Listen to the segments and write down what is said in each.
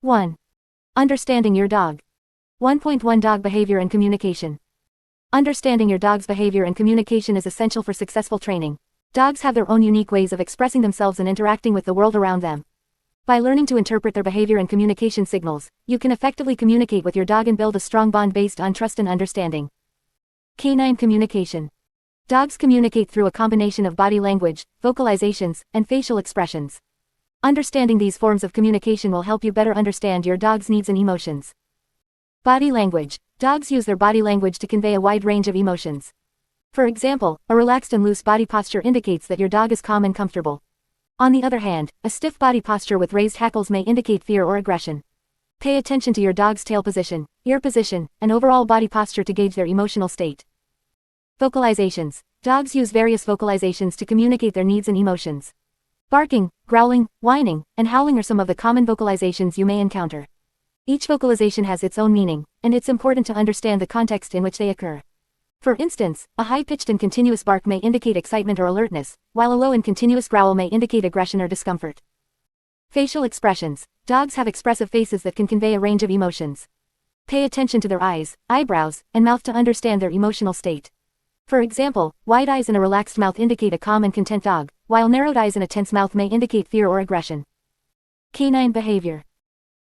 1. Understanding your dog. 1.1 Dog behavior and communication. Understanding your dog's behavior and communication is essential for successful training. Dogs have their own unique ways of expressing themselves and interacting with the world around them. By learning to interpret their behavior and communication signals, you can effectively communicate with your dog and build a strong bond based on trust and understanding. Canine communication. Dogs communicate through a combination of body language, vocalizations, and facial expressions. Understanding these forms of communication will help you better understand your dog's needs and emotions. Body language. Dogs use their body language to convey a wide range of emotions. For example, a relaxed and loose body posture indicates that your dog is calm and comfortable. On the other hand, a stiff body posture with raised hackles may indicate fear or aggression. Pay attention to your dog's tail position, ear position, and overall body posture to gauge their emotional state. Vocalizations. Dogs use various vocalizations to communicate their needs and emotions. Barking, growling, whining, and howling are some of the common vocalizations you may encounter. Each vocalization has its own meaning, and it's important to understand the context in which they occur. For instance, a high-pitched and continuous bark may indicate excitement or alertness, while a low and continuous growl may indicate aggression or discomfort. Facial expressions. Dogs have expressive faces that can convey a range of emotions. Pay attention to their eyes, eyebrows, and mouth to understand their emotional state. For example, wide eyes and a relaxed mouth indicate a calm and content dog, while narrowed eyes and a tense mouth may indicate fear or aggression. Canine behavior.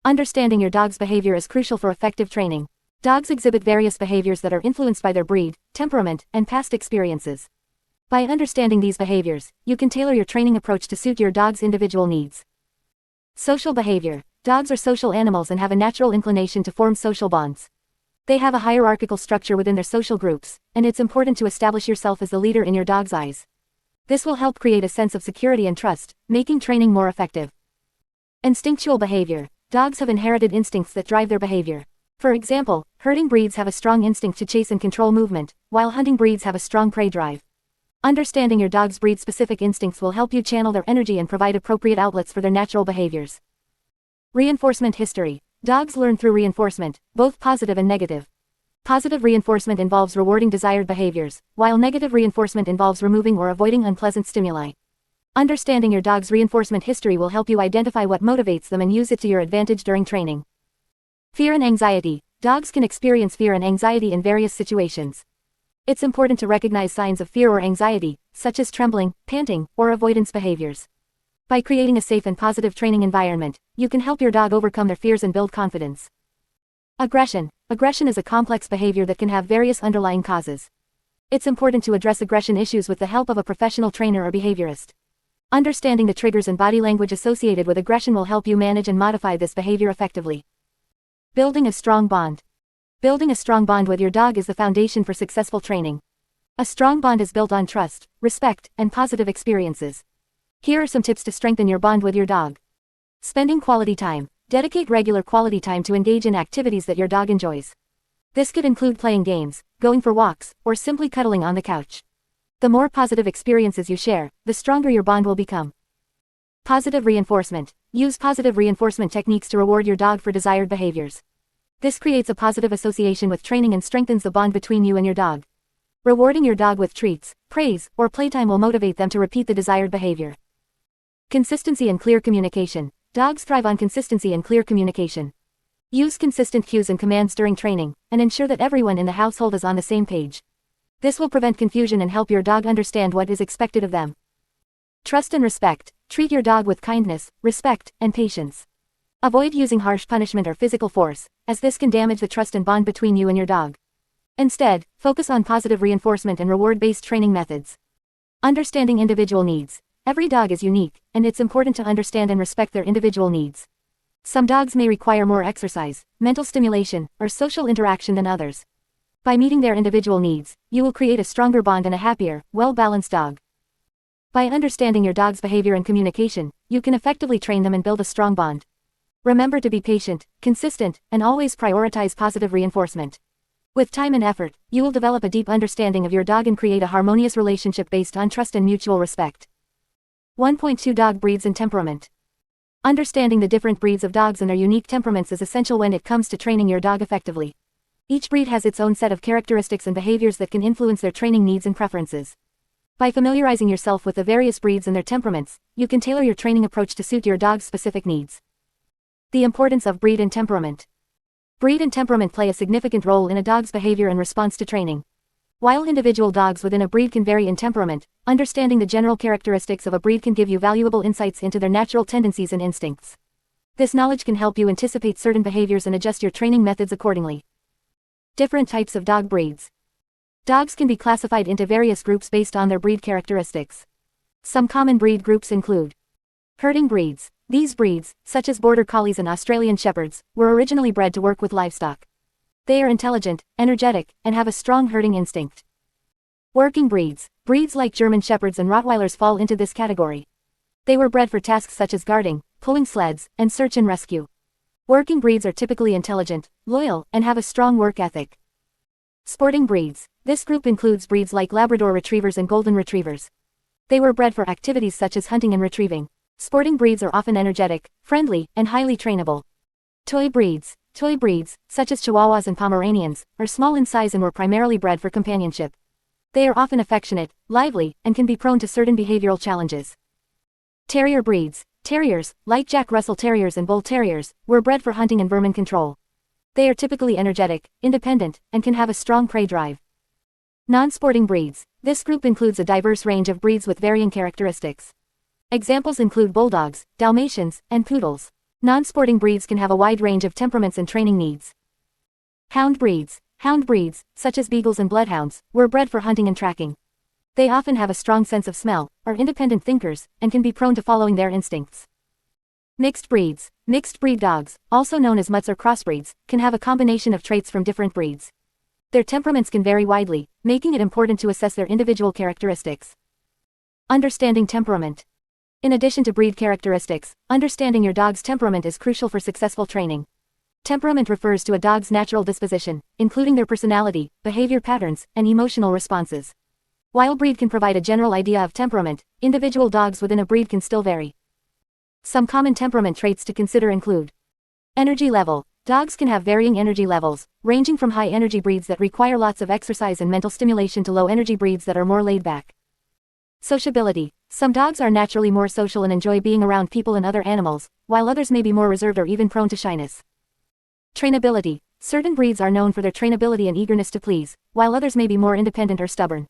Understanding your dog's behavior is crucial for effective training. Dogs exhibit various behaviors that are influenced by their breed, temperament, and past experiences. By understanding these behaviors, you can tailor your training approach to suit your dog's individual needs. Social behavior. Dogs are social animals and have a natural inclination to form social bonds. They have a hierarchical structure within their social groups, and it's important to establish yourself as the leader in your dog's eyes. This will help create a sense of security and trust, making training more effective. Instinctual behavior. Dogs have inherited instincts that drive their behavior. For example, herding breeds have a strong instinct to chase and control movement, while hunting breeds have a strong prey drive. Understanding your dog's breed-specific instincts will help you channel their energy and provide appropriate outlets for their natural behaviors. Reinforcement history. Dogs learn through reinforcement, both positive and negative. Positive reinforcement involves rewarding desired behaviors, while negative reinforcement involves removing or avoiding unpleasant stimuli. Understanding your dog's reinforcement history will help you identify what motivates them and use it to your advantage during training. Fear and anxiety. Dogs can experience fear and anxiety in various situations. It's important to recognize signs of fear or anxiety, such as trembling, panting, or avoidance behaviors. By creating a safe and positive training environment, you can help your dog overcome their fears and build confidence. Aggression. Aggression is a complex behavior that can have various underlying causes. It's important to address aggression issues with the help of a professional trainer or behaviorist. Understanding the triggers and body language associated with aggression will help you manage and modify this behavior effectively. Building a strong bond. Building a strong bond with your dog is the foundation for successful training. A strong bond is built on trust, respect, and positive experiences. Here are some tips to strengthen your bond with your dog. Spending quality time. Dedicate regular quality time to engage in activities that your dog enjoys. This could include playing games, going for walks, or simply cuddling on the couch. The more positive experiences you share, the stronger your bond will become. Positive reinforcement. Use positive reinforcement techniques to reward your dog for desired behaviors. This creates a positive association with training and strengthens the bond between you and your dog. Rewarding your dog with treats, praise, or playtime will motivate them to repeat the desired behavior. Consistency and clear communication. Dogs thrive on consistency and clear communication. Use consistent cues and commands during training, and ensure that everyone in the household is on the same page. This will prevent confusion and help your dog understand what is expected of them. Trust and respect. Treat your dog with kindness, respect, and patience. Avoid using harsh punishment or physical force, as this can damage the trust and bond between you and your dog. Instead, focus on positive reinforcement and reward-based training methods. Understanding individual needs. Every dog is unique, and it's important to understand and respect their individual needs. Some dogs may require more exercise, mental stimulation, or social interaction than others. By meeting their individual needs, you will create a stronger bond and a happier, well-balanced dog. By understanding your dog's behavior and communication, you can effectively train them and build a strong bond. Remember to be patient, consistent, and always prioritize positive reinforcement. With time and effort, you will develop a deep understanding of your dog and create a harmonious relationship based on trust and mutual respect. 1.2 Dog breeds and temperament. Understanding the different breeds of dogs and their unique temperaments is essential when it comes to training your dog effectively. Each breed has its own set of characteristics and behaviors that can influence their training needs and preferences. By familiarizing yourself with the various breeds and their temperaments, you can tailor your training approach to suit your dog's specific needs. The importance of breed and temperament. Breed and temperament play a significant role in a dog's behavior and response to training. While individual dogs within a breed can vary in temperament, understanding the general characteristics of a breed can give you valuable insights into their natural tendencies and instincts. This knowledge can help you anticipate certain behaviors and adjust your training methods accordingly. Different types of dog breeds. Dogs can be classified into various groups based on their breed characteristics. Some common breed groups include herding breeds. These breeds, such as Border Collies and Australian Shepherds, were originally bred to work with livestock. They are intelligent, energetic, and have a strong herding instinct. Working breeds. Breeds like German Shepherds and Rottweilers fall into this category. They were bred for tasks such as guarding, pulling sleds, and search and rescue. Working breeds are typically intelligent, loyal, and have a strong work ethic. Sporting breeds. This group includes breeds like Labrador Retrievers and Golden Retrievers. They were bred for activities such as hunting and retrieving. Sporting breeds are often energetic, friendly, and highly trainable. Toy breeds. Toy breeds, such as Chihuahuas and Pomeranians, are small in size and were primarily bred for companionship. They are often affectionate, lively, and can be prone to certain behavioral challenges. Terrier breeds. Terriers, like Jack Russell Terriers and Bull Terriers, were bred for hunting and vermin control. They are typically energetic, independent, and can have a strong prey drive. Non-sporting breeds. This group includes a diverse range of breeds with varying characteristics. Examples include bulldogs, Dalmatians, and poodles. Non-sporting breeds can have a wide range of temperaments and training needs. Hound breeds. Hound breeds, such as beagles and bloodhounds, were bred for hunting and tracking. They often have a strong sense of smell, are independent thinkers, and can be prone to following their instincts. Mixed breeds. Mixed breed dogs, also known as mutts or crossbreeds, can have a combination of traits from different breeds. Their temperaments can vary widely, making it important to assess their individual characteristics. Understanding temperament. In addition to breed characteristics, understanding your dog's temperament is crucial for successful training. Temperament refers to a dog's natural disposition, including their personality, behavior patterns, and emotional responses. While breed can provide a general idea of temperament, individual dogs within a breed can still vary. Some common temperament traits to consider include energy level. Dogs can have varying energy levels, ranging from high-energy breeds that require lots of exercise and mental stimulation to low-energy breeds that are more laid back. Sociability. Some dogs are naturally more social and enjoy being around people and other animals, while others may be more reserved or even prone to shyness. Trainability. Certain breeds are known for their trainability and eagerness to please, while others may be more independent or stubborn.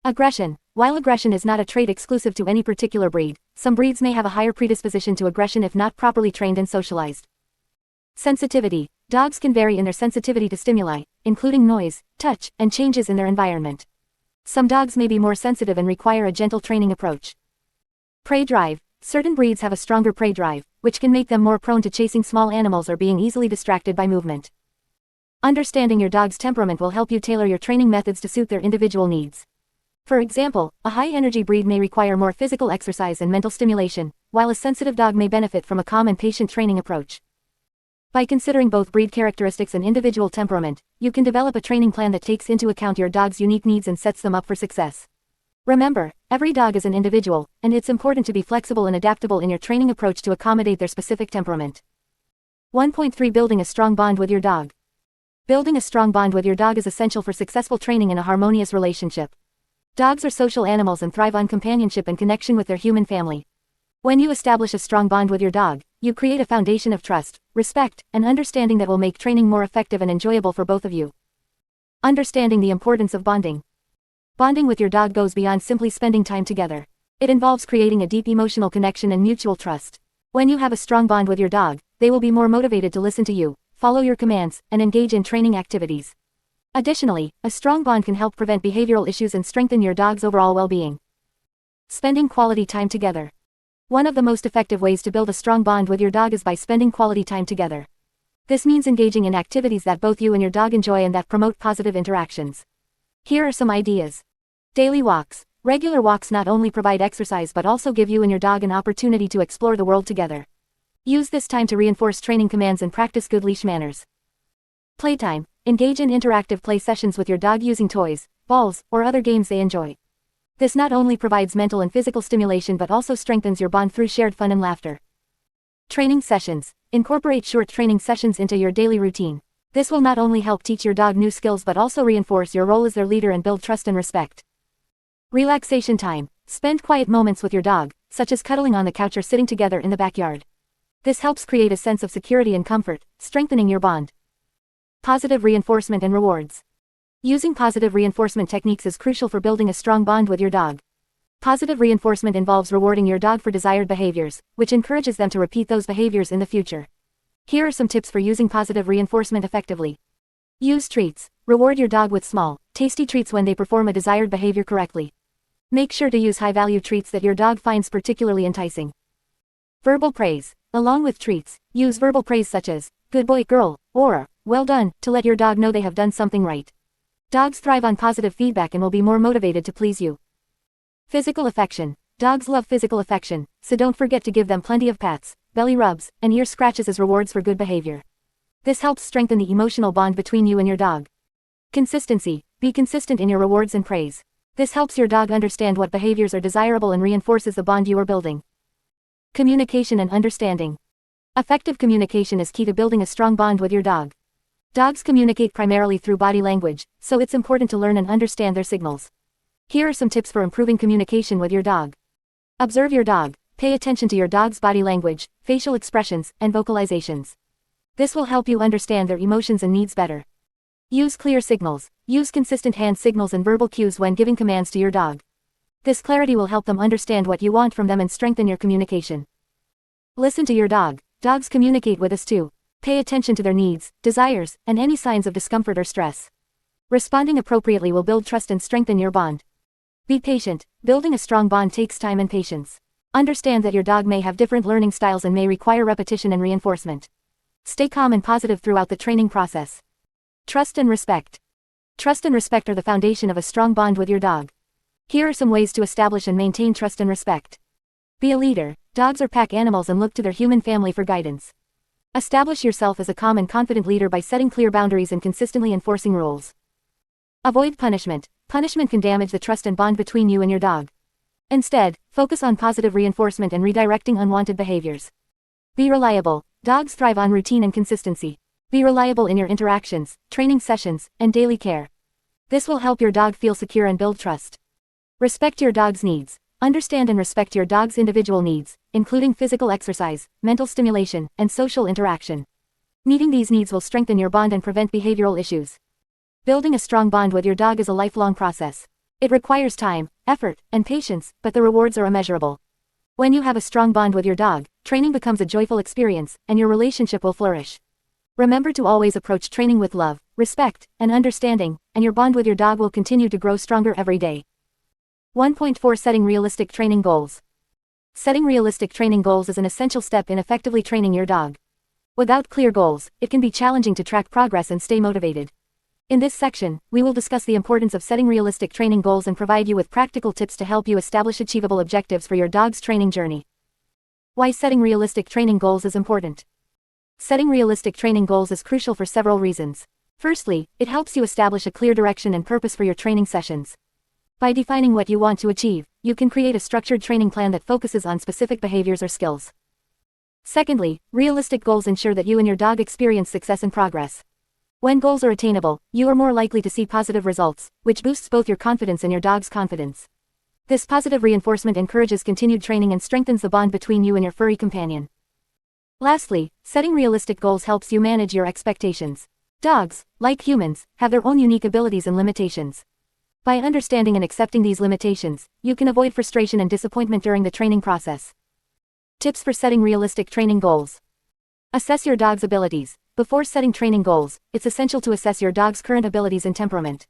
Aggression. While aggression is not a trait exclusive to any particular breed, some breeds may have a higher predisposition to aggression if not properly trained and socialized. Sensitivity. Dogs can vary in their sensitivity to stimuli, including noise, touch, and changes in their environment. Some dogs may be more sensitive and require a gentle training approach. Prey drive. Certain breeds have a stronger prey drive, which can make them more prone to chasing small animals or being easily distracted by movement. Understanding your dog's temperament will help you tailor your training methods to suit their individual needs. For example, a high-energy breed may require more physical exercise and mental stimulation, while a sensitive dog may benefit from a calm and patient training approach. By considering both breed characteristics and individual temperament, you can develop a training plan that takes into account your dog's unique needs and sets them up for success. Remember, every dog is an individual, and it's important to be flexible and adaptable in your training approach to accommodate their specific temperament. 1.3 Building a strong bond with your dog. Building a strong bond with your dog is essential for successful training in a harmonious relationship. Dogs are social animals and thrive on companionship and connection with their human family. When you establish a strong bond with your dog, you create a foundation of trust, respect, and understanding that will make training more effective and enjoyable for both of you. Understanding the importance of bonding. Bonding with your dog goes beyond simply spending time together. It involves creating a deep emotional connection and mutual trust. When you have a strong bond with your dog, they will be more motivated to listen to you, follow your commands, and engage in training activities. Additionally, a strong bond can help prevent behavioral issues and strengthen your dog's overall well-being. Spending quality time together. One of the most effective ways to build a strong bond with your dog is by spending quality time together. This means engaging in activities that both you and your dog enjoy and that promote positive interactions. Here are some ideas. Daily walks. Regular walks not only provide exercise but also give you and your dog an opportunity to explore the world together. Use this time to reinforce training commands and practice good leash manners. Playtime. Engage in interactive play sessions with your dog using toys, balls, or other games they enjoy. This not only provides mental and physical stimulation but also strengthens your bond through shared fun and laughter. Training sessions. Incorporate short training sessions into your daily routine. This will not only help teach your dog new skills but also reinforce your role as their leader and build trust and respect. Relaxation time. Spend quiet moments with your dog, such as cuddling on the couch or sitting together in the backyard. This helps create a sense of security and comfort, strengthening your bond. Positive reinforcement and rewards. Using positive reinforcement techniques is crucial for building a strong bond with your dog. Positive reinforcement involves rewarding your dog for desired behaviors, which encourages them to repeat those behaviors in the future. Here are some tips for using positive reinforcement effectively. Use treats. Reward your dog with small, tasty treats when they perform a desired behavior correctly. Make sure to use high-value treats that your dog finds particularly enticing. Verbal praise. Along with treats, use verbal praise such as, "Good boy, girl," or, "Well done," to let your dog know they have done something right. Dogs thrive on positive feedback and will be more motivated to please you. Physical affection. Dogs love physical affection, so don't forget to give them plenty of pats, belly rubs, and ear scratches as rewards for good behavior. This helps strengthen the emotional bond between you and your dog. Consistency. Be consistent in your rewards and praise. This helps your dog understand what behaviors are desirable and reinforces the bond you are building. Communication and understanding. Effective communication is key to building a strong bond with your dog. Dogs communicate primarily through body language, so it's important to learn and understand their signals. Here are some tips for improving communication with your dog. Observe your dog. Pay attention to your dog's body language, facial expressions, and vocalizations. This will help you understand their emotions and needs better. Use clear signals. Use consistent hand signals and verbal cues when giving commands to your dog. This clarity will help them understand what you want from them and strengthen your communication. Listen to your dog. Dogs communicate with us too. Pay attention to their needs, desires, and any signs of discomfort or stress. Responding appropriately will build trust and strengthen your bond. Be patient. Building a strong bond takes time and patience. Understand that your dog may have different learning styles and may require repetition and reinforcement. Stay calm and positive throughout the training process. Trust and respect. Trust and respect are the foundation of a strong bond with your dog. Here are some ways to establish and maintain trust and respect. Be a leader. Dogs are pack animals and look to their human family for guidance. Establish yourself as a calm and confident leader by setting clear boundaries and consistently enforcing rules. Avoid punishment. Punishment can damage the trust and bond between you and your dog. Instead, focus on positive reinforcement and redirecting unwanted behaviors. Be reliable. Dogs thrive on routine and consistency. Be reliable in your interactions, training sessions, and daily care. This will help your dog feel secure and build trust. Respect your dog's needs. Understand and respect your dog's individual needs, including physical exercise, mental stimulation, and social interaction. Meeting these needs will strengthen your bond and prevent behavioral issues. Building a strong bond with your dog is a lifelong process. It requires time, effort, and patience, but the rewards are immeasurable. When you have a strong bond with your dog, training becomes a joyful experience, and your relationship will flourish. Remember to always approach training with love, respect, and understanding, and your bond with your dog will continue to grow stronger every day. 1.4 Setting realistic training goals. Setting realistic training goals is an essential step in effectively training your dog. Without clear goals, it can be challenging to track progress and stay motivated. In this section, we will discuss the importance of setting realistic training goals and provide you with practical tips to help you establish achievable objectives for your dog's training journey. Why setting realistic training goals is important. Setting realistic training goals is crucial for several reasons. Firstly, it helps you establish a clear direction and purpose for your training sessions. By defining what you want to achieve, you can create a structured training plan that focuses on specific behaviors or skills. Secondly, realistic goals ensure that you and your dog experience success and progress. When goals are attainable, you are more likely to see positive results, which boosts both your confidence and your dog's confidence. This positive reinforcement encourages continued training and strengthens the bond between you and your furry companion. Lastly, setting realistic goals helps you manage your expectations. Dogs, like humans, have their own unique abilities and limitations. By understanding and accepting these limitations, you can avoid frustration and disappointment during the training process. Tips for setting realistic training goals. Assess your dog's abilities. Before setting training goals, it's essential to assess your dog's current abilities and temperament.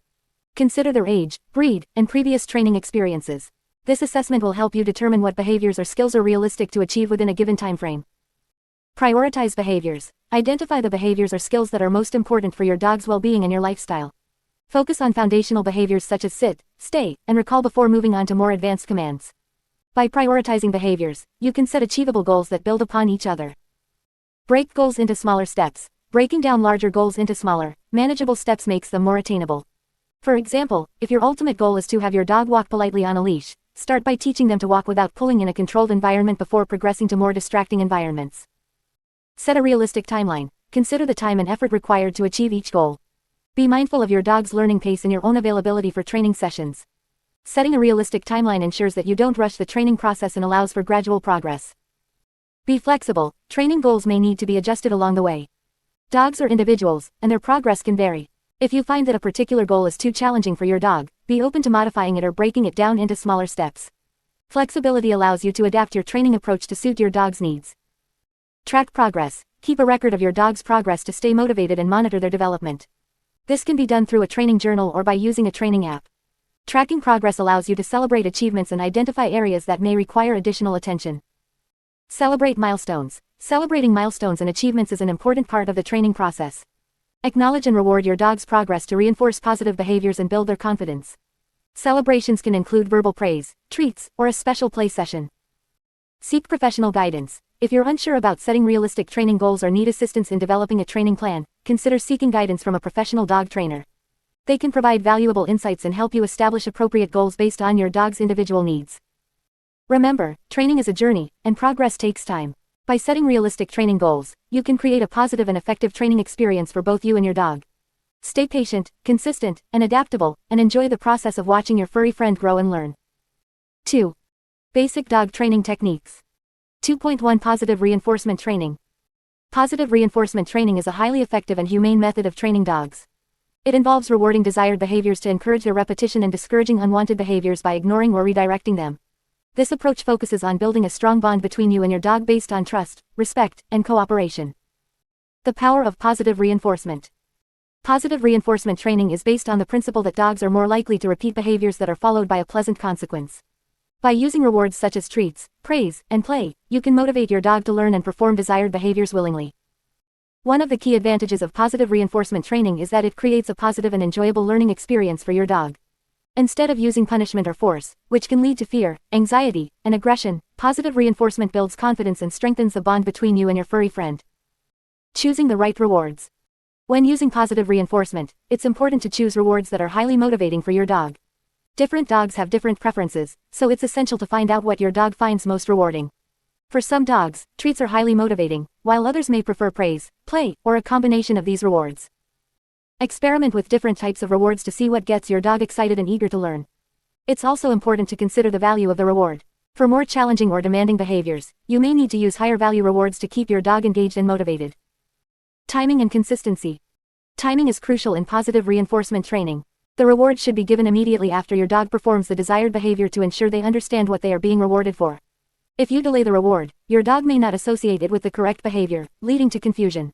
Consider their age, breed, and previous training experiences. This assessment will help you determine what behaviors or skills are realistic to achieve within a given time frame. Prioritize behaviors. Identify the behaviors or skills that are most important for your dog's well-being and your lifestyle. Focus on foundational behaviors such as sit, stay, and recall before moving on to more advanced commands. By prioritizing behaviors, you can set achievable goals that build upon each other. Break goals into smaller steps. Breaking down larger goals into smaller, manageable steps makes them more attainable. For example, if your ultimate goal is to have your dog walk politely on a leash, start by teaching them to walk without pulling in a controlled environment before progressing to more distracting environments. Set a realistic timeline. Consider the time and effort required to achieve each goal. Be mindful of your dog's learning pace and your own availability for training sessions. Setting a realistic timeline ensures that you don't rush the training process and allows for gradual progress. Be flexible, training goals may need to be adjusted along the way. Dogs are individuals, and their progress can vary. If you find that a particular goal is too challenging for your dog, be open to modifying it or breaking it down into smaller steps. Flexibility allows you to adapt your training approach to suit your dog's needs. Track progress. Keep a record of your dog's progress to stay motivated and monitor their development. This can be done through a training journal or by using a training app. Tracking progress allows you to celebrate achievements and identify areas that may require additional attention. Celebrate milestones. Celebrating milestones and achievements is an important part of the training process. Acknowledge and reward your dog's progress to reinforce positive behaviors and build their confidence. Celebrations can include verbal praise, treats, or a special play session. Seek professional guidance. If you're unsure about setting realistic training goals or need assistance in developing a training plan, consider seeking guidance from a professional dog trainer. They can provide valuable insights and help you establish appropriate goals based on your dog's individual needs. Remember, training is a journey, and progress takes time. By setting realistic training goals, you can create a positive and effective training experience for both you and your dog. Stay patient, consistent, and adaptable, and enjoy the process of watching your furry friend grow and learn. 2. Basic dog training techniques. 2.1 Positive reinforcement training. Positive reinforcement training is a highly effective and humane method of training dogs. It involves rewarding desired behaviors to encourage their repetition and discouraging unwanted behaviors by ignoring or redirecting them. This approach focuses on building a strong bond between you and your dog based on trust, respect, and cooperation. The power of positive reinforcement. Positive reinforcement training is based on the principle that dogs are more likely to repeat behaviors that are followed by a pleasant consequence. By using rewards such as treats, praise, and play, you can motivate your dog to learn and perform desired behaviors willingly. One of the key advantages of positive reinforcement training is that it creates a positive and enjoyable learning experience for your dog. Instead of using punishment or force, which can lead to fear, anxiety, and aggression, positive reinforcement builds confidence and strengthens the bond between you and your furry friend. Choosing the right rewards. When using positive reinforcement, it's important to choose rewards that are highly motivating for your dog. Different dogs have different preferences, so it's essential to find out what your dog finds most rewarding. For some dogs, treats are highly motivating, while others may prefer praise, play, or a combination of these rewards. Experiment with different types of rewards to see what gets your dog excited and eager to learn. It's also important to consider the value of the reward. For more challenging or demanding behaviors, you may need to use higher value rewards to keep your dog engaged and motivated. Timing and consistency. Timing is crucial in positive reinforcement training. The reward should be given immediately after your dog performs the desired behavior to ensure they understand what they are being rewarded for. If you delay the reward, your dog may not associate it with the correct behavior, leading to confusion.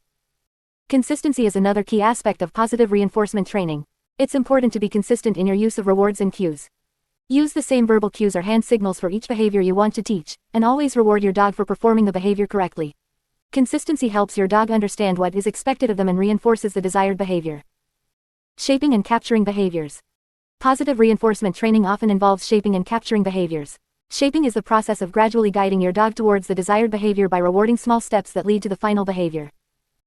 Consistency is another key aspect of positive reinforcement training. It's important to be consistent in your use of rewards and cues. Use the same verbal cues or hand signals for each behavior you want to teach, and always reward your dog for performing the behavior correctly. Consistency helps your dog understand what is expected of them and reinforces the desired behavior. Shaping and capturing behaviors. Positive reinforcement training often involves shaping and capturing behaviors. Shaping is the process of gradually guiding your dog towards the desired behavior by rewarding small steps that lead to the final behavior.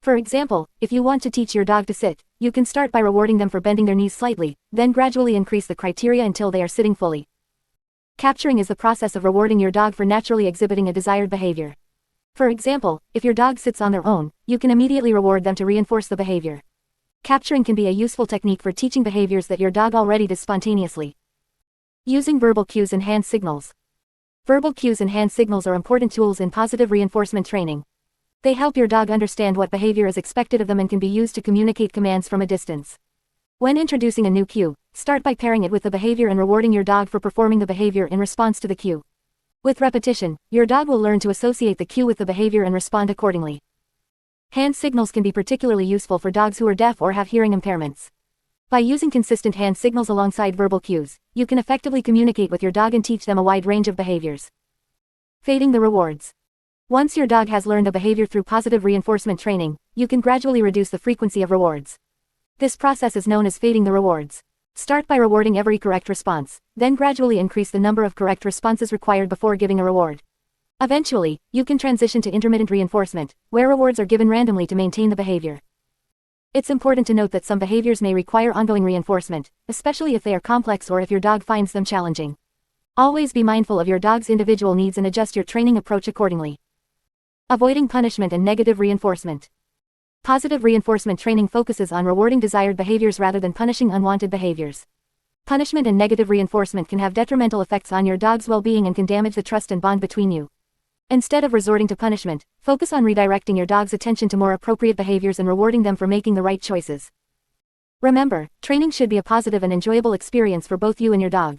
For example, if you want to teach your dog to sit, you can start by rewarding them for bending their knees slightly, then gradually increase the criteria until they are sitting fully. Capturing is the process of rewarding your dog for naturally exhibiting a desired behavior. For example, if your dog sits on their own, you can immediately reward them to reinforce the behavior. Capturing can be a useful technique for teaching behaviors that your dog already does spontaneously. Using verbal cues and hand signals. Verbal cues and hand signals are important tools in positive reinforcement training. They help your dog understand what behavior is expected of them and can be used to communicate commands from a distance. When introducing a new cue, start by pairing it with the behavior and rewarding your dog for performing the behavior in response to the cue. With repetition, your dog will learn to associate the cue with the behavior and respond accordingly. Hand signals can be particularly useful for dogs who are deaf or have hearing impairments. By using consistent hand signals alongside verbal cues, you can effectively communicate with your dog and teach them a wide range of behaviors. Fading the rewards. Once your dog has learned a behavior through positive reinforcement training, you can gradually reduce the frequency of rewards. This process is known as fading the rewards. Start by rewarding every correct response, then gradually increase the number of correct responses required before giving a reward. Eventually, you can transition to intermittent reinforcement, where rewards are given randomly to maintain the behavior. It's important to note that some behaviors may require ongoing reinforcement, especially if they are complex or if your dog finds them challenging. Always be mindful of your dog's individual needs and adjust your training approach accordingly. Avoiding punishment and negative reinforcement. Positive reinforcement training focuses on rewarding desired behaviors rather than punishing unwanted behaviors. Punishment and negative reinforcement can have detrimental effects on your dog's well-being and can damage the trust and bond between you. Instead of resorting to punishment, focus on redirecting your dog's attention to more appropriate behaviors and rewarding them for making the right choices. Remember, training should be a positive and enjoyable experience for both you and your dog.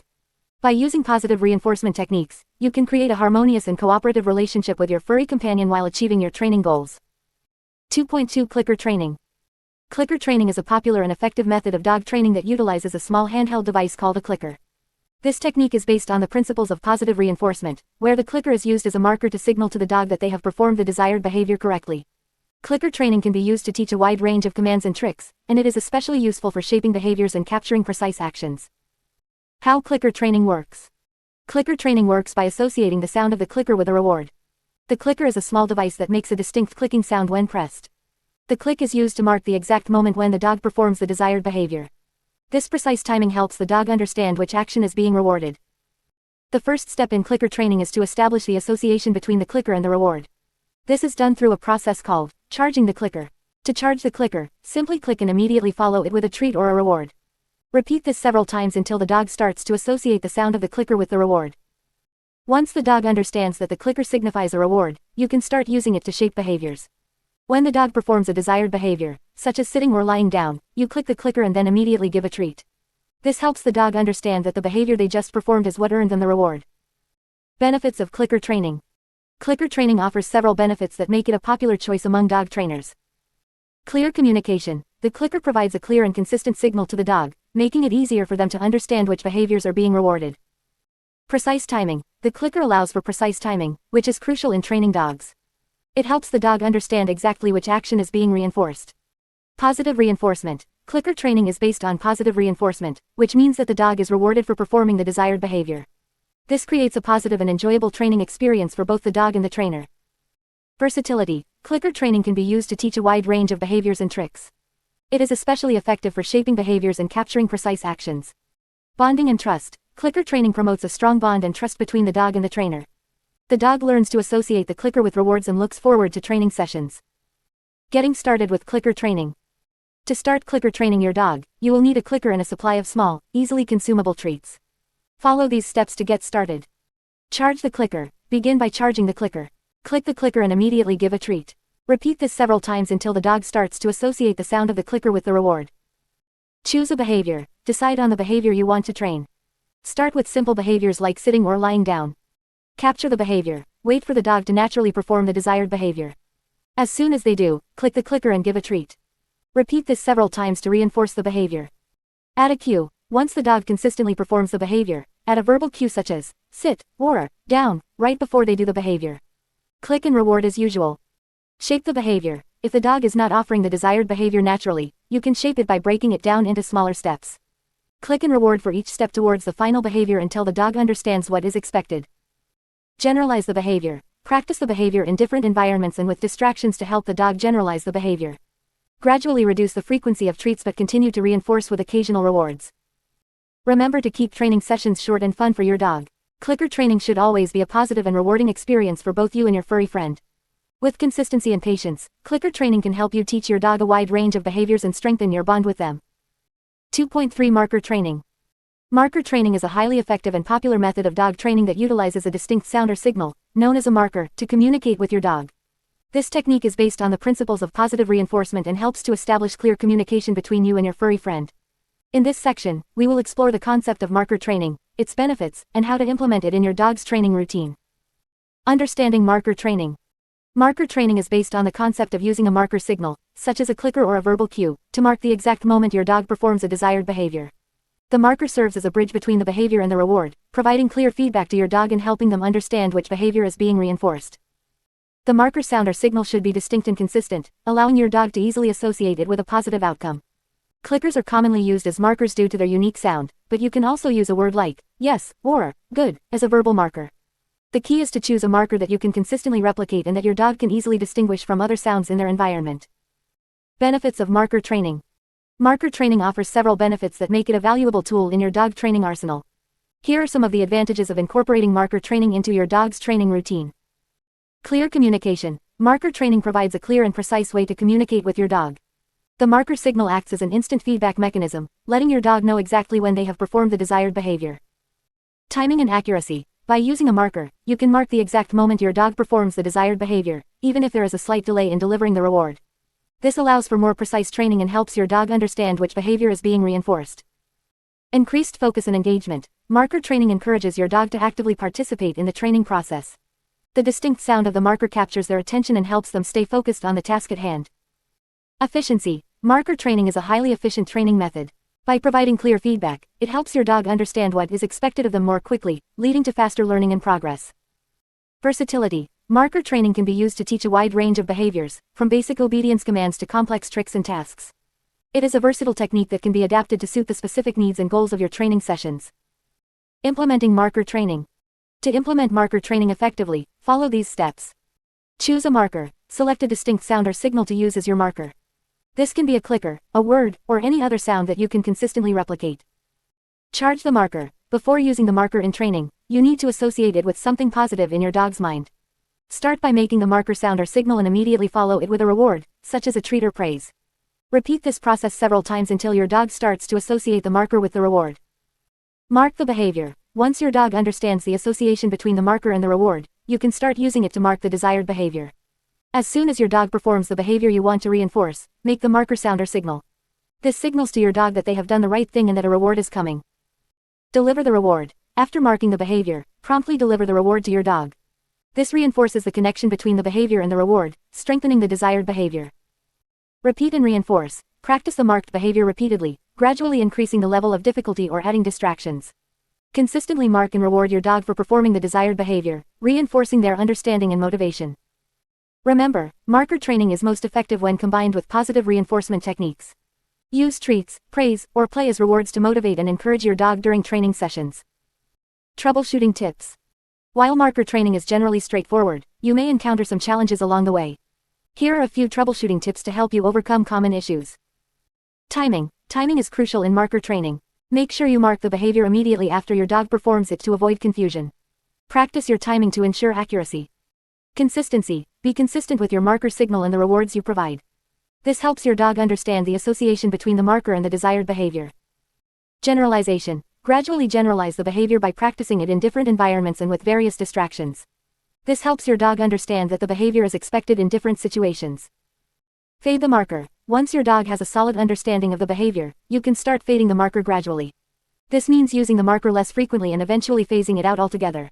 By using positive reinforcement techniques, you can create a harmonious and cooperative relationship with your furry companion while achieving your training goals. 2.2 Clicker Training. Clicker training is a popular and effective method of dog training that utilizes a small handheld device called a clicker. This technique is based on the principles of positive reinforcement, where the clicker is used as a marker to signal to the dog that they have performed the desired behavior correctly. Clicker training can be used to teach a wide range of commands and tricks, and it is especially useful for shaping behaviors and capturing precise actions. How clicker training works. Clicker training works by associating the sound of the clicker with a reward. The clicker is a small device that makes a distinct clicking sound when pressed. The click is used to mark the exact moment when the dog performs the desired behavior. This precise timing helps the dog understand which action is being rewarded. The first step in clicker training is to establish the association between the clicker and the reward. This is done through a process called charging the clicker. To charge the clicker, simply click and immediately follow it with a treat or a reward. Repeat this several times until the dog starts to associate the sound of the clicker with the reward. Once the dog understands that the clicker signifies a reward, you can start using it to shape behaviors. When the dog performs a desired behavior, such as sitting or lying down, you click the clicker and then immediately give a treat. This helps the dog understand that the behavior they just performed is what earned them the reward. Benefits of clicker training. Clicker training offers several benefits that make it a popular choice among dog trainers. Clear communication. The clicker provides a clear and consistent signal to the dog, making it easier for them to understand which behaviors are being rewarded. Precise timing. The clicker allows for precise timing, which is crucial in training dogs. It helps the dog understand exactly which action is being reinforced. Positive reinforcement. Clicker training is based on positive reinforcement, which means that the dog is rewarded for performing the desired behavior. This creates a positive and enjoyable training experience for both the dog and the trainer. Versatility. Clicker training can be used to teach a wide range of behaviors and tricks. It is especially effective for shaping behaviors and capturing precise actions. Bonding and trust. Clicker training promotes a strong bond and trust between the dog and the trainer. The dog learns to associate the clicker with rewards and looks forward to training sessions. Getting started with clicker training. To start clicker training your dog, you will need a clicker and a supply of small, easily consumable treats. Follow these steps to get started. Charge the clicker. Begin by charging the clicker. Click the clicker and immediately give a treat. Repeat this several times until the dog starts to associate the sound of the clicker with the reward. Choose a behavior. Decide on the behavior you want to train. Start with simple behaviors like sitting or lying down. Capture the behavior. Wait for the dog to naturally perform the desired behavior. As soon as they do, click the clicker and give a treat. Repeat this several times to reinforce the behavior. Add a cue. Once the dog consistently performs the behavior, add a verbal cue such as sit or down right before they do the behavior. Click and reward as usual. Shape the behavior. If the dog is not offering the desired behavior naturally, you can shape it by breaking it down into smaller steps. Click and reward for each step towards the final behavior until the dog understands what is expected. Generalize the behavior. Practice the behavior in different environments and with distractions to help the dog generalize the behavior. Gradually reduce the frequency of treats but continue to reinforce with occasional rewards. Remember to keep training sessions short and fun for your dog. Clicker training should always be a positive and rewarding experience for both you and your furry friend. With consistency and patience, clicker training can help you teach your dog a wide range of behaviors and strengthen your bond with them. 2.3 Marker Training. Marker training is a highly effective and popular method of dog training that utilizes a distinct sound or signal, known as a marker, to communicate with your dog. This technique is based on the principles of positive reinforcement and helps to establish clear communication between you and your furry friend. In this section, we will explore the concept of marker training, its benefits, and how to implement it in your dog's training routine. Understanding marker training. Marker training is based on the concept of using a marker signal, such as a clicker or a verbal cue, to mark the exact moment your dog performs a desired behavior. The marker serves as a bridge between the behavior and the reward, providing clear feedback to your dog and helping them understand which behavior is being reinforced. The marker sound or signal should be distinct and consistent, allowing your dog to easily associate it with a positive outcome. Clickers are commonly used as markers due to their unique sound, but you can also use a word like yes or good as a verbal marker. The key is to choose a marker that you can consistently replicate and that your dog can easily distinguish from other sounds in their environment. Benefits of marker training. Marker training offers several benefits that make it a valuable tool in your dog training arsenal. Here are some of the advantages of incorporating marker training into your dog's training routine. Clear communication. Marker training provides a clear and precise way to communicate with your dog. The marker signal acts as an instant feedback mechanism, letting your dog know exactly when they have performed the desired behavior. Timing and accuracy. By using a marker, you can mark the exact moment your dog performs the desired behavior, even if there is a slight delay in delivering the reward. This allows for more precise training and helps your dog understand which behavior is being reinforced. Increased focus and engagement. Marker training encourages your dog to actively participate in the training process. The distinct sound of the marker captures their attention and helps them stay focused on the task at hand. Efficiency. Marker training is a highly efficient training method. By providing clear feedback, it helps your dog understand what is expected of them more quickly, leading to faster learning and progress. Versatility. Marker training can be used to teach a wide range of behaviors, from basic obedience commands to complex tricks and tasks. It is a versatile technique that can be adapted to suit the specific needs and goals of your training sessions. Implementing marker training. To implement marker training effectively, follow these steps. Choose a marker. Select a distinct sound or signal to use as your marker. This can be a clicker, a word, or any other sound that you can consistently replicate. Charge the marker. Before using the marker in training, you need to associate it with something positive in your dog's mind. Start by making the marker sound or signal and immediately follow it with a reward, such as a treat or praise. Repeat this process several times until your dog starts to associate the marker with the reward. Mark the behavior. Once your dog understands the association between the marker and the reward, you can start using it to mark the desired behavior. As soon as your dog performs the behavior you want to reinforce, make the marker sound or signal. This signals to your dog that they have done the right thing and that a reward is coming. Deliver the reward. After marking the behavior, promptly deliver the reward to your dog. This reinforces the connection between the behavior and the reward, strengthening the desired behavior. Repeat and reinforce. Practice the marked behavior repeatedly, gradually increasing the level of difficulty or adding distractions. Consistently mark and reward your dog for performing the desired behavior, reinforcing their understanding and motivation. Remember, marker training is most effective when combined with positive reinforcement techniques. Use treats, praise, or play as rewards to motivate and encourage your dog during training sessions. Troubleshooting tips. While marker training is generally straightforward, you may encounter some challenges along the way. Here are a few troubleshooting tips to help you overcome common issues. Timing. Timing is crucial in marker training. Make sure you mark the behavior immediately after your dog performs it to avoid confusion. Practice your timing to ensure accuracy. Consistency. Be consistent with your marker signal and the rewards you provide. This helps your dog understand the association between the marker and the desired behavior. Generalization. Gradually generalize the behavior by practicing it in different environments and with various distractions. This helps your dog understand that the behavior is expected in different situations. Fade the marker. Once your dog has a solid understanding of the behavior, you can start fading the marker gradually. This means using the marker less frequently and eventually phasing it out altogether.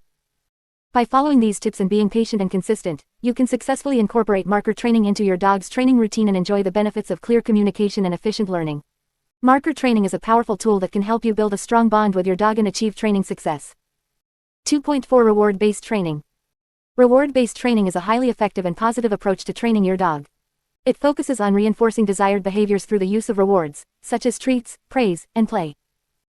By following these tips and being patient and consistent, you can successfully incorporate marker training into your dog's training routine and enjoy the benefits of clear communication and efficient learning. Marker training is a powerful tool that can help you build a strong bond with your dog and achieve training success. 2.4 Reward-based training. Reward-based training is a highly effective and positive approach to training your dog. It focuses on reinforcing desired behaviors through the use of rewards, such as treats, praise, and play.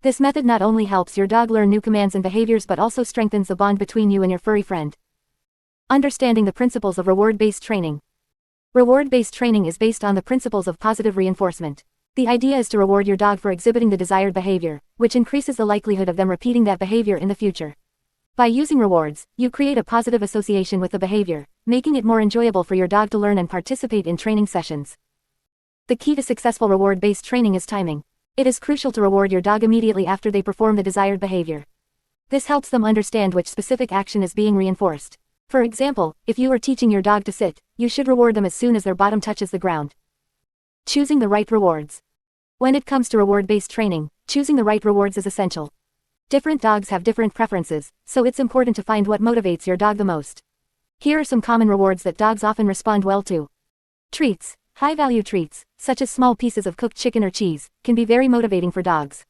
This method not only helps your dog learn new commands and behaviors but also strengthens the bond between you and your furry friend. Understanding the principles of reward-based training. Reward-based training is based on the principles of positive reinforcement. The idea is to reward your dog for exhibiting the desired behavior, which increases the likelihood of them repeating that behavior in the future. By using rewards, you create a positive association with the behavior, making it more enjoyable for your dog to learn and participate in training sessions. The key to successful reward-based training is timing. It is crucial to reward your dog immediately after they perform the desired behavior. This helps them understand which specific action is being reinforced. For example, if you are teaching your dog to sit, you should reward them as soon as their bottom touches the ground. Choosing the right rewards. When it comes to reward-based training, choosing the right rewards is essential. Different dogs have different preferences, so it's important to find what motivates your dog the most. Here are some common rewards that dogs often respond well to. Treats. High-value treats, such as small pieces of cooked chicken or cheese, can be very motivating for dogs.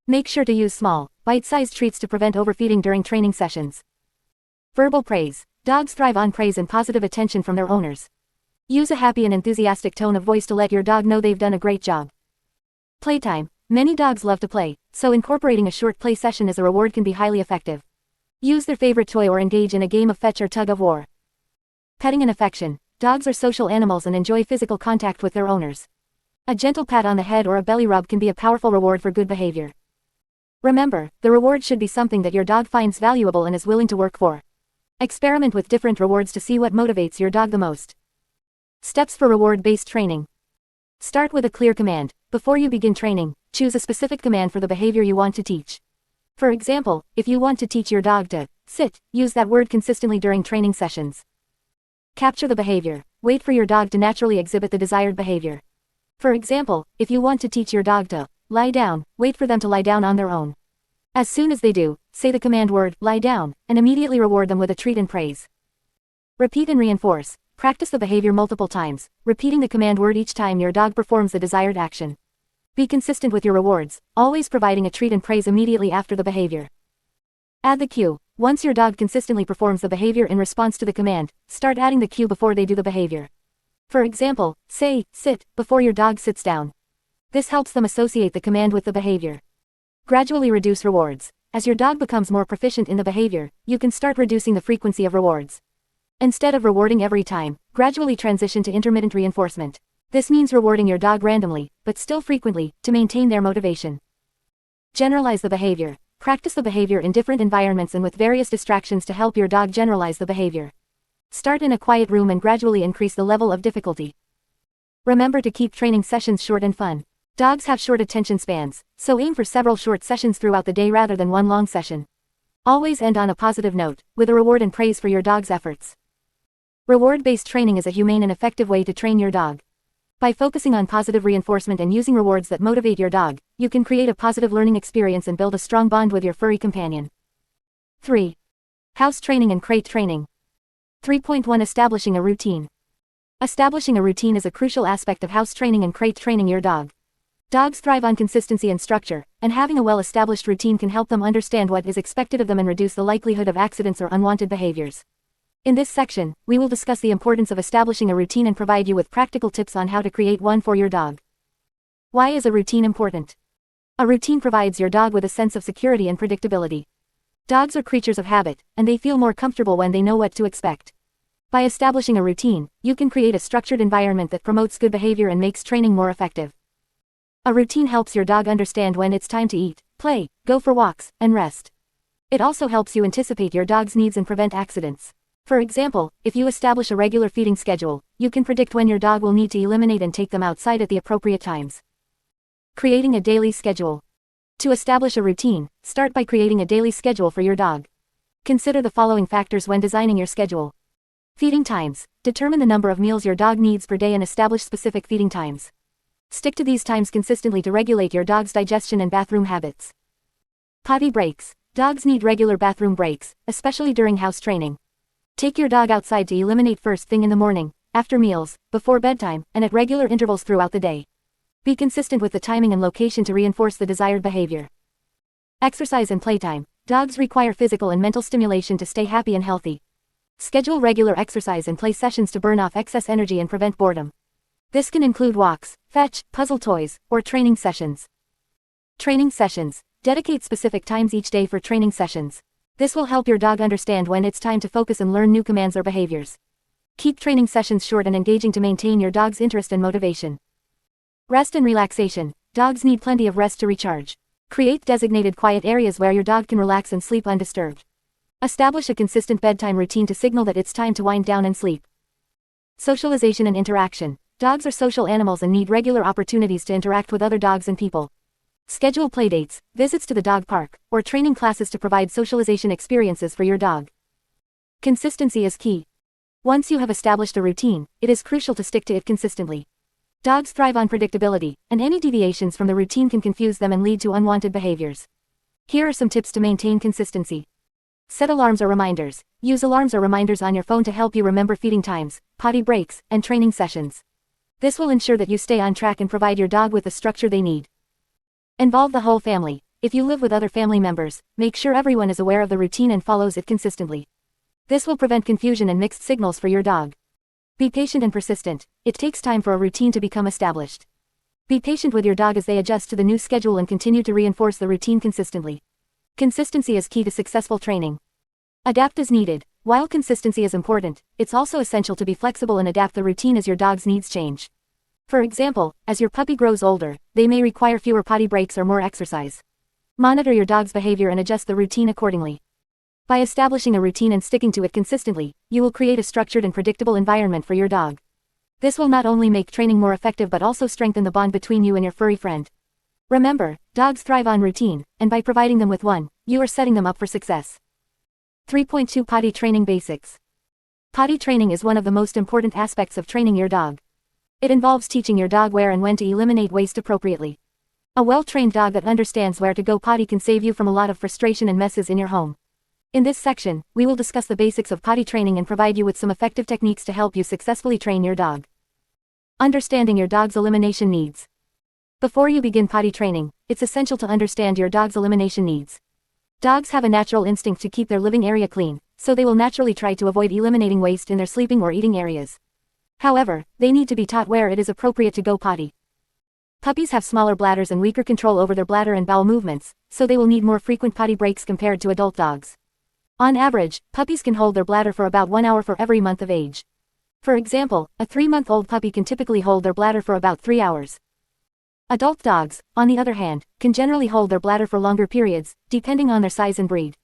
Make sure to use small, bite-sized treats to prevent overfeeding during training sessions. Verbal praise. Dogs thrive on praise and positive attention from their owners. Use a happy and enthusiastic tone of voice to let your dog know they've done a great job. Playtime. Many dogs love to play, so incorporating a short play session as a reward can be highly effective. Use their favorite toy or engage in a game of fetch or tug of war. Petting and affection. Dogs are social animals and enjoy physical contact with their owners. A gentle pat on the head or a belly rub can be a powerful reward for good behavior. Remember, the reward should be something that your dog finds valuable and is willing to work for. Experiment with different rewards to see what motivates your dog the most. Steps for reward-based training. Start with a clear command. Before you begin training, choose a specific command for the behavior you want to teach. For example, if you want to teach your dog to Sit, use that word consistently during training sessions. Capture the behavior. Wait for your dog to naturally exhibit the desired behavior. For example, if you want to teach your dog to lie down, wait for them to lie down on their own. As soon as they do, say the command word, lie down, and immediately reward them with a treat and praise. Repeat and reinforce. Practice the behavior multiple times, repeating the command word each time your dog performs the desired action. Be consistent with your rewards, always providing a treat and praise immediately after the behavior. Add the cue. Once your dog consistently performs the behavior in response to the command, start adding the cue before they do the behavior. For example, say, sit, before your dog sits down. This helps them associate the command with the behavior. Gradually reduce rewards. As your dog becomes more proficient in the behavior, you can start reducing the frequency of rewards. Instead of rewarding every time, gradually transition to intermittent reinforcement. This means rewarding your dog randomly, but still frequently, to maintain their motivation. Generalize the behavior. Practice the behavior in different environments and with various distractions to help your dog generalize the behavior. Start in a quiet room and gradually increase the level of difficulty. Remember to keep training sessions short and fun. Dogs have short attention spans, so aim for several short sessions throughout the day rather than one long session. Always end on a positive note, with a reward and praise for your dog's efforts. Reward-based training is a humane and effective way to train your dog. By focusing on positive reinforcement and using rewards that motivate your dog, you can create a positive learning experience and build a strong bond with your furry companion. 3. House training and crate training. 3.1 Establishing a routine. Establishing a routine is a crucial aspect of house training and crate training your dog. Dogs thrive on consistency and structure, and having a well-established routine can help them understand what is expected of them and reduce the likelihood of accidents or unwanted behaviors. In this section, we will discuss the importance of establishing a routine and provide you with practical tips on how to create one for your dog. Why is a routine important? A routine provides your dog with a sense of security and predictability. Dogs are creatures of habit, and they feel more comfortable when they know what to expect. By establishing a routine, you can create a structured environment that promotes good behavior and makes training more effective. A routine helps your dog understand when it's time to eat, play, go for walks, and rest. It also helps you anticipate your dog's needs and prevent accidents. For example, if you establish a regular feeding schedule, you can predict when your dog will need to eliminate and take them outside at the appropriate times. Creating a daily schedule. To establish a routine, start by creating a daily schedule for your dog. Consider the following factors when designing your schedule. Feeding times. Determine the number of meals your dog needs per day and establish specific feeding times. Stick to these times consistently to regulate your dog's digestion and bathroom habits. Potty breaks. Dogs need regular bathroom breaks, especially during house training. Take your dog outside to eliminate first thing in the morning, after meals, before bedtime, and at regular intervals throughout the day. Be consistent with the timing and location to reinforce the desired behavior. Exercise and playtime. Dogs require physical and mental stimulation to stay happy and healthy. Schedule regular exercise and play sessions to burn off excess energy and prevent boredom. This can include walks, fetch, puzzle toys, or training sessions. Training sessions. Dedicate specific times each day for training sessions. This will help your dog understand when it's time to focus and learn new commands or behaviors. Keep training sessions short and engaging to maintain your dog's interest and motivation. Rest and relaxation. Dogs need plenty of rest to recharge. Create designated quiet areas where your dog can relax and sleep undisturbed. Establish a consistent bedtime routine to signal that it's time to wind down and sleep. Socialization and interaction. Dogs are social animals and need regular opportunities to interact with other dogs and people. Schedule playdates, visits to the dog park, or training classes to provide socialization experiences for your dog. Consistency is key. Once you have established a routine, it is crucial to stick to it consistently. Dogs thrive on predictability, and any deviations from the routine can confuse them and lead to unwanted behaviors. Here are some tips to maintain consistency. Set alarms or reminders. Use alarms or reminders on your phone to help you remember feeding times, potty breaks, and training sessions. This will ensure that you stay on track and provide your dog with the structure they need. Involve the whole family. If you live with other family members, make sure everyone is aware of the routine and follows it consistently. This will prevent confusion and mixed signals for your dog. Be patient and persistent. It takes time for a routine to become established. Be patient with your dog as they adjust to the new schedule and continue to reinforce the routine consistently. Consistency is key to successful training. Adapt as needed. While consistency is important, it's also essential to be flexible and adapt the routine as your dog's needs change. For example, as your puppy grows older, they may require fewer potty breaks or more exercise. Monitor your dog's behavior and adjust the routine accordingly. By establishing a routine and sticking to it consistently, you will create a structured and predictable environment for your dog. This will not only make training more effective but also strengthen the bond between you and your furry friend. Remember, dogs thrive on routine, and by providing them with one, you are setting them up for success. 3.2 Potty Training Basics. Potty training is one of the most important aspects of training your dog. It involves teaching your dog where and when to eliminate waste appropriately. A well-trained dog that understands where to go potty can save you from a lot of frustration and messes in your home. In this section, we will discuss the basics of potty training and provide you with some effective techniques to help you successfully train your dog. Understanding your dog's elimination needs. Before you begin potty training, it's essential to understand your dog's elimination needs. Dogs have a natural instinct to keep their living area clean, so they will naturally try to avoid eliminating waste in their sleeping or eating areas. However, they need to be taught where it is appropriate to go potty. Puppies have smaller bladders and weaker control over their bladder and bowel movements, so they will need more frequent potty breaks compared to adult dogs. On average, puppies can hold their bladder for about 1 hour for every month of age. For example, a 3-month-old puppy can typically hold their bladder for about 3 hours. Adult dogs, on the other hand, can generally hold their bladder for longer periods, depending on their size and breed.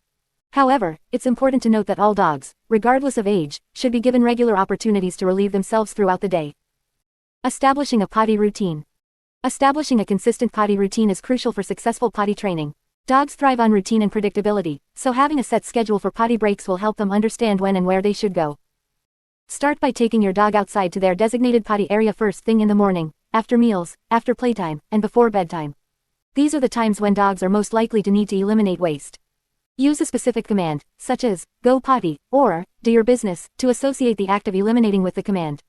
However, it's important to note that all dogs, regardless of age, should be given regular opportunities to relieve themselves throughout the day. Establishing a potty routine. Establishing a consistent potty routine is crucial for successful potty training. Dogs thrive on routine and predictability, so having a set schedule for potty breaks will help them understand when and where they should go. Start by taking your dog outside to their designated potty area first thing in the morning, after meals, after playtime, and before bedtime. These are the times when dogs are most likely to need to eliminate waste. Use a specific command, such as, "Go potty," or, "Do your business," to associate the act of eliminating with the command.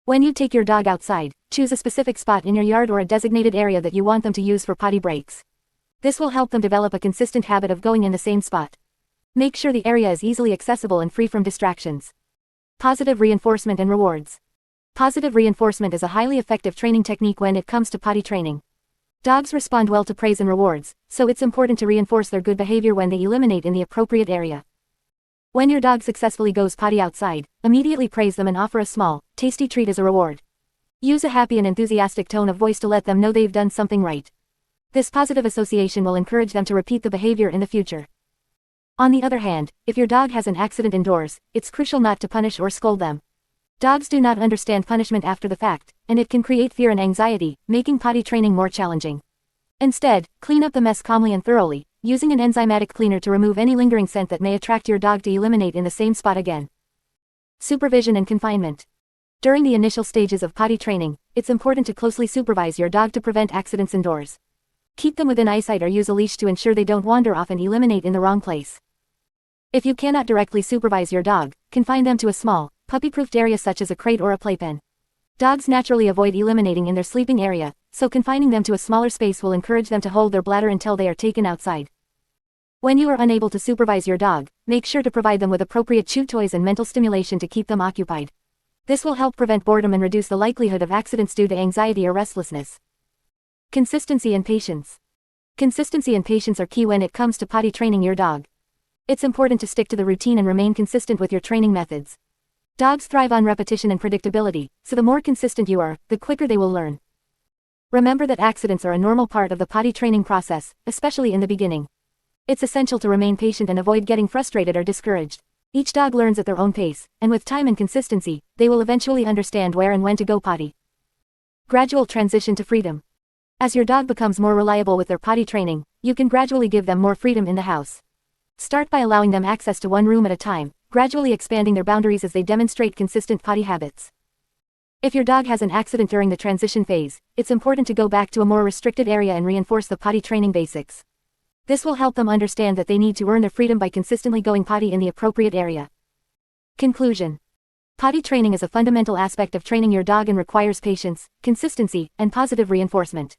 When you take your dog outside, choose a specific spot in your yard or a designated area that you want them to use for potty breaks. This will help them develop a consistent habit of going in the same spot. Make sure the area is easily accessible and free from distractions. Positive reinforcement and rewards. Positive reinforcement is a highly effective training technique when it comes to potty training. Dogs respond well to praise and rewards, so it's important to reinforce their good behavior when they eliminate in the appropriate area. When your dog successfully goes potty outside, immediately praise them and offer a small, tasty treat as a reward. Use a happy and enthusiastic tone of voice to let them know they've done something right. This positive association will encourage them to repeat the behavior in the future. On the other hand, if your dog has an accident indoors, it's crucial not to punish or scold them. Dogs do not understand punishment after the fact, and it can create fear and anxiety, making potty training more challenging. Instead, clean up the mess calmly and thoroughly, using an enzymatic cleaner to remove any lingering scent that may attract your dog to eliminate in the same spot again. Supervision and confinement. During the initial stages of potty training, it's important to closely supervise your dog to prevent accidents indoors. Keep them within eyesight or use a leash to ensure they don't wander off and eliminate in the wrong place. If you cannot directly supervise your dog, confine them to a small, puppy-proofed area such as a crate or a playpen. Dogs naturally avoid eliminating in their sleeping area, so confining them to a smaller space will encourage them to hold their bladder until they are taken outside. When you are unable to supervise your dog, make sure to provide them with appropriate chew toys and mental stimulation to keep them occupied. This will help prevent boredom and reduce the likelihood of accidents due to anxiety or restlessness. Consistency and patience. Consistency and patience are key when it comes to potty training your dog. It's important to stick to the routine and remain consistent with your training methods. Dogs thrive on repetition and predictability, so the more consistent you are, the quicker they will learn. Remember that accidents are a normal part of the potty training process, especially in the beginning. It's essential to remain patient and avoid getting frustrated or discouraged. Each dog learns at their own pace, and with time and consistency, they will eventually understand where and when to go potty. Gradual transition to freedom. As your dog becomes more reliable with their potty training, you can gradually give them more freedom in the house. Start by allowing them access to one room at a time, gradually expanding their boundaries as they demonstrate consistent potty habits. If your dog has an accident during the transition phase, it's important to go back to a more restricted area and reinforce the potty training basics. This will help them understand that they need to earn their freedom by consistently going potty in the appropriate area. Conclusion. Potty training is a fundamental aspect of training your dog and requires patience, consistency, and positive reinforcement.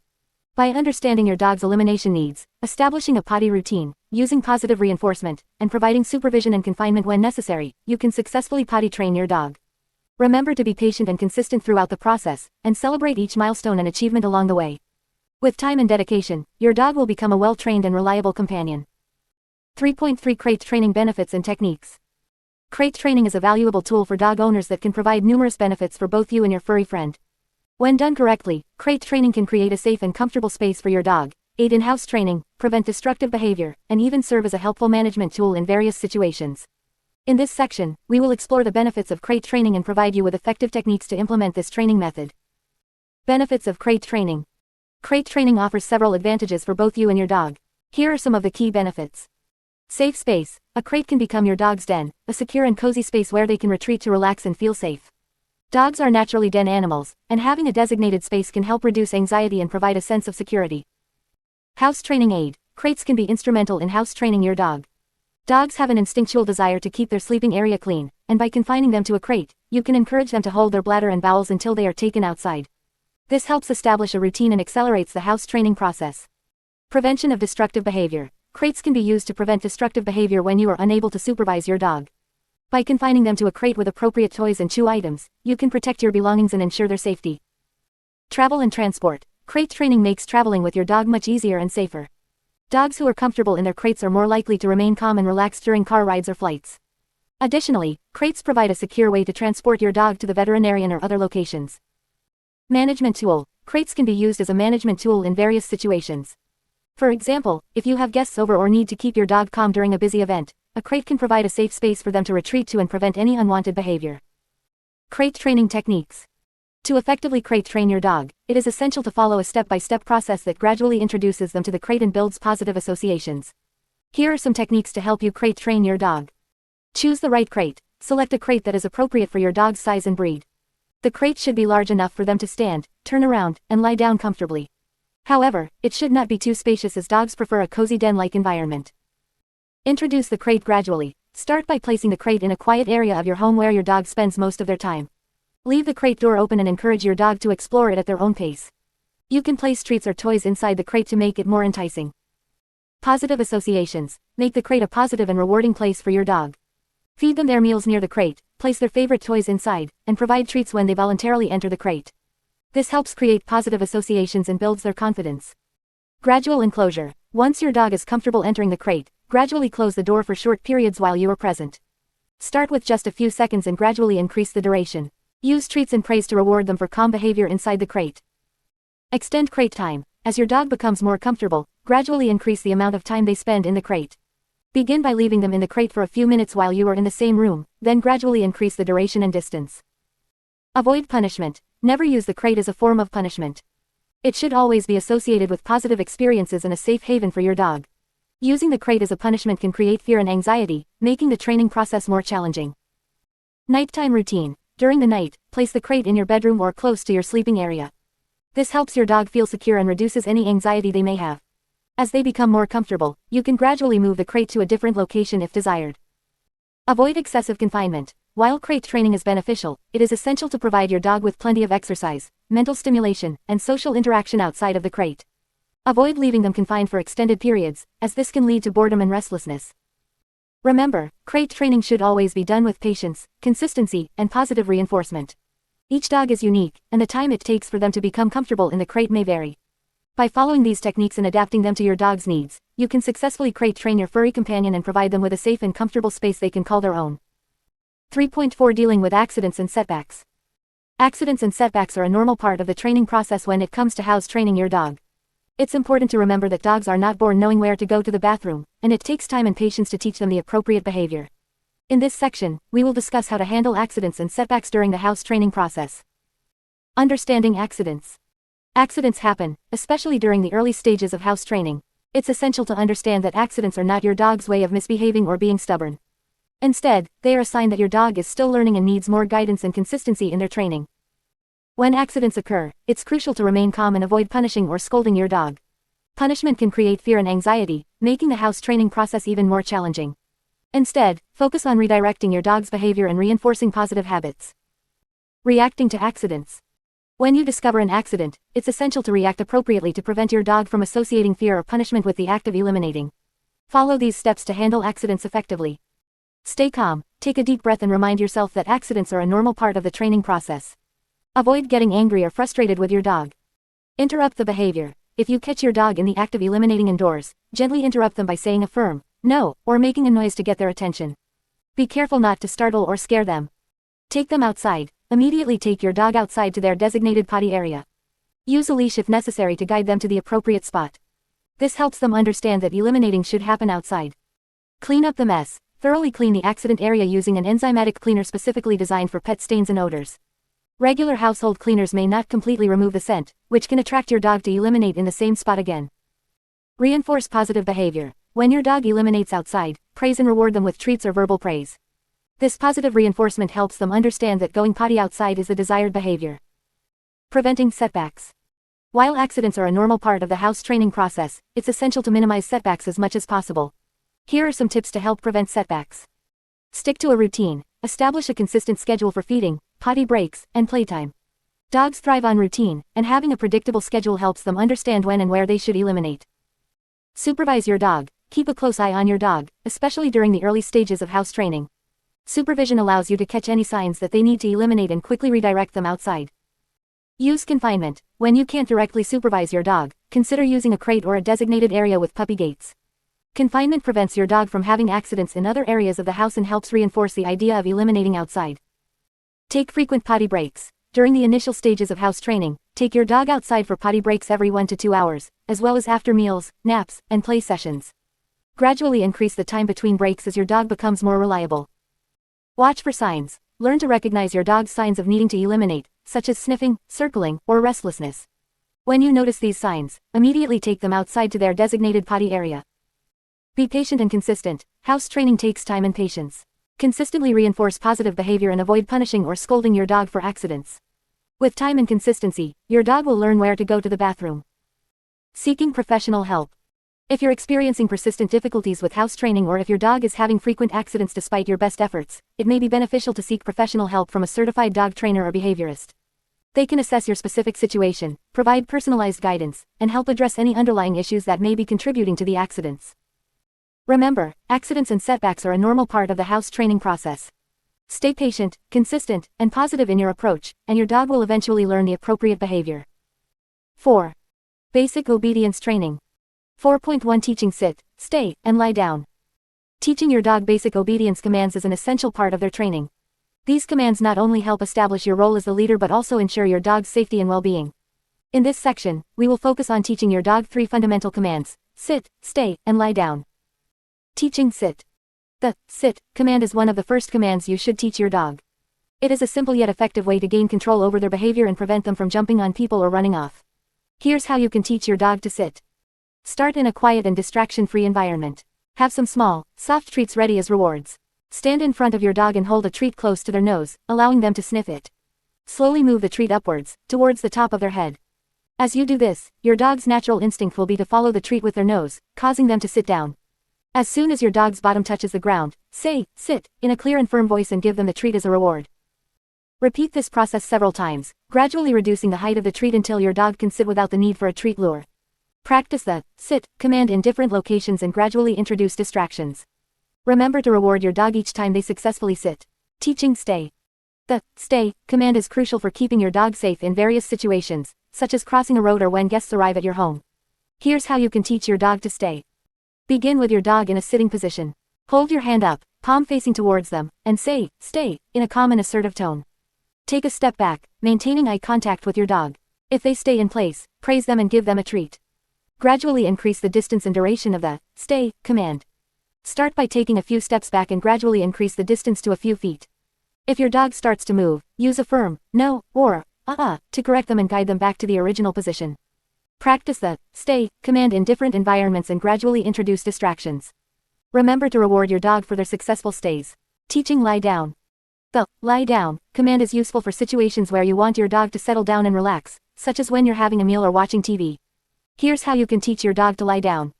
By understanding your dog's elimination needs, establishing a potty routine, using positive reinforcement, and providing supervision and confinement when necessary, you can successfully potty train your dog. Remember to be patient and consistent throughout the process, and celebrate each milestone and achievement along the way. With time and dedication, your dog will become a well-trained and reliable companion. 3.3 Crate Training Benefits and Techniques. Crate training is a valuable tool for dog owners that can provide numerous benefits for both you and your furry friend. When done correctly, crate training can create a safe and comfortable space for your dog, aid in house training, prevent destructive behavior, and even serve as a helpful management tool in various situations. In this section, we will explore the benefits of crate training and provide you with effective techniques to implement this training method. Benefits of crate training. Crate training offers several advantages for both you and your dog. Here are some of the key benefits. Safe space. A crate can become your dog's den, a secure and cozy space where they can retreat to relax and feel safe. Dogs are naturally den animals, and having a designated space can help reduce anxiety and provide a sense of security. House training aid. Crates can be instrumental in house training your dog. Dogs have an instinctual desire to keep their sleeping area clean, and by confining them to a crate, you can encourage them to hold their bladder and bowels until they are taken outside. This helps establish a routine and accelerates the house training process. Prevention of destructive behavior. Crates can be used to prevent destructive behavior when you are unable to supervise your dog. By confining them to a crate with appropriate toys and chew items, you can protect your belongings and ensure their safety. Travel and transport. Crate training makes traveling with your dog much easier and safer. Dogs who are comfortable in their crates are more likely to remain calm and relaxed during car rides or flights. Additionally, crates provide a secure way to transport your dog to the veterinarian or other locations. Management tool. Crates can be used as a management tool in various situations. For example, if you have guests over or need to keep your dog calm during a busy event, a crate can provide a safe space for them to retreat to and prevent any unwanted behavior. Crate training techniques. To effectively crate train your dog, it is essential to follow a step-by-step process that gradually introduces them to the crate and builds positive associations. Here are some techniques to help you crate train your dog. Choose the right crate. Select a crate that is appropriate for your dog's size and breed. The crate should be large enough for them to stand, turn around, and lie down comfortably. However, it should not be too spacious as dogs prefer a cozy den-like environment. Introduce the crate gradually. Start by placing the crate in a quiet area of your home where your dog spends most of their time. Leave the crate door open and encourage your dog to explore it at their own pace. You can place treats or toys inside the crate to make it more enticing. Positive associations. Make the crate a positive and rewarding place for your dog. Feed them their meals near the crate, place their favorite toys inside, and provide treats when they voluntarily enter the crate. This helps create positive associations and builds their confidence. Gradual enclosure. Once your dog is comfortable entering the crate, gradually close the door for short periods while you are present. Start with just a few seconds and gradually increase the duration. Use treats and praise to reward them for calm behavior inside the crate. Extend crate time. As your dog becomes more comfortable, gradually increase the amount of time they spend in the crate. Begin by leaving them in the crate for a few minutes while you are in the same room, then gradually increase the duration and distance. Avoid punishment. Never use the crate as a form of punishment. It should always be associated with positive experiences and a safe haven for your dog. Using the crate as a punishment can create fear and anxiety, making the training process more challenging. Nighttime routine. During the night, place the crate in your bedroom or close to your sleeping area. This helps your dog feel secure and reduces any anxiety they may have. As they become more comfortable, you can gradually move the crate to a different location if desired. Avoid excessive confinement. While crate training is beneficial, it is essential to provide your dog with plenty of exercise, mental stimulation, and social interaction outside of the crate. Avoid leaving them confined for extended periods, as this can lead to boredom and restlessness. Remember, crate training should always be done with patience, consistency, and positive reinforcement. Each dog is unique, and the time it takes for them to become comfortable in the crate may vary. By following these techniques and adapting them to your dog's needs, you can successfully crate train your furry companion and provide them with a safe and comfortable space they can call their own. 3.4 Dealing with accidents and setbacks. Accidents and setbacks are a normal part of the training process when it comes to house training your dog. It's important to remember that dogs are not born knowing where to go to the bathroom, and it takes time and patience to teach them the appropriate behavior. In this section, we will discuss how to handle accidents and setbacks during the house training process. Understanding accidents. Accidents happen, especially during the early stages of house training. It's essential to understand that accidents are not your dog's way of misbehaving or being stubborn. Instead, they are a sign that your dog is still learning and needs more guidance and consistency in their training. When accidents occur, it's crucial to remain calm and avoid punishing or scolding your dog. Punishment can create fear and anxiety, making the house training process even more challenging. Instead, focus on redirecting your dog's behavior and reinforcing positive habits. Reacting to accidents. When you discover an accident, it's essential to react appropriately to prevent your dog from associating fear or punishment with the act of eliminating. Follow these steps to handle accidents effectively. Stay calm, take a deep breath and remind yourself that accidents are a normal part of the training process. Avoid getting angry or frustrated with your dog. Interrupt the behavior. If you catch your dog in the act of eliminating indoors, gently interrupt them by saying a firm no, or making a noise to get their attention. Be careful not to startle or scare them. Take them outside. Immediately take your dog outside to their designated potty area. Use a leash if necessary to guide them to the appropriate spot. This helps them understand that eliminating should happen outside. Clean up the mess. Thoroughly clean the accident area using an enzymatic cleaner specifically designed for pet stains and odors. Regular household cleaners may not completely remove the scent, which can attract your dog to eliminate in the same spot again. Reinforce positive behavior. When your dog eliminates outside, praise and reward them with treats or verbal praise. This positive reinforcement helps them understand that going potty outside is the desired behavior. Preventing setbacks. While accidents are a normal part of the house training process, it's essential to minimize setbacks as much as possible. Here are some tips to help prevent setbacks. Stick to a routine. Establish a consistent schedule for feeding, potty breaks, and playtime. Dogs thrive on routine, and having a predictable schedule helps them understand when and where they should eliminate. Supervise your dog. Keep a close eye on your dog, especially during the early stages of house training. Supervision allows you to catch any signs that they need to eliminate and quickly redirect them outside. Use confinement. When you can't directly supervise your dog, consider using a crate or a designated area with puppy gates. Confinement prevents your dog from having accidents in other areas of the house and helps reinforce the idea of eliminating outside. Take frequent potty breaks. During the initial stages of house training, take your dog outside for potty breaks every 1 to 2 hours, as well as after meals, naps, and play sessions. Gradually increase the time between breaks as your dog becomes more reliable. Watch for signs. Learn to recognize your dog's signs of needing to eliminate, such as sniffing, circling, or restlessness. When you notice these signs, immediately take them outside to their designated potty area. Be patient and consistent. House training takes time and patience. Consistently reinforce positive behavior and avoid punishing or scolding your dog for accidents. With time and consistency, your dog will learn where to go to the bathroom. Seeking professional help. If you're experiencing persistent difficulties with house training or if your dog is having frequent accidents despite your best efforts, it may be beneficial to seek professional help from a certified dog trainer or behaviorist. They can assess your specific situation, provide personalized guidance, and help address any underlying issues that may be contributing to the accidents. Remember, accidents and setbacks are a normal part of the house training process. Stay patient, consistent, and positive in your approach, and your dog will eventually learn the appropriate behavior. 4. Basic obedience training. 4.1 Teaching sit, stay, and lie down. Teaching your dog basic obedience commands is an essential part of their training. These commands not only help establish your role as the leader but also ensure your dog's safety and well-being. In this section, we will focus on teaching your dog 3 fundamental commands: sit, stay, and lie down. Teaching sit. The sit command is one of the first commands you should teach your dog. It is a simple yet effective way to gain control over their behavior and prevent them from jumping on people or running off. Here's how you can teach your dog to sit. Start in a quiet and distraction-free environment. Have some small, soft treats ready as rewards. Stand in front of your dog and hold a treat close to their nose, allowing them to sniff it. Slowly move the treat upwards, towards the top of their head. As you do this, your dog's natural instinct will be to follow the treat with their nose, causing them to sit down. As soon as your dog's bottom touches the ground, say, sit, in a clear and firm voice and give them the treat as a reward. Repeat this process several times, gradually reducing the height of the treat until your dog can sit without the need for a treat lure. Practice the sit command in different locations and gradually introduce distractions. Remember to reward your dog each time they successfully sit. Teaching stay. The stay command is crucial for keeping your dog safe in various situations, such as crossing a road or when guests arrive at your home. Here's how you can teach your dog to stay. Begin with your dog in a sitting position. Hold your hand up, palm facing towards them, and say, stay, in a calm and assertive tone. Take a step back, maintaining eye contact with your dog. If they stay in place, praise them and give them a treat. Gradually increase the distance and duration of the stay command. Start by taking a few steps back and gradually increase the distance to a few feet. If your dog starts to move, use a firm no or to correct them and guide them back to the original position. Practice the stay command in different environments and gradually introduce distractions. Remember to reward your dog for their successful stays. Teaching lie down. The lie down command is useful for situations where you want your dog to settle down and relax, such as when you're having a meal or watching TV. Here's how you can teach your dog to lie down.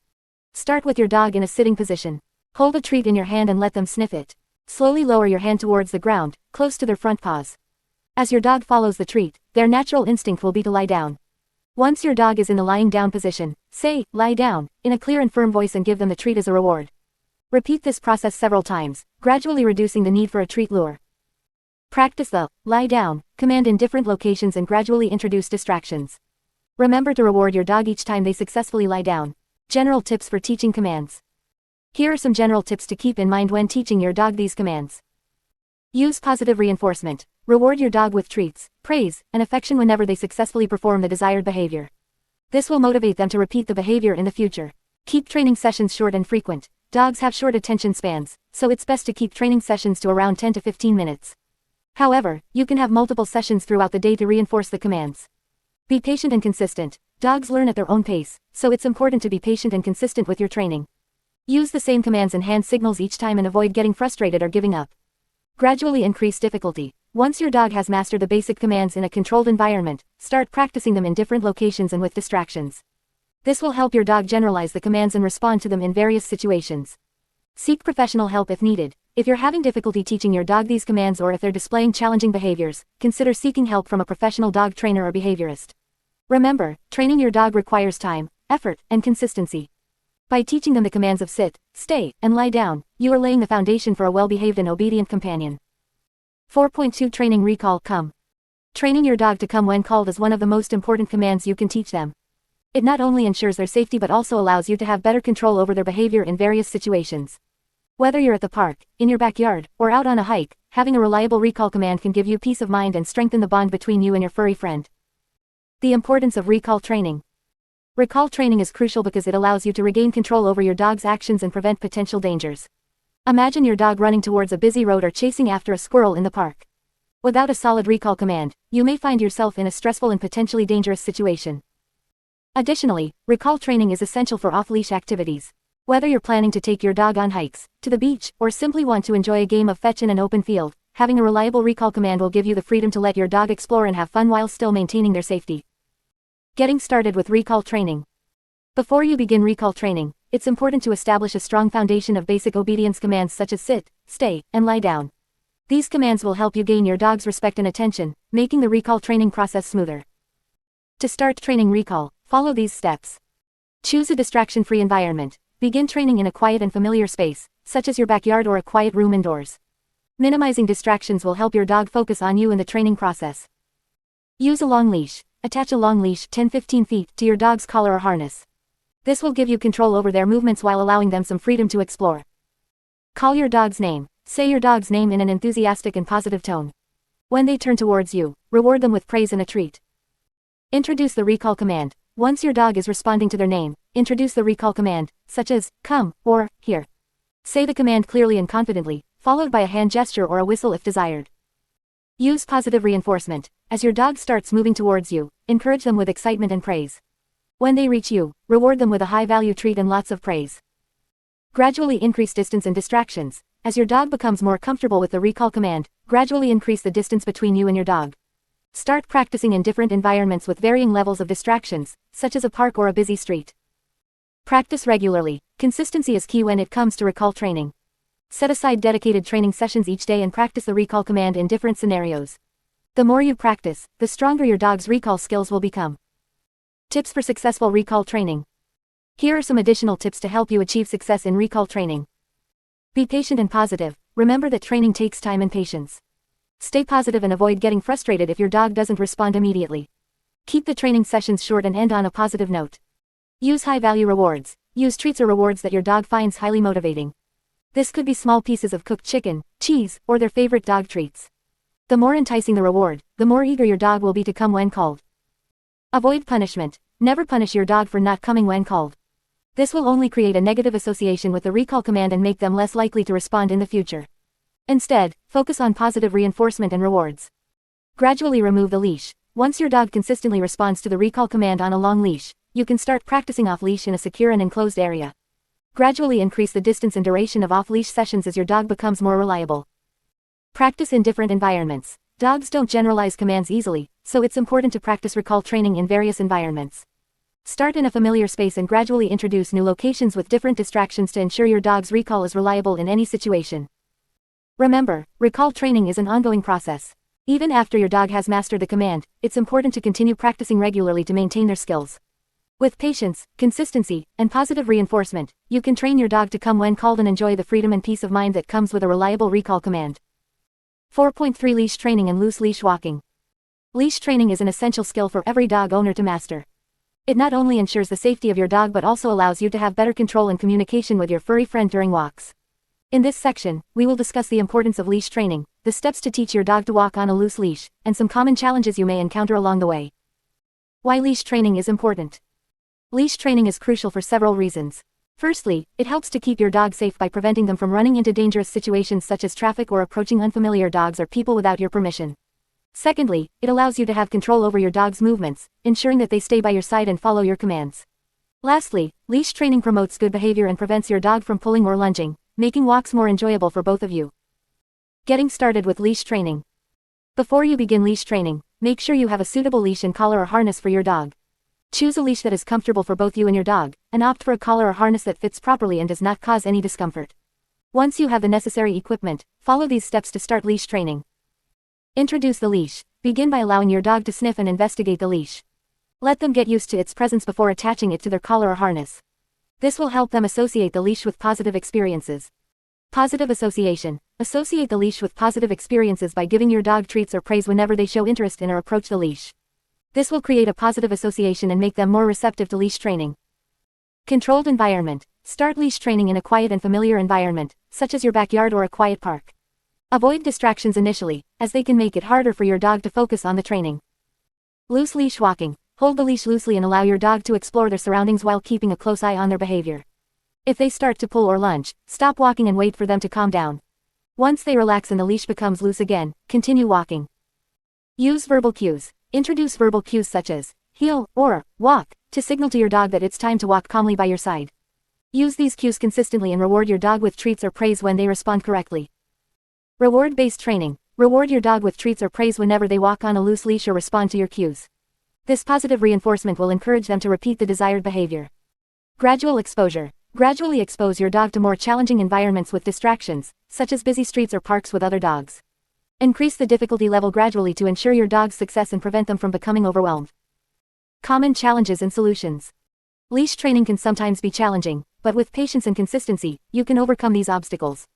Start with your dog in a sitting position. Hold a treat in your hand and let them sniff it. Slowly lower your hand towards the ground, close to their front paws. As your dog follows the treat, their natural instinct will be to lie down. Once your dog is in the lying down position, say, lie down, in a clear and firm voice and give them the treat as a reward. Repeat this process several times, gradually reducing the need for a treat lure. Practice the lie down command in different locations and gradually introduce distractions. Remember to reward your dog each time they successfully lie down. General tips for teaching commands. Here are some general tips to keep in mind when teaching your dog these commands. Use positive reinforcement. Reward your dog with treats, praise, and affection whenever they successfully perform the desired behavior. This will motivate them to repeat the behavior in the future. Keep training sessions short and frequent. Dogs have short attention spans, so it's best to keep training sessions to around 10 to 15 minutes. However, you can have multiple sessions throughout the day to reinforce the commands. Be patient and consistent. Dogs learn at their own pace, so it's important to be patient and consistent with your training. Use the same commands and hand signals each time and avoid getting frustrated or giving up. Gradually increase difficulty. Once your dog has mastered the basic commands in a controlled environment, start practicing them in different locations and with distractions. This will help your dog generalize the commands and respond to them in various situations. Seek professional help if needed. If you're having difficulty teaching your dog these commands or if they're displaying challenging behaviors, consider seeking help from a professional dog trainer or behaviorist. Remember, training your dog requires time, effort, and consistency. By teaching them the commands of sit, stay, and lie down, you are laying the foundation for a well-behaved and obedient companion. 4.2 Training Recall Come. Training your dog to come when called is one of the most important commands you can teach them. It not only ensures their safety but also allows you to have better control over their behavior in various situations. Whether you're at the park, in your backyard, or out on a hike, having a reliable recall command can give you peace of mind and strengthen the bond between you and your furry friend. The importance of recall training. Recall training is crucial because it allows you to regain control over your dog's actions and prevent potential dangers. Imagine your dog running towards a busy road or chasing after a squirrel in the park. Without a solid recall command, you may find yourself in a stressful and potentially dangerous situation. Additionally, recall training is essential for off-leash activities. Whether you're planning to take your dog on hikes, to the beach, or simply want to enjoy a game of fetch in an open field, having a reliable recall command will give you the freedom to let your dog explore and have fun while still maintaining their safety. Getting started with recall training. Before you begin recall training, it's important to establish a strong foundation of basic obedience commands such as sit, stay, and lie down. These commands will help you gain your dog's respect and attention, making the recall training process smoother. To start training recall, follow these steps. Choose a distraction-free environment. Begin training in a quiet and familiar space, such as your backyard or a quiet room indoors. Minimizing distractions will help your dog focus on you in the training process. Use a long leash. Attach a long leash 10-15 feet to your dog's collar or harness. This will give you control over their movements while allowing them some freedom to explore. Call your dog's name. Say your dog's name in an enthusiastic and positive tone. When they turn towards you, reward them with praise and a treat. Introduce the recall command. Once your dog is responding to their name, introduce the recall command, such as, come, or, here. Say the command clearly and confidently, followed by a hand gesture or a whistle if desired. Use positive reinforcement. As your dog starts moving towards you, encourage them with excitement and praise. When they reach you, reward them with a high-value treat and lots of praise. Gradually increase distance and distractions. As your dog becomes more comfortable with the recall command, gradually increase the distance between you and your dog. Start practicing in different environments with varying levels of distractions, such as a park or a busy street. Practice regularly. Consistency is key when it comes to recall training. Set aside dedicated training sessions each day and practice the recall command in different scenarios. The more you practice, the stronger your dog's recall skills will become. Tips for successful recall training. Here are some additional tips to help you achieve success in recall training. Be patient and positive. Remember that training takes time and patience. Stay positive and avoid getting frustrated if your dog doesn't respond immediately. Keep the training sessions short and end on a positive note. Use high-value rewards. Use treats or rewards that your dog finds highly motivating. This could be small pieces of cooked chicken, cheese, or their favorite dog treats. The more enticing the reward, the more eager your dog will be to come when called. Avoid punishment. Never punish your dog for not coming when called. This will only create a negative association with the recall command and make them less likely to respond in the future. Instead, focus on positive reinforcement and rewards. Gradually remove the leash. Once your dog consistently responds to the recall command on a long leash, you can start practicing off-leash in a secure and enclosed area. Gradually increase the distance and duration of off-leash sessions as your dog becomes more reliable. Practice in different environments. Dogs don't generalize commands easily, so it's important to practice recall training in various environments. Start in a familiar space and gradually introduce new locations with different distractions to ensure your dog's recall is reliable in any situation. Remember, recall training is an ongoing process. Even after your dog has mastered the command, it's important to continue practicing regularly to maintain their skills. With patience, consistency, and positive reinforcement, you can train your dog to come when called and enjoy the freedom and peace of mind that comes with a reliable recall command. 4.3 Leash Training and Loose Leash Walking. Leash training is an essential skill for every dog owner to master. It not only ensures the safety of your dog but also allows you to have better control and communication with your furry friend during walks. In this section, we will discuss the importance of leash training, the steps to teach your dog to walk on a loose leash, and some common challenges you may encounter along the way. Why leash training is important. Leash training is crucial for several reasons. Firstly, it helps to keep your dog safe by preventing them from running into dangerous situations such as traffic or approaching unfamiliar dogs or people without your permission. Secondly, it allows you to have control over your dog's movements, ensuring that they stay by your side and follow your commands. Lastly, leash training promotes good behavior and prevents your dog from pulling or lunging, making walks more enjoyable for both of you. Getting started with leash training. Before you begin leash training, make sure you have a suitable leash and collar or harness for your dog. Choose a leash that is comfortable for both you and your dog, and opt for a collar or harness that fits properly and does not cause any discomfort. Once you have the necessary equipment, follow these steps to start leash training. Introduce the leash. Begin by allowing your dog to sniff and investigate the leash. Let them get used to its presence before attaching it to their collar or harness. This will help them associate the leash with positive experiences. Positive association. Associate the leash with positive experiences by giving your dog treats or praise whenever they show interest in or approach the leash. This will create a positive association and make them more receptive to leash training. Controlled environment. Start leash training in a quiet and familiar environment, such as your backyard or a quiet park. Avoid distractions initially, as they can make it harder for your dog to focus on the training. Loose leash walking. Hold the leash loosely and allow your dog to explore their surroundings while keeping a close eye on their behavior. If they start to pull or lunge, stop walking and wait for them to calm down. Once they relax and the leash becomes loose again, continue walking. Use verbal cues. Introduce verbal cues such as heel or walk to signal to your dog that it's time to walk calmly by your side. Use these cues consistently and reward your dog with treats or praise when they respond correctly. Reward-based training. Reward your dog with treats or praise whenever they walk on a loose leash or respond to your cues. This positive reinforcement will encourage them to repeat the desired behavior. Gradual exposure. Gradually expose your dog to more challenging environments with distractions, such as busy streets or parks with other dogs. Increase the difficulty level gradually to ensure your dog's success and prevent them from becoming overwhelmed. Common challenges and solutions. Leash training can sometimes be challenging, but with patience and consistency, you can overcome these obstacles.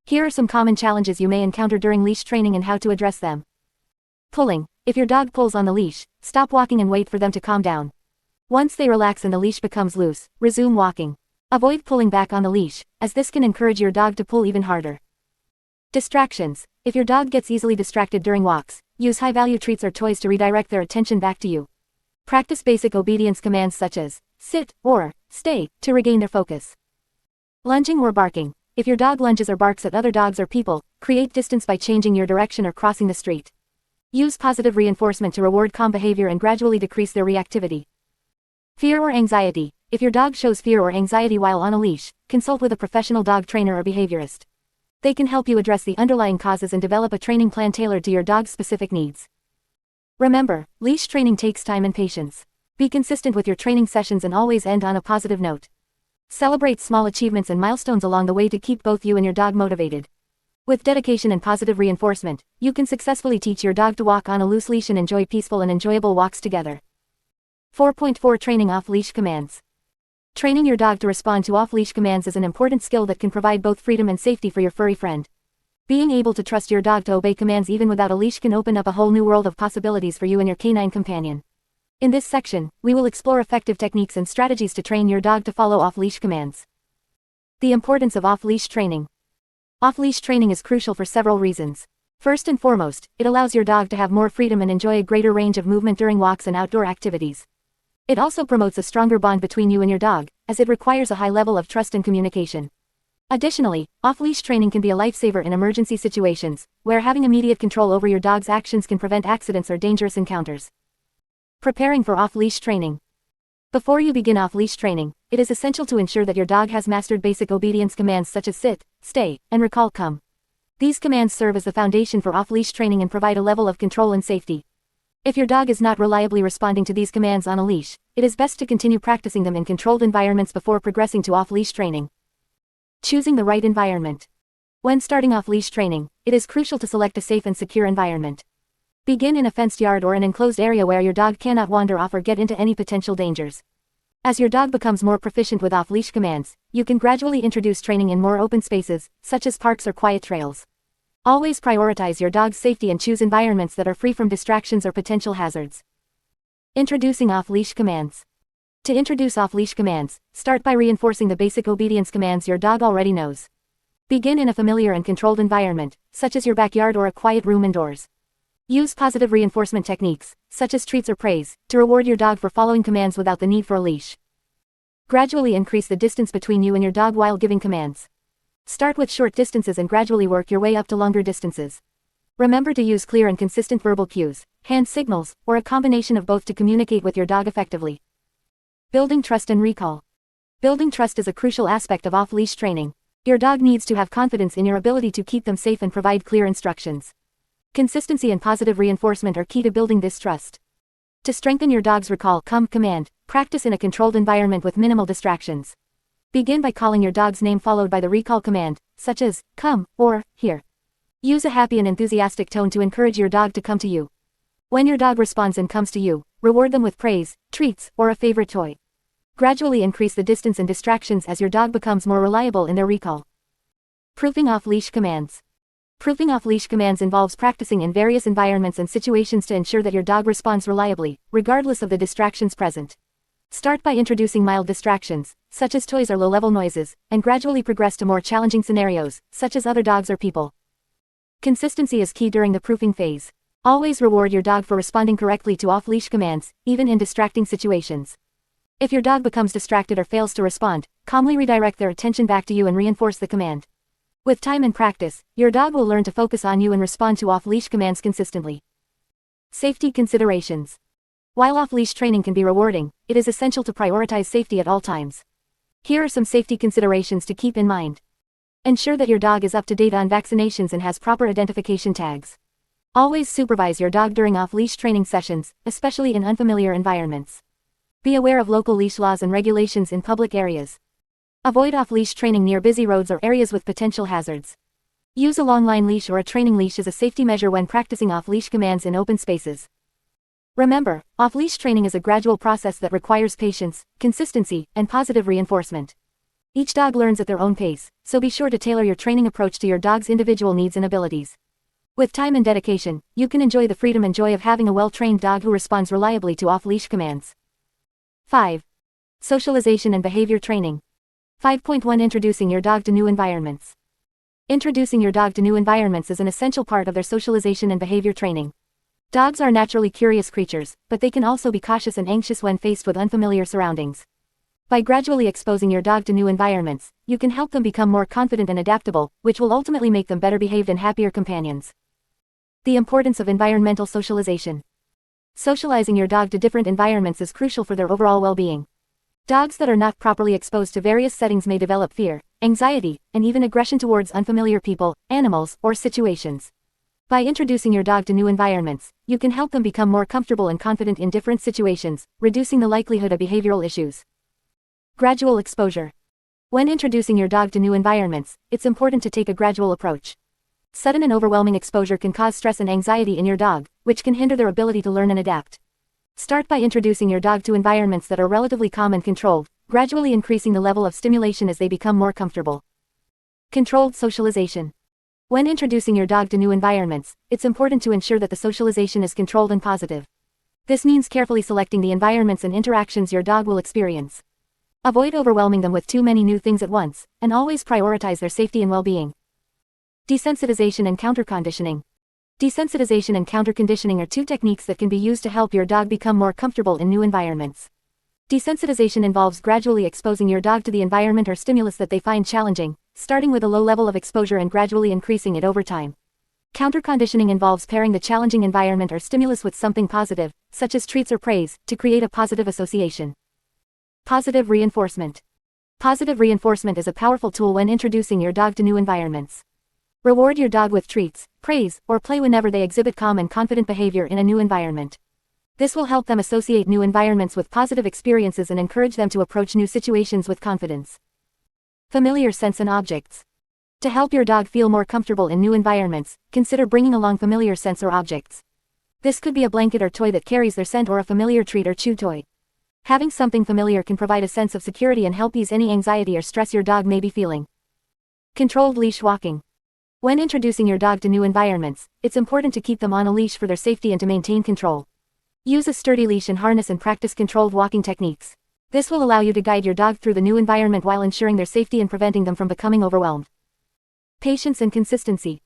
Here are some common challenges you may encounter during leash training and how to address them. Pulling. If your dog pulls on the leash, stop walking and wait for them to calm down. Once they relax and the leash becomes loose, resume walking. Avoid pulling back on the leash, as this can encourage your dog to pull even harder. Distractions. If your dog gets easily distracted during walks, use high-value treats or toys to redirect their attention back to you. Practice basic obedience commands such as sit or stay to regain their focus. Lunging or barking. If your dog lunges or barks at other dogs or people, create distance by changing your direction or crossing the street. Use positive reinforcement to reward calm behavior and gradually decrease their reactivity. Fear or anxiety. If your dog shows fear or anxiety while on a leash, consult with a professional dog trainer or behaviorist. They can help you address the underlying causes and develop a training plan tailored to your dog's specific needs. Remember, leash training takes time and patience. Be consistent with your training sessions and always end on a positive note. Celebrate small achievements and milestones along the way to keep both you and your dog motivated. With dedication and positive reinforcement, you can successfully teach your dog to walk on a loose leash and enjoy peaceful and enjoyable walks together. 4.4 Training off-leash commands. Training your dog to respond to off-leash commands is an important skill that can provide both freedom and safety for your furry friend. Being able to trust your dog to obey commands even without a leash can open up a whole new world of possibilities for you and your canine companion. In this section, we will explore effective techniques and strategies to train your dog to follow off-leash commands. The importance of off-leash training. Off-leash training is crucial for several reasons. First and foremost, it allows your dog to have more freedom and enjoy a greater range of movement during walks and outdoor activities. It also promotes a stronger bond between you and your dog, as it requires a high level of trust and communication. Additionally, off-leash training can be a lifesaver in emergency situations, where having immediate control over your dog's actions can prevent accidents or dangerous encounters. Preparing for off-leash training. Before you begin off-leash training, it is essential to ensure that your dog has mastered basic obedience commands such as sit, stay, and recall come. These commands serve as the foundation for off-leash training and provide a level of control and safety. If your dog is not reliably responding to these commands on a leash, it is best to continue practicing them in controlled environments before progressing to off-leash training. Choosing the right environment. When starting off-leash training, it is crucial to select a safe and secure environment. Begin in a fenced yard or an enclosed area where your dog cannot wander off or get into any potential dangers. As your dog becomes more proficient with off-leash commands, you can gradually introduce training in more open spaces, such as parks or quiet trails. Always prioritize your dog's safety and choose environments that are free from distractions or potential hazards. Introducing off-leash commands. To introduce off-leash commands, start by reinforcing the basic obedience commands your dog already knows. Begin in a familiar and controlled environment, such as your backyard or a quiet room indoors. Use positive reinforcement techniques, such as treats or praise, to reward your dog for following commands without the need for a leash. Gradually increase the distance between you and your dog while giving commands. Start with short distances and gradually work your way up to longer distances. Remember to use clear and consistent verbal cues, hand signals, or a combination of both to communicate with your dog effectively. Building trust and recall. Building trust is a crucial aspect of off-leash training. Your dog needs to have confidence in your ability to keep them safe and provide clear instructions. Consistency and positive reinforcement are key to building this trust. To strengthen your dog's recall command, practice in a controlled environment with minimal distractions. Begin by calling your dog's name followed by the recall command, such as, come, or, here. Use a happy and enthusiastic tone to encourage your dog to come to you. When your dog responds and comes to you, reward them with praise, treats, or a favorite toy. Gradually increase the distance and distractions as your dog becomes more reliable in their recall. Proofing off-leash commands. Proofing off-leash commands involves practicing in various environments and situations to ensure that your dog responds reliably, regardless of the distractions present. Start by introducing mild distractions, such as toys or low-level noises, and gradually progress to more challenging scenarios, such as other dogs or people. Consistency is key during the proofing phase. Always reward your dog for responding correctly to off-leash commands, even in distracting situations. If your dog becomes distracted or fails to respond, calmly redirect their attention back to you and reinforce the command. With time and practice, your dog will learn to focus on you and respond to off-leash commands consistently. Safety considerations. While off-leash training can be rewarding, it is essential to prioritize safety at all times. Here are some safety considerations to keep in mind. Ensure that your dog is up to date on vaccinations and has proper identification tags. Always supervise your dog during off-leash training sessions, especially in unfamiliar environments. Be aware of local leash laws and regulations in public areas. Avoid off-leash training near busy roads or areas with potential hazards. Use a long-line leash or a training leash as a safety measure when practicing off-leash commands in open spaces. Remember, off-leash training is a gradual process that requires patience, consistency, and positive reinforcement. Each dog learns at their own pace, so be sure to tailor your training approach to your dog's individual needs and abilities. With time and dedication, you can enjoy the freedom and joy of having a well-trained dog who responds reliably to off-leash commands. 5. Socialization and behavior training. 5.1 Introducing your dog to new environments. Introducing your dog to new environments is an essential part of their socialization and behavior training. Dogs are naturally curious creatures, but they can also be cautious and anxious when faced with unfamiliar surroundings. By gradually exposing your dog to new environments, you can help them become more confident and adaptable, which will ultimately make them better behaved and happier companions. The importance of environmental socialization. Socializing your dog to different environments is crucial for their overall well-being. Dogs that are not properly exposed to various settings may develop fear, anxiety, and even aggression towards unfamiliar people, animals, or situations. By introducing your dog to new environments, you can help them become more comfortable and confident in different situations, reducing the likelihood of behavioral issues. Gradual exposure. When introducing your dog to new environments, it's important to take a gradual approach. Sudden and overwhelming exposure can cause stress and anxiety in your dog, which can hinder their ability to learn and adapt. Start by introducing your dog to environments that are relatively calm and controlled, gradually increasing the level of stimulation as they become more comfortable. Controlled socialization. When introducing your dog to new environments, it's important to ensure that the socialization is controlled and positive. This means carefully selecting the environments and interactions your dog will experience. Avoid overwhelming them with too many new things at once, and always prioritize their safety and well-being. Desensitization and counterconditioning. Desensitization and counterconditioning are two techniques that can be used to help your dog become more comfortable in new environments. Desensitization involves gradually exposing your dog to the environment or stimulus that they find challenging, starting with a low level of exposure and gradually increasing it over time. Counterconditioning involves pairing the challenging environment or stimulus with something positive, such as treats or praise, to create a positive association. Positive reinforcement. Positive reinforcement is a powerful tool when introducing your dog to new environments. Reward your dog with treats, praise, or play whenever they exhibit calm and confident behavior in a new environment. This will help them associate new environments with positive experiences and encourage them to approach new situations with confidence. Familiar scents and objects. To help your dog feel more comfortable in new environments, consider bringing along familiar scents or objects. This could be a blanket or toy that carries their scent or a familiar treat or chew toy. Having something familiar can provide a sense of security and help ease any anxiety or stress your dog may be feeling. Controlled leash walking. When introducing your dog to new environments, it's important to keep them on a leash for their safety and to maintain control. Use a sturdy leash and harness and practice controlled walking techniques. This will allow you to guide your dog through the new environment while ensuring their safety and preventing them from becoming overwhelmed. Patience and consistency.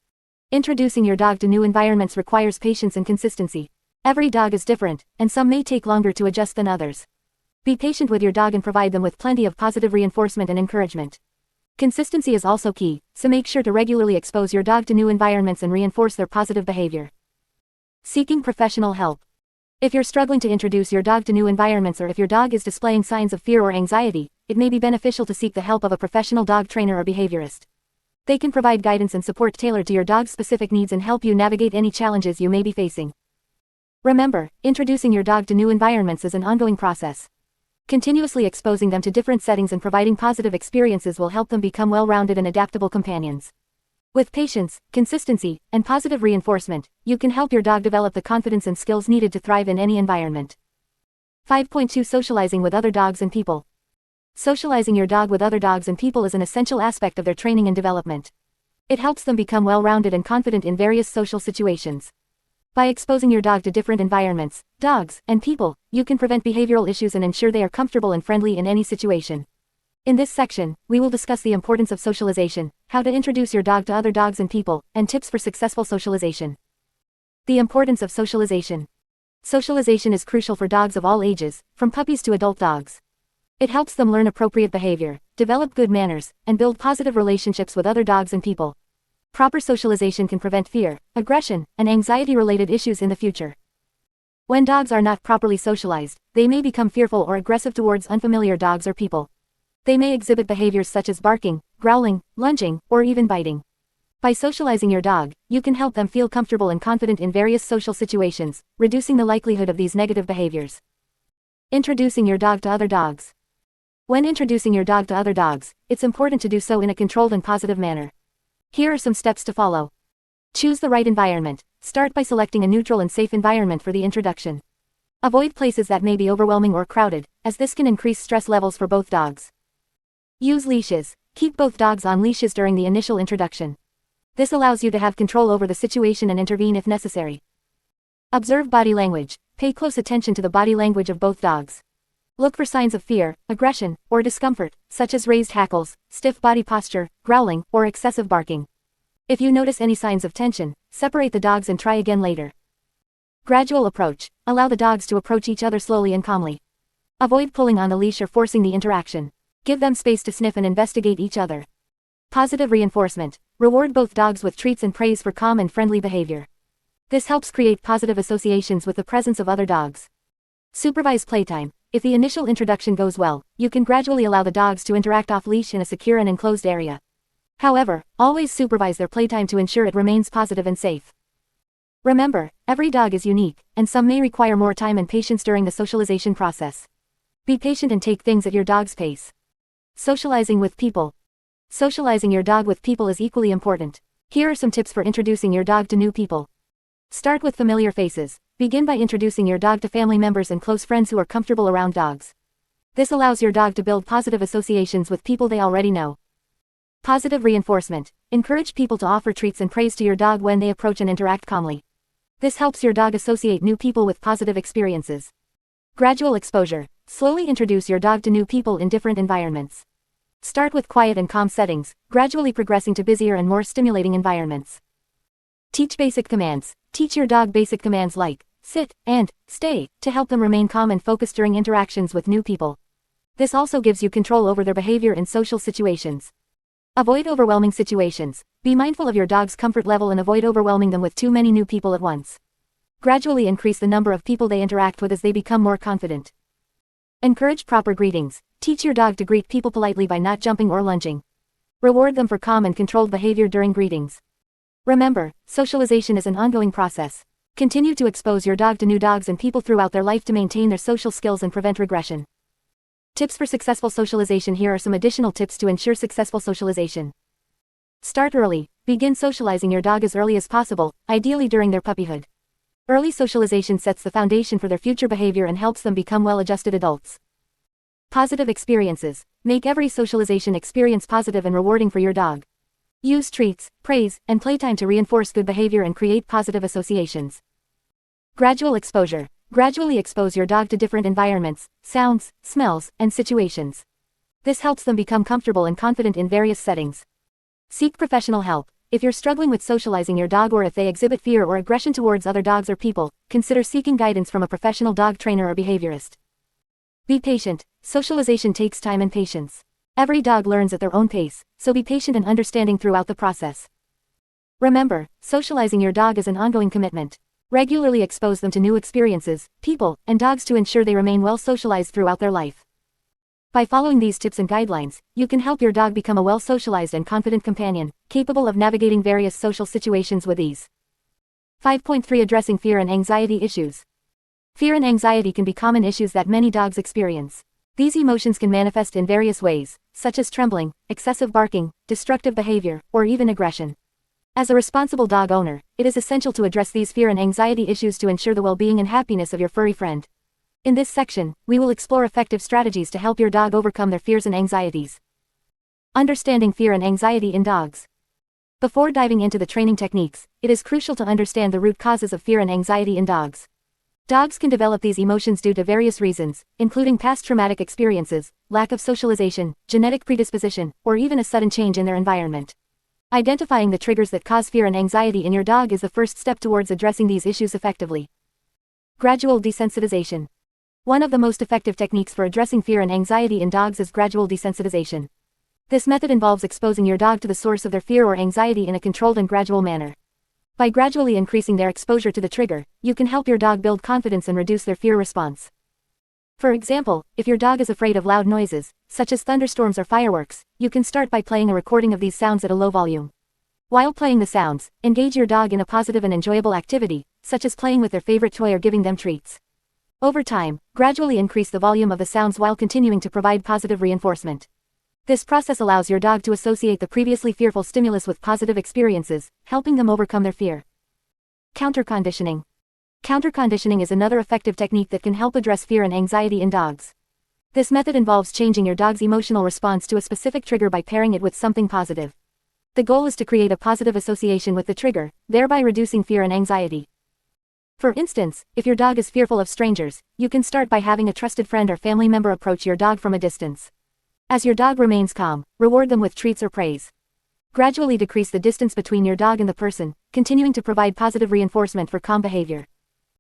Introducing your dog to new environments requires patience and consistency. Every dog is different, and some may take longer to adjust than others. Be patient with your dog and provide them with plenty of positive reinforcement and encouragement. Consistency is also key, so make sure to regularly expose your dog to new environments and reinforce their positive behavior. Seeking professional help. If you're struggling to introduce your dog to new environments, or if your dog is displaying signs of fear or anxiety, it may be beneficial to seek the help of a professional dog trainer or behaviorist. They can provide guidance and support tailored to your dog's specific needs and help you navigate any challenges you may be facing. Remember, introducing your dog to new environments is an ongoing process. Continuously exposing them to different settings and providing positive experiences will help them become well-rounded and adaptable companions. With patience, consistency, and positive reinforcement, you can help your dog develop the confidence and skills needed to thrive in any environment. 5.2 Socializing with other dogs and people. Socializing your dog with other dogs and people is an essential aspect of their training and development. It helps them become well-rounded and confident in various social situations. By exposing your dog to different environments, dogs, and people, you can prevent behavioral issues and ensure they are comfortable and friendly in any situation. In this section, we will discuss the importance of socialization, how to introduce your dog to other dogs and people, and tips for successful socialization. The importance of socialization. Socialization is crucial for dogs of all ages, from puppies to adult dogs. It helps them learn appropriate behavior, develop good manners, and build positive relationships with other dogs and people. Proper socialization can prevent fear, aggression, and anxiety-related issues in the future. When dogs are not properly socialized, they may become fearful or aggressive towards unfamiliar dogs or people. They may exhibit behaviors such as barking, growling, lunging, or even biting. By socializing your dog, you can help them feel comfortable and confident in various social situations, reducing the likelihood of these negative behaviors. Introducing your dog to other dogs. When introducing your dog to other dogs, it's important to do so in a controlled and positive manner. Here are some steps to follow. Choose the right environment. Start by selecting a neutral and safe environment for the introduction. Avoid places that may be overwhelming or crowded, as this can increase stress levels for both dogs. Use leashes. Keep both dogs on leashes during the initial introduction. This allows you to have control over the situation and intervene if necessary. Observe body language. Pay close attention to the body language of both dogs. Look for signs of fear, aggression, or discomfort, such as raised hackles, stiff body posture, growling, or excessive barking. If you notice any signs of tension, separate the dogs and try again later. Gradual approach. Allow the dogs to approach each other slowly and calmly. Avoid pulling on the leash or forcing the interaction. Give them space to sniff and investigate each other. Positive reinforcement. Reward both dogs with treats and praise for calm and friendly behavior. This helps create positive associations with the presence of other dogs. Supervise playtime. If the initial introduction goes well, you can gradually allow the dogs to interact off-leash in a secure and enclosed area. However, always supervise their playtime to ensure it remains positive and safe. Remember, every dog is unique, and some may require more time and patience during the socialization process. Be patient and take things at your dog's pace. Socializing with people. Socializing your dog with people is equally important. Here are some tips for introducing your dog to new people. Start with familiar faces. Begin by introducing your dog to family members and close friends who are comfortable around dogs. This allows your dog to build positive associations with people they already know. Positive reinforcement. Encourage people to offer treats and praise to your dog when they approach and interact calmly. This helps your dog associate new people with positive experiences. Gradual exposure. Slowly introduce your dog to new people in different environments. Start with quiet and calm settings, gradually progressing to busier and more stimulating environments. Teach basic commands. Teach your dog basic commands like sit and stay to help them remain calm and focused during interactions with new people. This also gives you control over their behavior in social situations. Avoid overwhelming situations. Be mindful of your dog's comfort level and avoid overwhelming them with too many new people at once. Gradually increase the number of people they interact with as they become more confident. Encourage proper greetings. Teach your dog to greet people politely by not jumping or lunging. Reward them for calm and controlled behavior during greetings. Remember, socialization is an ongoing process. Continue to expose your dog to new dogs and people throughout their life to maintain their social skills and prevent regression. Tips for successful socialization. Here are some additional tips to ensure successful socialization. Start early. Begin socializing your dog as early as possible, ideally during their puppyhood. Early socialization sets the foundation for their future behavior and helps them become well-adjusted adults. Positive experiences. Make every socialization experience positive and rewarding for your dog. Use treats, praise, and playtime to reinforce good behavior and create positive associations. Gradual exposure. Gradually expose your dog to different environments, sounds, smells, and situations. This helps them become comfortable and confident in various settings. Seek professional help. If you're struggling with socializing your dog or if they exhibit fear or aggression towards other dogs or people, consider seeking guidance from a professional dog trainer or behaviorist. Be patient. Socialization takes time and patience. Every dog learns at their own pace, so be patient and understanding throughout the process. Remember, socializing your dog is an ongoing commitment. Regularly expose them to new experiences, people, and dogs to ensure they remain well socialized throughout their life. By following these tips and guidelines, you can help your dog become a well-socialized and confident companion, capable of navigating various social situations with ease. 5.3 Addressing fear and anxiety issues. Fear and anxiety can be common issues that many dogs experience. These emotions can manifest in various ways, such as trembling, excessive barking, destructive behavior, or even aggression. As a responsible dog owner, it is essential to address these fear and anxiety issues to ensure the well-being and happiness of your furry friend. In this section, we will explore effective strategies to help your dog overcome their fears and anxieties. Understanding fear and anxiety in dogs. Before diving into the training techniques, it is crucial to understand the root causes of fear and anxiety in dogs. Dogs can develop these emotions due to various reasons, including past traumatic experiences, lack of socialization, genetic predisposition, or even a sudden change in their environment. Identifying the triggers that cause fear and anxiety in your dog is the first step towards addressing these issues effectively. Gradual desensitization. One of the most effective techniques for addressing fear and anxiety in dogs is gradual desensitization. This method involves exposing your dog to the source of their fear or anxiety in a controlled and gradual manner. By gradually increasing their exposure to the trigger, you can help your dog build confidence and reduce their fear response. For example, if your dog is afraid of loud noises, such as thunderstorms or fireworks, you can start by playing a recording of these sounds at a low volume. While playing the sounds, engage your dog in a positive and enjoyable activity, such as playing with their favorite toy or giving them treats. Over time, gradually increase the volume of the sounds while continuing to provide positive reinforcement. This process allows your dog to associate the previously fearful stimulus with positive experiences, helping them overcome their fear. Counterconditioning. Counterconditioning is another effective technique that can help address fear and anxiety in dogs. This method involves changing your dog's emotional response to a specific trigger by pairing it with something positive. The goal is to create a positive association with the trigger, thereby reducing fear and anxiety. For instance, if your dog is fearful of strangers, you can start by having a trusted friend or family member approach your dog from a distance. As your dog remains calm, reward them with treats or praise. Gradually decrease the distance between your dog and the person, continuing to provide positive reinforcement for calm behavior.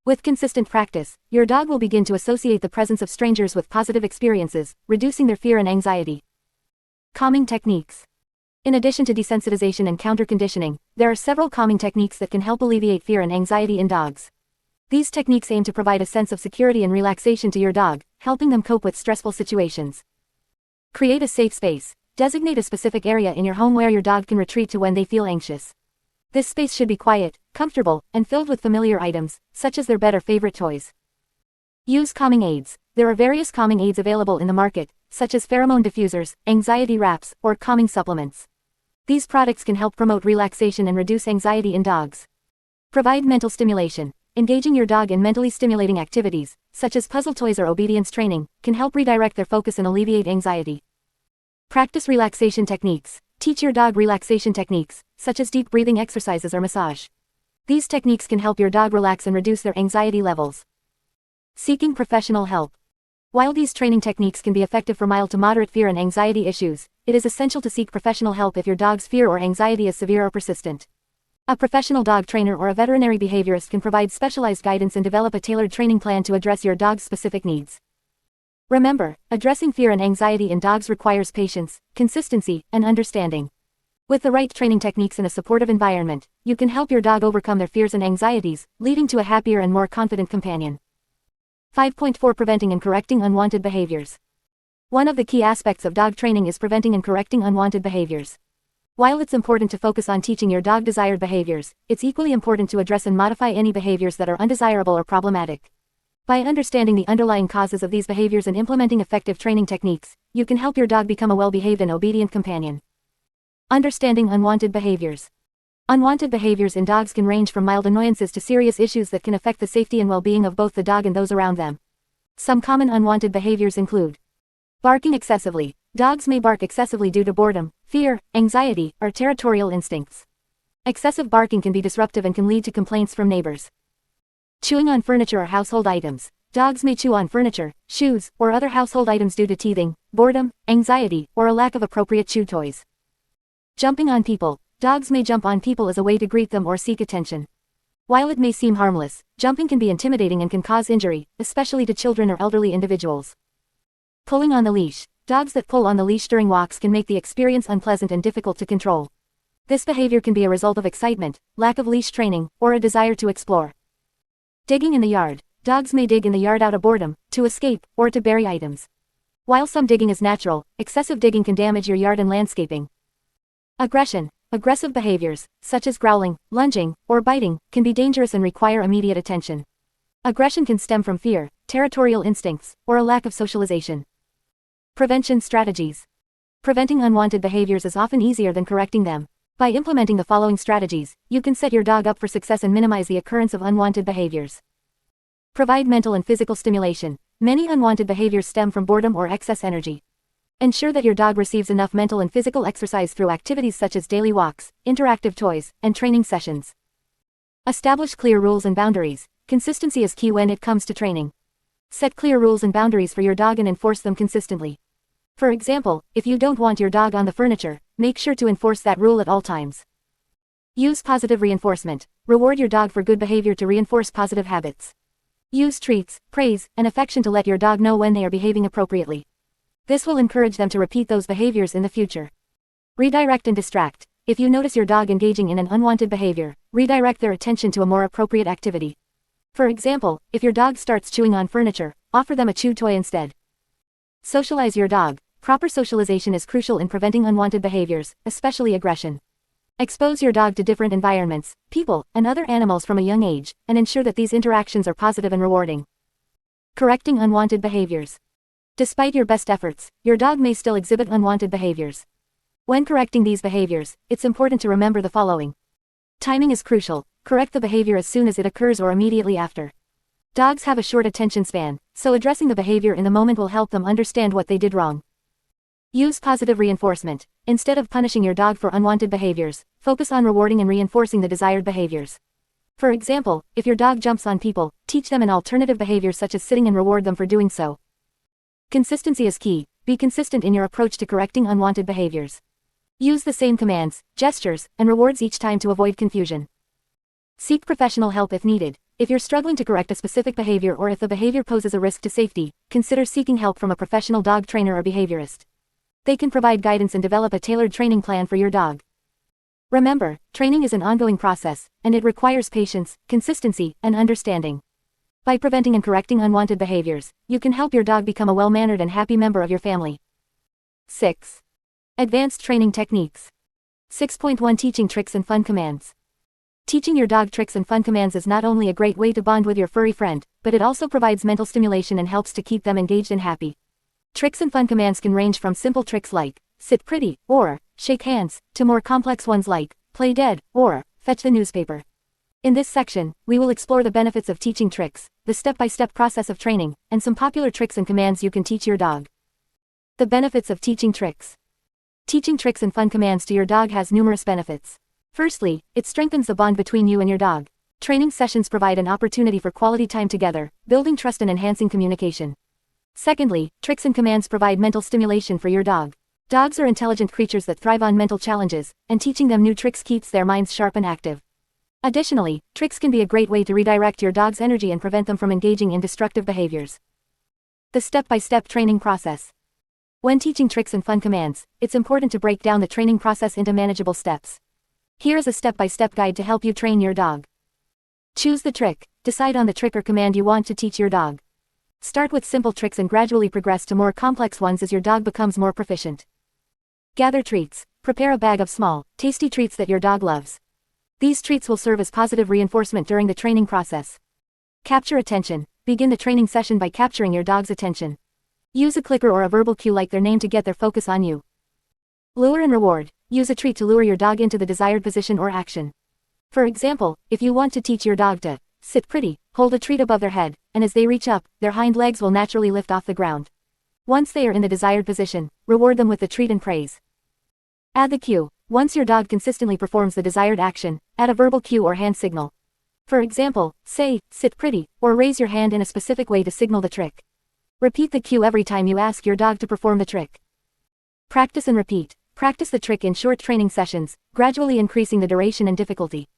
With consistent practice, your dog will begin to associate the presence of strangers with positive experiences, reducing their fear and anxiety. Calming techniques. In addition to desensitization and counterconditioning, there are several calming techniques that can help alleviate fear and anxiety in dogs. These techniques aim to provide a sense of security and relaxation to your dog, helping them cope with stressful situations. Create a safe space. Designate a specific area in your home where your dog can retreat to when they feel anxious. This space should be quiet, comfortable, and filled with familiar items, such as their bed or favorite toys. Use calming aids. There are various calming aids available in the market, such as pheromone diffusers, anxiety wraps, or calming supplements. These products can help promote relaxation and reduce anxiety in dogs. Provide mental stimulation. Engaging your dog in mentally stimulating activities, such as puzzle toys or obedience training, can help redirect their focus and alleviate anxiety. Practice relaxation techniques. Teach your dog relaxation techniques, such as deep breathing exercises or massage. These techniques can help your dog relax and reduce their anxiety levels. Seeking professional help. While these training techniques can be effective for mild to moderate fear and anxiety issues, it is essential to seek professional help if your dog's fear or anxiety is severe or persistent. A professional dog trainer or a veterinary behaviorist can provide specialized guidance and develop a tailored training plan to address your dog's specific needs. Remember, addressing fear and anxiety in dogs requires patience, consistency, and understanding. With the right training techniques and a supportive environment, you can help your dog overcome their fears and anxieties, leading to a happier and more confident companion. 5.4 Preventing and correcting unwanted behaviors. One of the key aspects of dog training is preventing and correcting unwanted behaviors. While it's important to focus on teaching your dog desired behaviors, it's equally important to address and modify any behaviors that are undesirable or problematic. By understanding the underlying causes of these behaviors and implementing effective training techniques, you can help your dog become a well-behaved and obedient companion. Understanding unwanted behaviors. Unwanted behaviors in dogs can range from mild annoyances to serious issues that can affect the safety and well-being of both the dog and those around them. Some common unwanted behaviors include barking excessively. Dogs may bark excessively due to boredom, fear, anxiety, or territorial instincts. Excessive barking can be disruptive and can lead to complaints from neighbors. Chewing on furniture or household items. Dogs may chew on furniture, shoes, or other household items due to teething, boredom, anxiety, or a lack of appropriate chew toys. Jumping on people. Dogs may jump on people as a way to greet them or seek attention. While it may seem harmless, jumping can be intimidating and can cause injury, especially to children or elderly individuals. Pulling on the leash. Dogs that pull on the leash during walks can make the experience unpleasant and difficult to control. This behavior can be a result of excitement, lack of leash training, or a desire to explore. Digging in the yard. Dogs may dig in the yard out of boredom, to escape, or to bury items. While some digging is natural, excessive digging can damage your yard and landscaping. Aggression. Aggressive behaviors, such as growling, lunging, or biting, can be dangerous and require immediate attention. Aggression can stem from fear, territorial instincts, or a lack of socialization. Prevention strategies. Preventing unwanted behaviors is often easier than correcting them. By implementing the following strategies, you can set your dog up for success and minimize the occurrence of unwanted behaviors. Provide mental and physical stimulation. Many unwanted behaviors stem from boredom or excess energy. Ensure that your dog receives enough mental and physical exercise through activities such as daily walks, interactive toys, and training sessions. Establish clear rules and boundaries. Consistency is key when it comes to training. Set clear rules and boundaries for your dog and enforce them consistently. For example, if you don't want your dog on the furniture, make sure to enforce that rule at all times. Use positive reinforcement. Reward your dog for good behavior to reinforce positive habits. Use treats, praise, and affection to let your dog know when they are behaving appropriately. This will encourage them to repeat those behaviors in the future. Redirect and distract. If you notice your dog engaging in an unwanted behavior, redirect their attention to a more appropriate activity. For example, if your dog starts chewing on furniture, offer them a chew toy instead. Socialize your dog. Proper socialization is crucial in preventing unwanted behaviors, especially aggression. Expose your dog to different environments, people, and other animals from a young age, and ensure that these interactions are positive and rewarding. Correcting unwanted behaviors. Despite your best efforts, your dog may still exhibit unwanted behaviors. When correcting these behaviors, it's important to remember the following. Timing is crucial. Correct the behavior as soon as it occurs or immediately after. Dogs have a short attention span, so addressing the behavior in the moment will help them understand what they did wrong. Use positive reinforcement. Instead of punishing your dog for unwanted behaviors, focus on rewarding and reinforcing the desired behaviors. For example, if your dog jumps on people, teach them an alternative behavior such as sitting and reward them for doing so. Consistency is key. Be consistent in your approach to correcting unwanted behaviors. Use the same commands, gestures, and rewards each time to avoid confusion. Seek professional help if needed. If you're struggling to correct a specific behavior or if the behavior poses a risk to safety, consider seeking help from a professional dog trainer or behaviorist. They can provide guidance and develop a tailored training plan for your dog. Remember, training is an ongoing process, and it requires patience, consistency, and understanding. By preventing and correcting unwanted behaviors, you can help your dog become a well-mannered and happy member of your family. 6. Advanced training techniques. 6.1 Teaching tricks and fun commands. Teaching your dog tricks and fun commands is not only a great way to bond with your furry friend, but it also provides mental stimulation and helps to keep them engaged and happy. Tricks and fun commands can range from simple tricks like, sit pretty, or, shake hands, to more complex ones like, play dead, or, fetch the newspaper. In this section, we will explore the benefits of teaching tricks, the step-by-step process of training, and some popular tricks and commands you can teach your dog. The benefits of teaching tricks. Teaching tricks and fun commands to your dog has numerous benefits. Firstly, it strengthens the bond between you and your dog. Training sessions provide an opportunity for quality time together, building trust and enhancing communication. Secondly, tricks and commands provide mental stimulation for your dog. Dogs are intelligent creatures that thrive on mental challenges, and teaching them new tricks keeps their minds sharp and active. Additionally, tricks can be a great way to redirect your dog's energy and prevent them from engaging in destructive behaviors. The step-by-step training process. When teaching tricks and fun commands, it's important to break down the training process into manageable steps. Here is a step-by-step guide to help you train your dog. Choose the trick. Decide on the trick or command you want to teach your dog. Start with simple tricks and gradually progress to more complex ones as your dog becomes more proficient. Gather treats. Prepare a bag of small, tasty treats that your dog loves. These treats will serve as positive reinforcement during the training process. Capture attention. Begin the training session by capturing your dog's attention. Use a clicker or a verbal cue like their name to get their focus on you. Lure and reward. Use a treat to lure your dog into the desired position or action. For example, if you want to teach your dog to sit pretty, hold a treat above their head, and as they reach up, their hind legs will naturally lift off the ground. Once they are in the desired position, reward them with the treat and praise. Add the cue. Once your dog consistently performs the desired action, add a verbal cue or hand signal. For example, say, sit pretty, or raise your hand in a specific way to signal the trick. Repeat the cue every time you ask your dog to perform the trick. Practice and repeat. Practice the trick in short training sessions, gradually increasing the duration and difficulty.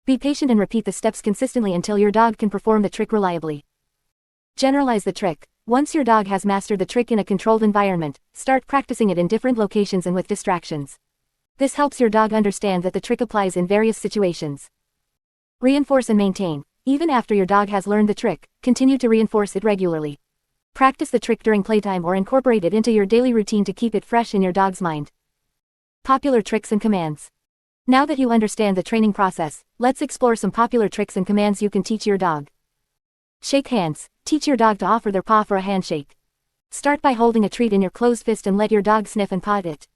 Be patient and repeat the steps consistently until your dog can perform the trick reliably. Generalize the trick. Once your dog has mastered the trick in a controlled environment, start practicing it in different locations and with distractions. This helps your dog understand that the trick applies in various situations. Reinforce and maintain. Even after your dog has learned the trick, continue to reinforce it regularly. Practice the trick during playtime or incorporate it into your daily routine to keep it fresh in your dog's mind. Popular tricks and commands. Now that you understand the training process, let's explore some popular tricks and commands you can teach your dog. Shake hands. Teach your dog to offer their paw for a handshake. Start by holding a treat in your closed fist and let your dog sniff and paw it.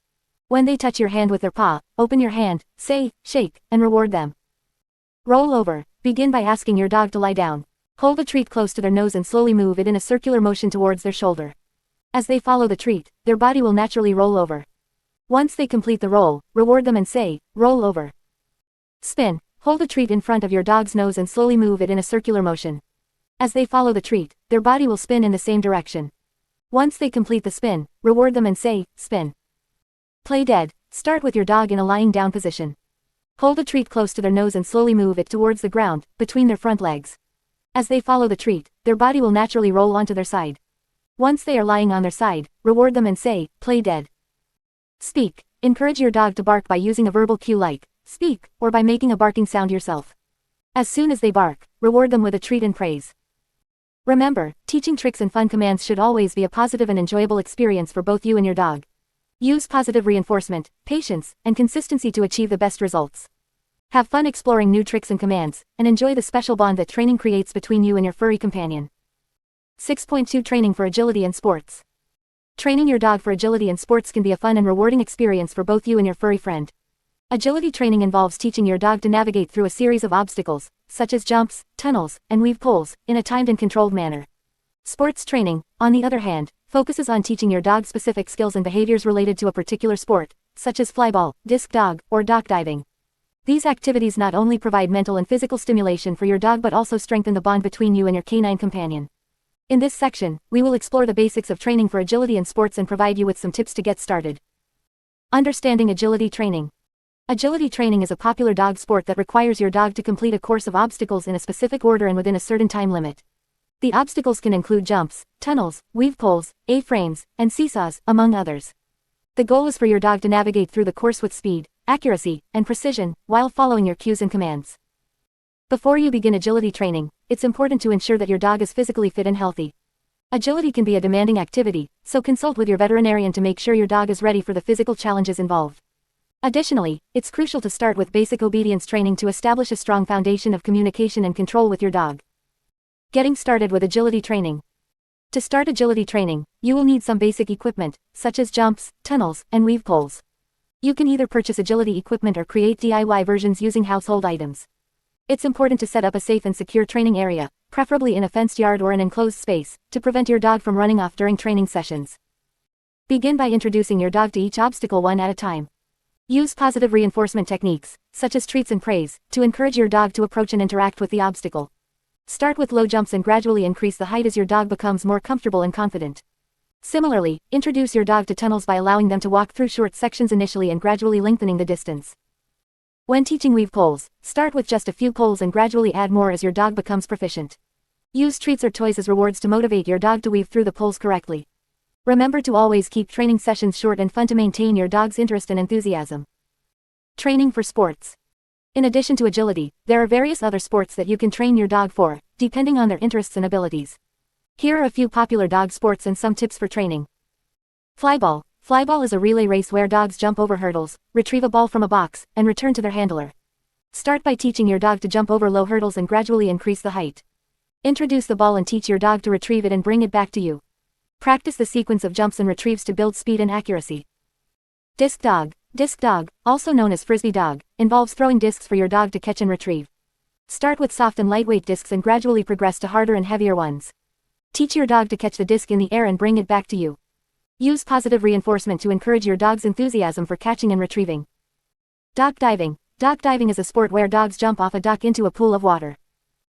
When they touch your hand with their paw, open your hand, say, shake, and reward them. Roll over. Begin by asking your dog to lie down. Hold the treat close to their nose and slowly move it in a circular motion towards their shoulder. As they follow the treat, their body will naturally roll over. Once they complete the roll, reward them and say, roll over. Spin. Hold a treat in front of your dog's nose and slowly move it in a circular motion. As they follow the treat, their body will spin in the same direction. Once they complete the spin, reward them and say, spin. Play dead. Start with your dog in a lying down position. Hold a treat close to their nose and slowly move it towards the ground, between their front legs. As they follow the treat, their body will naturally roll onto their side. Once they are lying on their side, reward them and say, play dead. Speak. Encourage your dog to bark by using a verbal cue like, speak, or by making a barking sound yourself. As soon as they bark, reward them with a treat and praise. Remember, teaching tricks and fun commands should always be a positive and enjoyable experience for both you and your dog. Use positive reinforcement, patience, and consistency to achieve the best results. Have fun exploring new tricks and commands, and enjoy the special bond that training creates between you and your furry companion. 6.2 Training for Agility and Sports. Training your dog for agility and sports can be a fun and rewarding experience for both you and your furry friend. Agility training involves teaching your dog to navigate through a series of obstacles, such as jumps, tunnels, and weave pulls, in a timed and controlled manner. Sports training, on the other hand, focuses on teaching your dog specific skills and behaviors related to a particular sport, such as flyball, disc dog, or dock diving. These activities not only provide mental and physical stimulation for your dog but also strengthen the bond between you and your canine companion. In this section, we will explore the basics of training for agility and sports and provide you with some tips to get started. Understanding agility training. Agility training is a popular dog sport that requires your dog to complete a course of obstacles in a specific order and within a certain time limit. The obstacles can include jumps, tunnels, weave poles, A-frames, and seesaws, among others. The goal is for your dog to navigate through the course with speed, accuracy, and precision, while following your cues and commands. Before you begin agility training, it's important to ensure that your dog is physically fit and healthy. Agility can be a demanding activity, so consult with your veterinarian to make sure your dog is ready for the physical challenges involved. Additionally, it's crucial to start with basic obedience training to establish a strong foundation of communication and control with your dog. Getting started with agility training. To start agility training, you will need some basic equipment, such as jumps, tunnels, and weave poles. You can either purchase agility equipment or create DIY versions using household items. It's important to set up a safe and secure training area, preferably in a fenced yard or an enclosed space, to prevent your dog from running off during training sessions. Begin by introducing your dog to each obstacle one at a time. Use positive reinforcement techniques, such as treats and praise, to encourage your dog to approach and interact with the obstacle. Start with low jumps and gradually increase the height as your dog becomes more comfortable and confident. Similarly, introduce your dog to tunnels by allowing them to walk through short sections initially and gradually lengthening the distance. When teaching weave poles, start with just a few poles and gradually add more as your dog becomes proficient. Use treats or toys as rewards to motivate your dog to weave through the poles correctly. Remember to always keep training sessions short and fun to maintain your dog's interest and enthusiasm. Training for sports. In addition to agility, there are various other sports that you can train your dog for, depending on their interests and abilities. Here are a few popular dog sports and some tips for training. Flyball. Flyball is a relay race where dogs jump over hurdles, retrieve a ball from a box, and return to their handler. Start by teaching your dog to jump over low hurdles and gradually increase the height. Introduce the ball and teach your dog to retrieve it and bring it back to you. Practice the sequence of jumps and retrieves to build speed and accuracy. Disc dog. Disc dog, also known as frisbee dog, involves throwing discs for your dog to catch and retrieve. Start with soft and lightweight discs and gradually progress to harder and heavier ones. Teach your dog to catch the disc in the air and bring it back to you. Use positive reinforcement to encourage your dog's enthusiasm for catching and retrieving. Dock diving. Dock diving is a sport where dogs jump off a dock into a pool of water.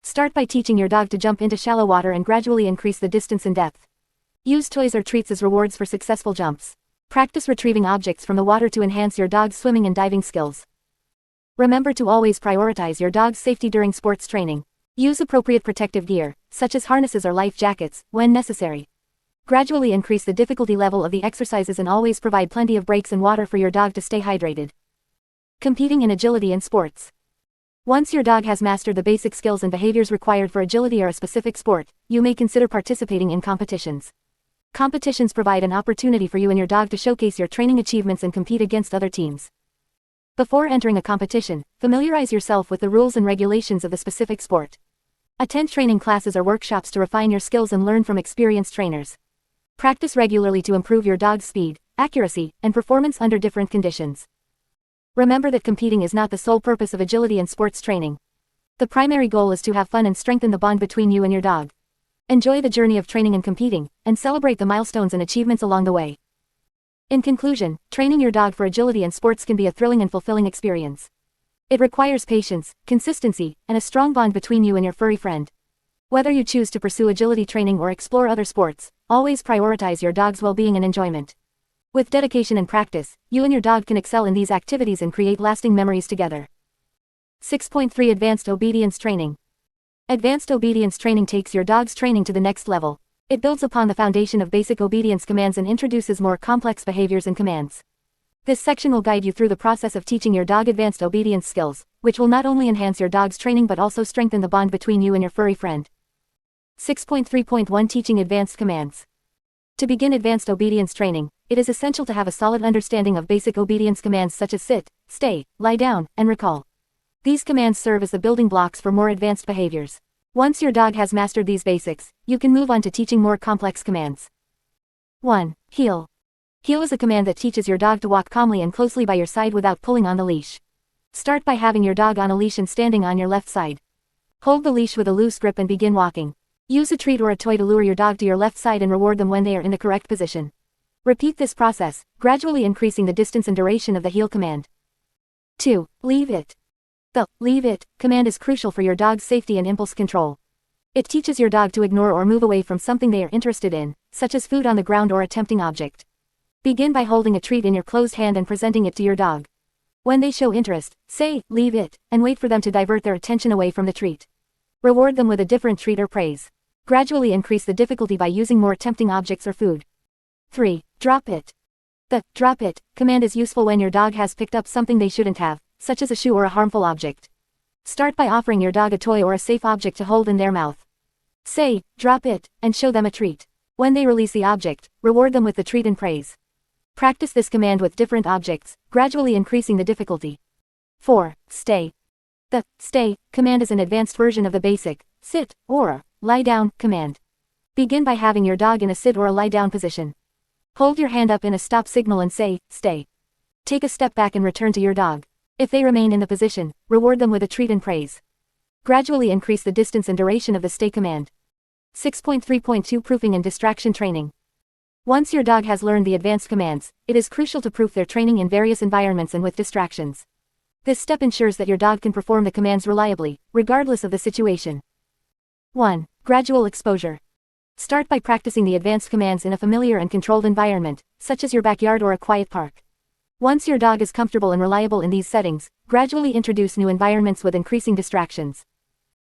Start by teaching your dog to jump into shallow water and gradually increase the distance and depth. Use toys or treats as rewards for successful jumps. Practice retrieving objects from the water to enhance your dog's swimming and diving skills. Remember to always prioritize your dog's safety during sports training. Use appropriate protective gear, such as harnesses or life jackets, when necessary. Gradually increase the difficulty level of the exercises and always provide plenty of breaks and water for your dog to stay hydrated. Competing in agility and sports. Once your dog has mastered the basic skills and behaviors required for agility or a specific sport, you may consider participating in competitions. Competitions provide an opportunity for you and your dog to showcase your training achievements and compete against other teams. Before entering a competition, familiarize yourself with the rules and regulations of the specific sport. Attend training classes or workshops to refine your skills and learn from experienced trainers. Practice regularly to improve your dog's speed, accuracy, and performance under different conditions. Remember that competing is not the sole purpose of agility and sports training. The primary goal is to have fun and strengthen the bond between you and your dog. Enjoy the journey of training and competing, and celebrate the milestones and achievements along the way. In conclusion, training your dog for agility and sports can be a thrilling and fulfilling experience. It requires patience, consistency, and a strong bond between you and your furry friend. Whether you choose to pursue agility training or explore other sports, always prioritize your dog's well-being and enjoyment. With dedication and practice, you and your dog can excel in these activities and create lasting memories together. 6.3 Advanced Obedience Training. Advanced obedience training takes your dog's training to the next level. It builds upon the foundation of basic obedience commands and introduces more complex behaviors and commands. This section will guide you through the process of teaching your dog advanced obedience skills, which will not only enhance your dog's training but also strengthen the bond between you and your furry friend. 6.3.1 Teaching Advanced Commands. To begin advanced obedience training, it is essential to have a solid understanding of basic obedience commands such as sit, stay, lie down, and recall. These commands serve as the building blocks for more advanced behaviors. Once your dog has mastered these basics, you can move on to teaching more complex commands. 1. Heel. Heel is a command that teaches your dog to walk calmly and closely by your side without pulling on the leash. Start by having your dog on a leash and standing on your left side. Hold the leash with a loose grip and begin walking. Use a treat or a toy to lure your dog to your left side and reward them when they are in the correct position. Repeat this process, gradually increasing the distance and duration of the heel command. 2. Leave it. The leave it command is crucial for your dog's safety and impulse control. It teaches your dog to ignore or move away from something they are interested in, such as food on the ground or a tempting object. Begin by holding a treat in your closed hand and presenting it to your dog. When they show interest, say, leave it, and wait for them to divert their attention away from the treat. Reward them with a different treat or praise. Gradually increase the difficulty by using more tempting objects or food. 3. Drop it. The drop it command is useful when your dog has picked up something they shouldn't have, such as a shoe or a harmful object. Start by offering your dog a toy or a safe object to hold in their mouth. Say, drop it, and show them a treat. When they release the object, reward them with the treat and praise. Practice this command with different objects, gradually increasing the difficulty. 4. Stay. The stay command is an advanced version of the basic sit or lie down command. Begin by having your dog in a sit or a lie down position. Hold your hand up in a stop signal and say, stay. Take a step back and return to your dog. If they remain in the position, reward them with a treat and praise. Gradually increase the distance and duration of the stay command. 6.3.2 Proofing and Distraction Training. Once your dog has learned the advanced commands, it is crucial to proof their training in various environments and with distractions. This step ensures that your dog can perform the commands reliably, regardless of the situation. 1. Gradual exposure. Start by practicing the advanced commands in a familiar and controlled environment, such as your backyard or a quiet park. Once your dog is comfortable and reliable in these settings, gradually introduce new environments with increasing distractions.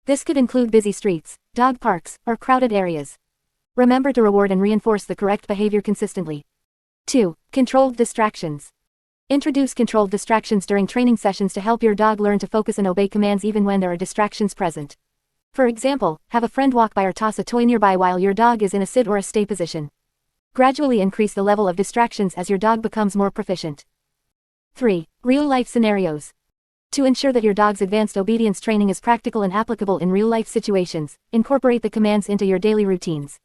This could include busy streets, dog parks, or crowded areas. Remember to reward and reinforce the correct behavior consistently. 2. Controlled distractions. Introduce controlled distractions during training sessions to help your dog learn to focus and obey commands even when there are distractions present. For example, have a friend walk by or toss a toy nearby while your dog is in a sit or a stay position. Gradually increase the level of distractions as your dog becomes more proficient. 3. Real-life scenarios. To ensure that your dog's advanced obedience training is practical and applicable in real-life situations, incorporate the commands into your daily routines.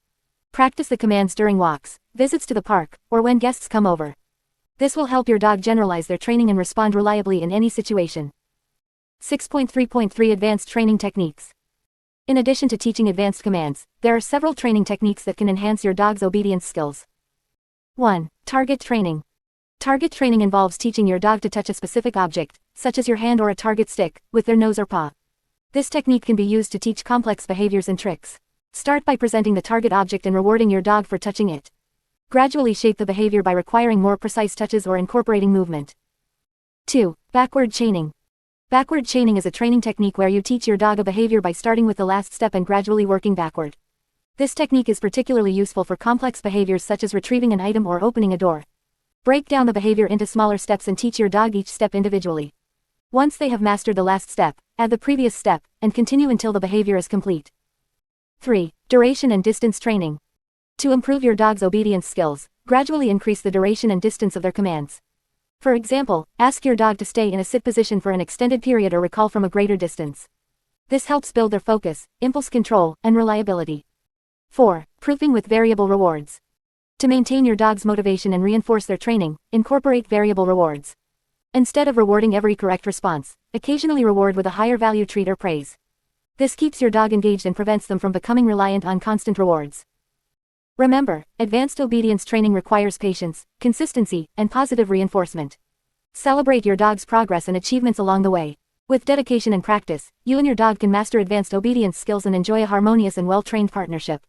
Practice the commands during walks, visits to the park, or when guests come over. This will help your dog generalize their training and respond reliably in any situation. 6.3.3 Advanced Training Techniques. In addition to teaching advanced commands, there are several training techniques that can enhance your dog's obedience skills. 1. Target training. Target training involves teaching your dog to touch a specific object, such as your hand or a target stick, with their nose or paw. This technique can be used to teach complex behaviors and tricks. Start by presenting the target object and rewarding your dog for touching it. Gradually shape the behavior by requiring more precise touches or incorporating movement. 2. Backward chaining. Backward chaining is a training technique where you teach your dog a behavior by starting with the last step and gradually working backward. This technique is particularly useful for complex behaviors such as retrieving an item or opening a door. Break down the behavior into smaller steps and teach your dog each step individually. Once they have mastered the last step, add the previous step, and continue until the behavior is complete. 3. Duration and distance training. To improve your dog's obedience skills, gradually increase the duration and distance of their commands. For example, ask your dog to stay in a sit position for an extended period or recall from a greater distance. This helps build their focus, impulse control, and reliability. 4. Proving with variable rewards. To maintain your dog's motivation and reinforce their training, incorporate variable rewards. Instead of rewarding every correct response, occasionally reward with a higher value treat or praise. This keeps your dog engaged and prevents them from becoming reliant on constant rewards. Remember, advanced obedience training requires patience, consistency, and positive reinforcement. Celebrate your dog's progress and achievements along the way. With dedication and practice, you and your dog can master advanced obedience skills and enjoy a harmonious and well-trained partnership.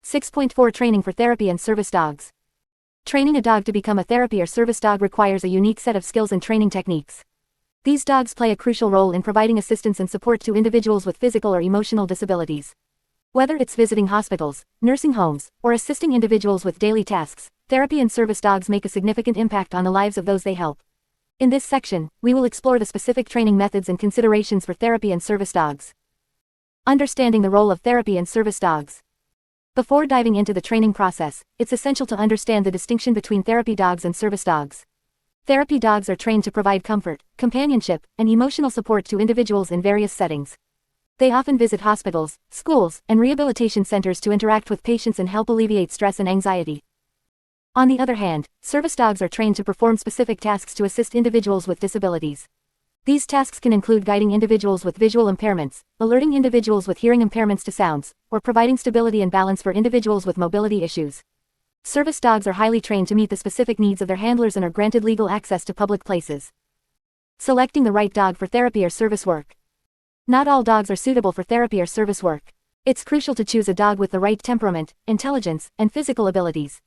6.4 Training for therapy and service dogs. Training a dog to become a therapy or service dog requires a unique set of skills and training techniques. These dogs play a crucial role in providing assistance and support to individuals with physical or emotional disabilities. Whether it's visiting hospitals, nursing homes, or assisting individuals with daily tasks, therapy and service dogs make a significant impact on the lives of those they help. In this section, we will explore the specific training methods and considerations for therapy and service dogs. Understanding the role of therapy and service dogs. Before diving into the training process, it's essential to understand the distinction between therapy dogs and service dogs. Therapy dogs are trained to provide comfort, companionship, and emotional support to individuals in various settings. They often visit hospitals, schools, and rehabilitation centers to interact with patients and help alleviate stress and anxiety. On the other hand, service dogs are trained to perform specific tasks to assist individuals with disabilities. These tasks can include guiding individuals with visual impairments, alerting individuals with hearing impairments to sounds, or providing stability and balance for individuals with mobility issues. Service dogs are highly trained to meet the specific needs of their handlers and are granted legal access to public places. Selecting the right dog for therapy or service work. Not all dogs are suitable for therapy or service work. It's crucial to choose a dog with the right temperament, intelligence, and physical abilities.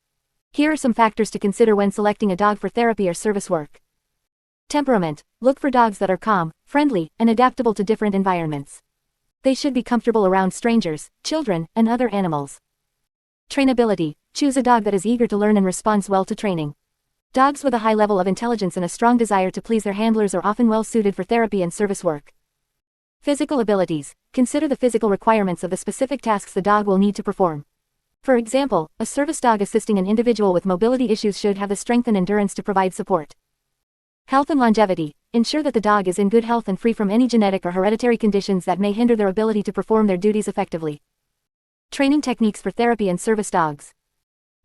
Here are some factors to consider when selecting a dog for therapy or service work. Temperament. Look for dogs that are calm, friendly, and adaptable to different environments. They should be comfortable around strangers, children, and other animals. Trainability. Choose a dog that is eager to learn and responds well to training. Dogs with a high level of intelligence and a strong desire to please their handlers are often well suited for therapy and service work. Physical abilities. Consider the physical requirements of the specific tasks the dog will need to perform. For example, a service dog assisting an individual with mobility issues should have the strength and endurance to provide support. Health and longevity. Ensure that the dog is in good health and free from any genetic or hereditary conditions that may hinder their ability to perform their duties effectively. Training techniques for therapy and service dogs.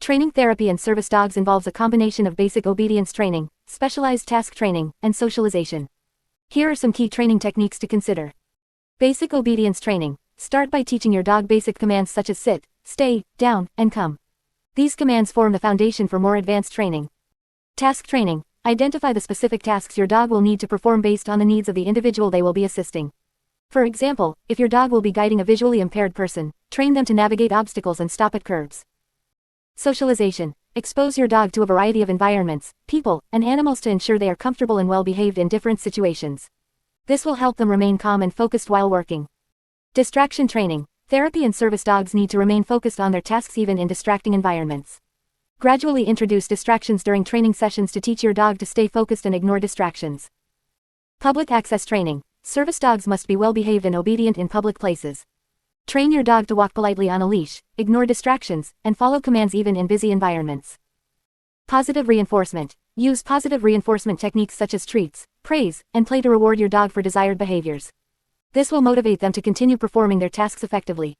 Training therapy and service dogs involves a combination of basic obedience training, specialized task training, and socialization. Here are some key training techniques to consider. Basic obedience training. Start by teaching your dog basic commands such as sit, stay, down, and come. These commands form the foundation for more advanced training. Task training. Identify the specific tasks your dog will need to perform based on the needs of the individual they will be assisting. For example, if your dog will be guiding a visually impaired person, train them to navigate obstacles and stop at curbs. Socialization. Expose your dog to a variety of environments, people, and animals to ensure they are comfortable and well behaved in different situations. This will help them remain calm and focused while working. Distraction training. Therapy and service dogs need to remain focused on their tasks even in distracting environments. Gradually introduce distractions during training sessions to teach your dog to stay focused and ignore distractions. Public access training. Service dogs must be well behaved and obedient in public places. Train your dog to walk politely on a leash, ignore distractions, and follow commands even in busy environments. Positive reinforcement. Use positive reinforcement techniques such as treats, praise, and play to reward your dog for desired behaviors. This will motivate them to continue performing their tasks effectively.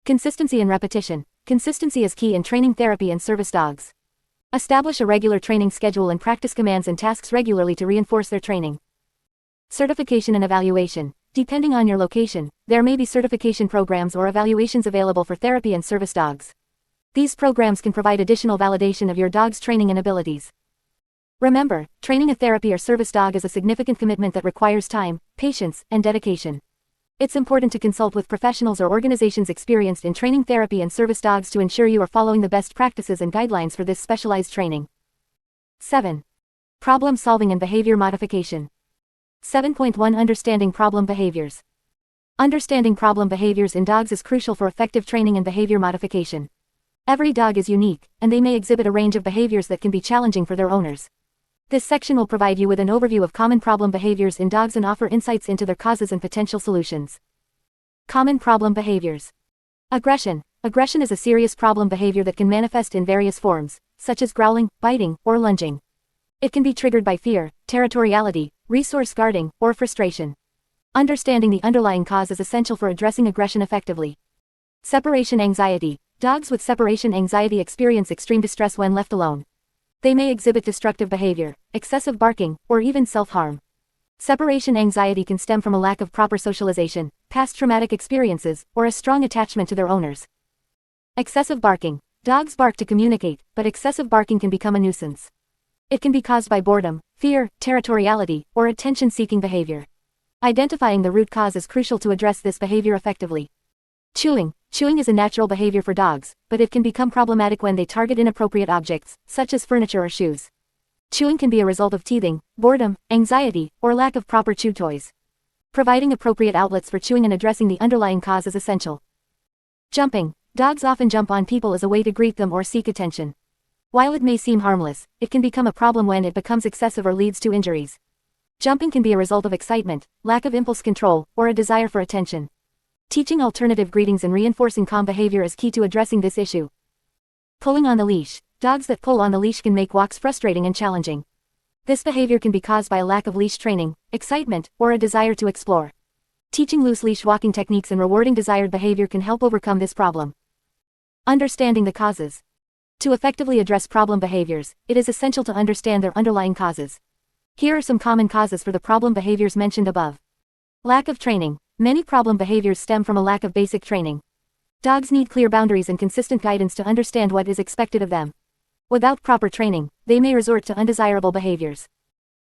Consistency and repetition. Consistency is key in training therapy and service dogs. Establish a regular training schedule and practice commands and tasks regularly to reinforce their training. Certification and evaluation. Depending on your location, there may be certification programs or evaluations available for therapy and service dogs. These programs can provide additional validation of your dog's training and abilities. Remember, training a therapy or service dog is a significant commitment that requires time, patience, and dedication. It's important to consult with professionals or organizations experienced in training therapy and service dogs to ensure you are following the best practices and guidelines for this specialized training. 7. Problem solving and behavior modification. 7.1 Understanding problem behaviors. Understanding problem behaviors in dogs is crucial for effective training and behavior modification. Every dog is unique, and they may exhibit a range of behaviors that can be challenging for their owners. This section will provide you with an overview of common problem behaviors in dogs and offer insights into their causes and potential solutions. Common problem behaviors. Aggression. Aggression is a serious problem behavior that can manifest in various forms, such as growling, biting, or lunging. It can be triggered by fear, territoriality, resource guarding, or frustration. Understanding the underlying cause is essential for addressing aggression effectively. Separation anxiety. Dogs with separation anxiety experience extreme distress when left alone. They may exhibit destructive behavior, excessive barking, or even self-harm. Separation anxiety can stem from a lack of proper socialization, past traumatic experiences, or a strong attachment to their owners. Excessive barking. Dogs bark to communicate, but excessive barking can become a nuisance. It can be caused by boredom, fear, territoriality, or attention-seeking behavior. Identifying the root cause is crucial to address this behavior effectively. Chewing. Chewing is a natural behavior for dogs, but it can become problematic when they target inappropriate objects, such as furniture or shoes. Chewing can be a result of teething, boredom, anxiety, or lack of proper chew toys. Providing appropriate outlets for chewing and addressing the underlying cause is essential. Jumping. Dogs often jump on people as a way to greet them or seek attention. While it may seem harmless, it can become a problem when it becomes excessive or leads to injuries. Jumping can be a result of excitement, lack of impulse control, or a desire for attention. Teaching alternative greetings and reinforcing calm behavior is key to addressing this issue. Pulling on the leash. Dogs that pull on the leash can make walks frustrating and challenging. This behavior can be caused by a lack of leash training, excitement, or a desire to explore. Teaching loose leash walking techniques and rewarding desired behavior can help overcome this problem. Understanding the causes. To effectively address problem behaviors, it is essential to understand their underlying causes. Here are some common causes for the problem behaviors mentioned above. Lack of training. Many problem behaviors stem from a lack of basic training. Dogs need clear boundaries and consistent guidance to understand what is expected of them. Without proper training, they may resort to undesirable behaviors.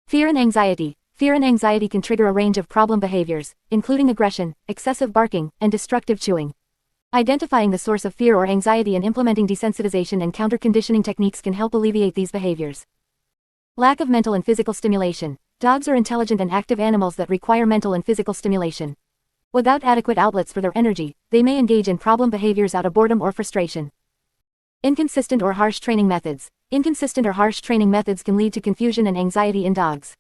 Fear and anxiety. Fear and anxiety can trigger a range of problem behaviors, including aggression, excessive barking, and destructive chewing. Identifying the source of fear or anxiety and implementing desensitization and counter-conditioning techniques can help alleviate these behaviors. Lack of mental and physical stimulation. Dogs are intelligent and active animals that require mental and physical stimulation. Without adequate outlets for their energy, they may engage in problem behaviors out of boredom or frustration. Inconsistent or harsh training methods. Inconsistent or harsh training methods can lead to confusion and anxiety in dogs.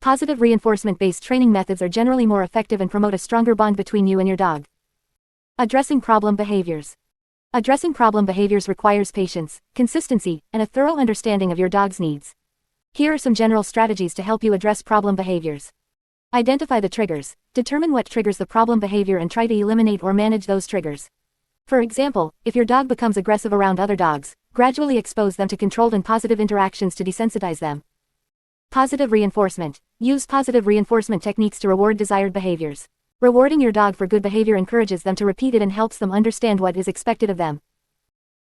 Positive reinforcement-based training methods are generally more effective and promote a stronger bond between you and your dog. Addressing problem behaviors. Addressing problem behaviors requires patience, consistency, and a thorough understanding of your dog's needs. Here are some general strategies to help you address problem behaviors. Identify the triggers. Determine what triggers the problem behavior and try to eliminate or manage those triggers. For example, if your dog becomes aggressive around other dogs, gradually expose them to controlled and positive interactions to desensitize them. Positive reinforcement. Use positive reinforcement techniques to reward desired behaviors. Rewarding your dog for good behavior encourages them to repeat it and helps them understand what is expected of them.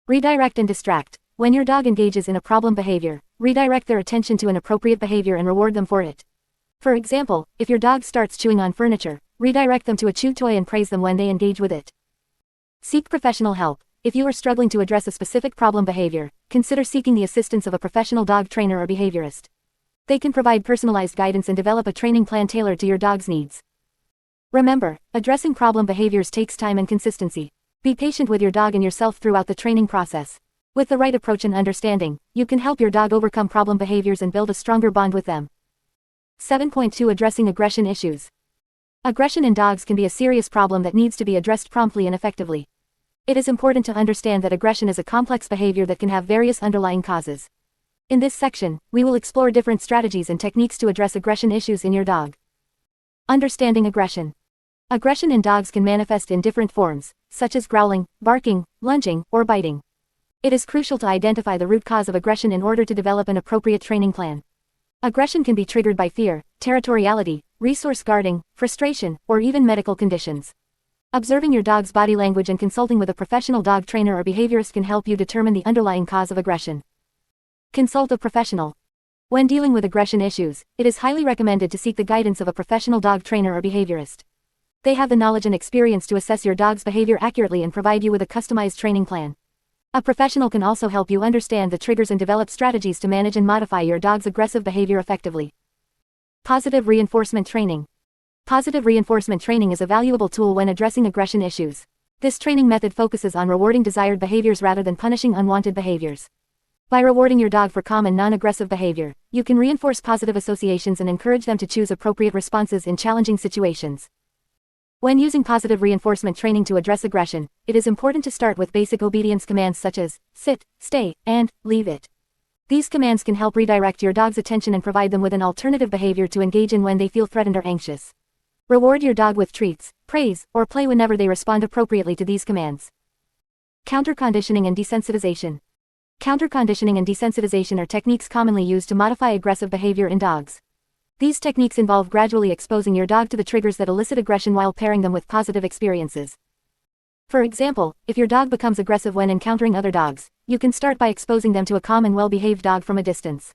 Redirect and distract. When your dog engages in a problem behavior, redirect their attention to an appropriate behavior and reward them for it. For example, if your dog starts chewing on furniture, redirect them to a chew toy and praise them when they engage with it. Seek professional help. If you are struggling to address a specific problem behavior, consider seeking the assistance of a professional dog trainer or behaviorist. They can provide personalized guidance and develop a training plan tailored to your dog's needs. Remember, addressing problem behaviors takes time and consistency. Be patient with your dog and yourself throughout the training process. With the right approach and understanding, you can help your dog overcome problem behaviors and build a stronger bond with them. 7.2 Addressing aggression issues. Aggression in dogs can be a serious problem that needs to be addressed promptly and effectively. It is important to understand that aggression is a complex behavior that can have various underlying causes. In this section, we will explore different strategies and techniques to address aggression issues in your dog. Understanding aggression. Aggression in dogs can manifest in different forms, such as growling, barking, lunging, or biting. It is crucial to identify the root cause of aggression in order to develop an appropriate training plan. Aggression can be triggered by fear, territoriality, resource guarding, frustration, or even medical conditions. Observing your dog's body language and consulting with a professional dog trainer or behaviorist can help you determine the underlying cause of aggression. Consult a professional. When dealing with aggression issues, it is highly recommended to seek the guidance of a professional dog trainer or behaviorist. They have the knowledge and experience to assess your dog's behavior accurately and provide you with a customized training plan. A professional can also help you understand the triggers and develop strategies to manage and modify your dog's aggressive behavior effectively. Positive reinforcement training. Positive reinforcement training is a valuable tool when addressing aggression issues. This training method focuses on rewarding desired behaviors rather than punishing unwanted behaviors. By rewarding your dog for calm and non-aggressive behavior, you can reinforce positive associations and encourage them to choose appropriate responses in challenging situations. When using positive reinforcement training to address aggression, it is important to start with basic obedience commands such as sit, stay, and leave it. These commands can help redirect your dog's attention and provide them with an alternative behavior to engage in when they feel threatened or anxious. Reward your dog with treats, praise, or play whenever they respond appropriately to these commands. Counter-conditioning and desensitization. Counter-conditioning and desensitization are techniques commonly used to modify aggressive behavior in dogs. These techniques involve gradually exposing your dog to the triggers that elicit aggression while pairing them with positive experiences. For example, if your dog becomes aggressive when encountering other dogs, you can start by exposing them to a calm and well-behaved dog from a distance.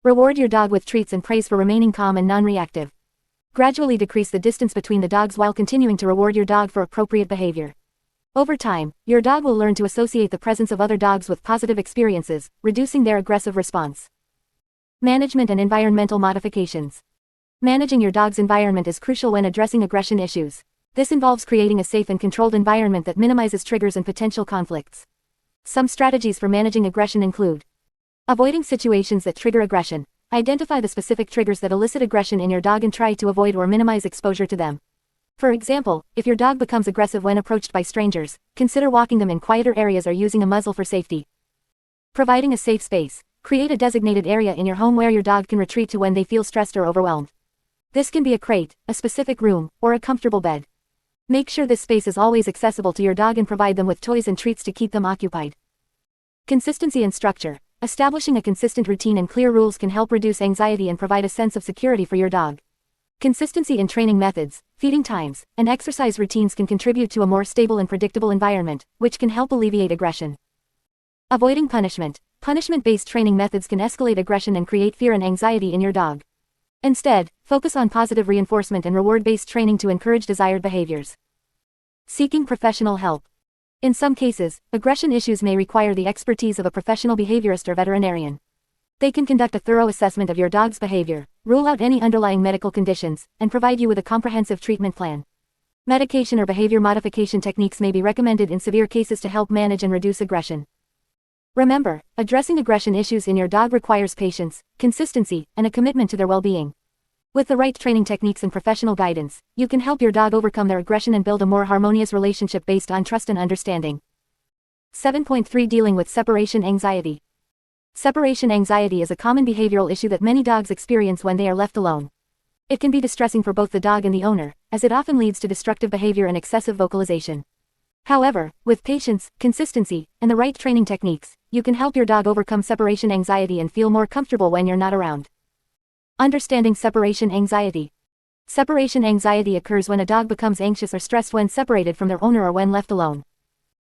Reward your dog with treats and praise for remaining calm and non-reactive. Gradually decrease the distance between the dogs while continuing to reward your dog for appropriate behavior. Over time, your dog will learn to associate the presence of other dogs with positive experiences, reducing their aggressive response. Management and environmental modifications. Managing your dog's environment is crucial when addressing aggression issues. This involves creating a safe and controlled environment that minimizes triggers and potential conflicts. Some strategies for managing aggression include avoiding situations that trigger aggression. Identify the specific triggers that elicit aggression in your dog and try to avoid or minimize exposure to them. For example, if your dog becomes aggressive when approached by strangers, consider walking them in quieter areas or using a muzzle for safety. Providing a safe space. Create a designated area in your home where your dog can retreat to when they feel stressed or overwhelmed. This can be a crate, a specific room, or a comfortable bed. Make sure this space is always accessible to your dog and provide them with toys and treats to keep them occupied. Consistency and structure. Establishing a consistent routine and clear rules can help reduce anxiety and provide a sense of security for your dog. Consistency in training methods, feeding times, and exercise routines can contribute to a more stable and predictable environment, which can help alleviate aggression. Avoiding punishment. Punishment-based training methods can escalate aggression and create fear and anxiety in your dog. Instead, focus on positive reinforcement and reward-based training to encourage desired behaviors. Seeking professional help. In some cases, aggression issues may require the expertise of a professional behaviorist or veterinarian. They can conduct a thorough assessment of your dog's behavior, rule out any underlying medical conditions, and provide you with a comprehensive treatment plan. Medication or behavior modification techniques may be recommended in severe cases to help manage and reduce aggression. Remember, addressing aggression issues in your dog requires patience, consistency, and a commitment to their well-being. With the right training techniques and professional guidance, you can help your dog overcome their aggression and build a more harmonious relationship based on trust and understanding. 7.3 Dealing with separation anxiety. Separation anxiety is a common behavioral issue that many dogs experience when they are left alone. It can be distressing for both the dog and the owner, as it often leads to destructive behavior and excessive vocalization. However, with patience, consistency, and the right training techniques, you can help your dog overcome separation anxiety and feel more comfortable when you're not around. Understanding separation anxiety. Separation anxiety occurs when a dog becomes anxious or stressed when separated from their owner or when left alone.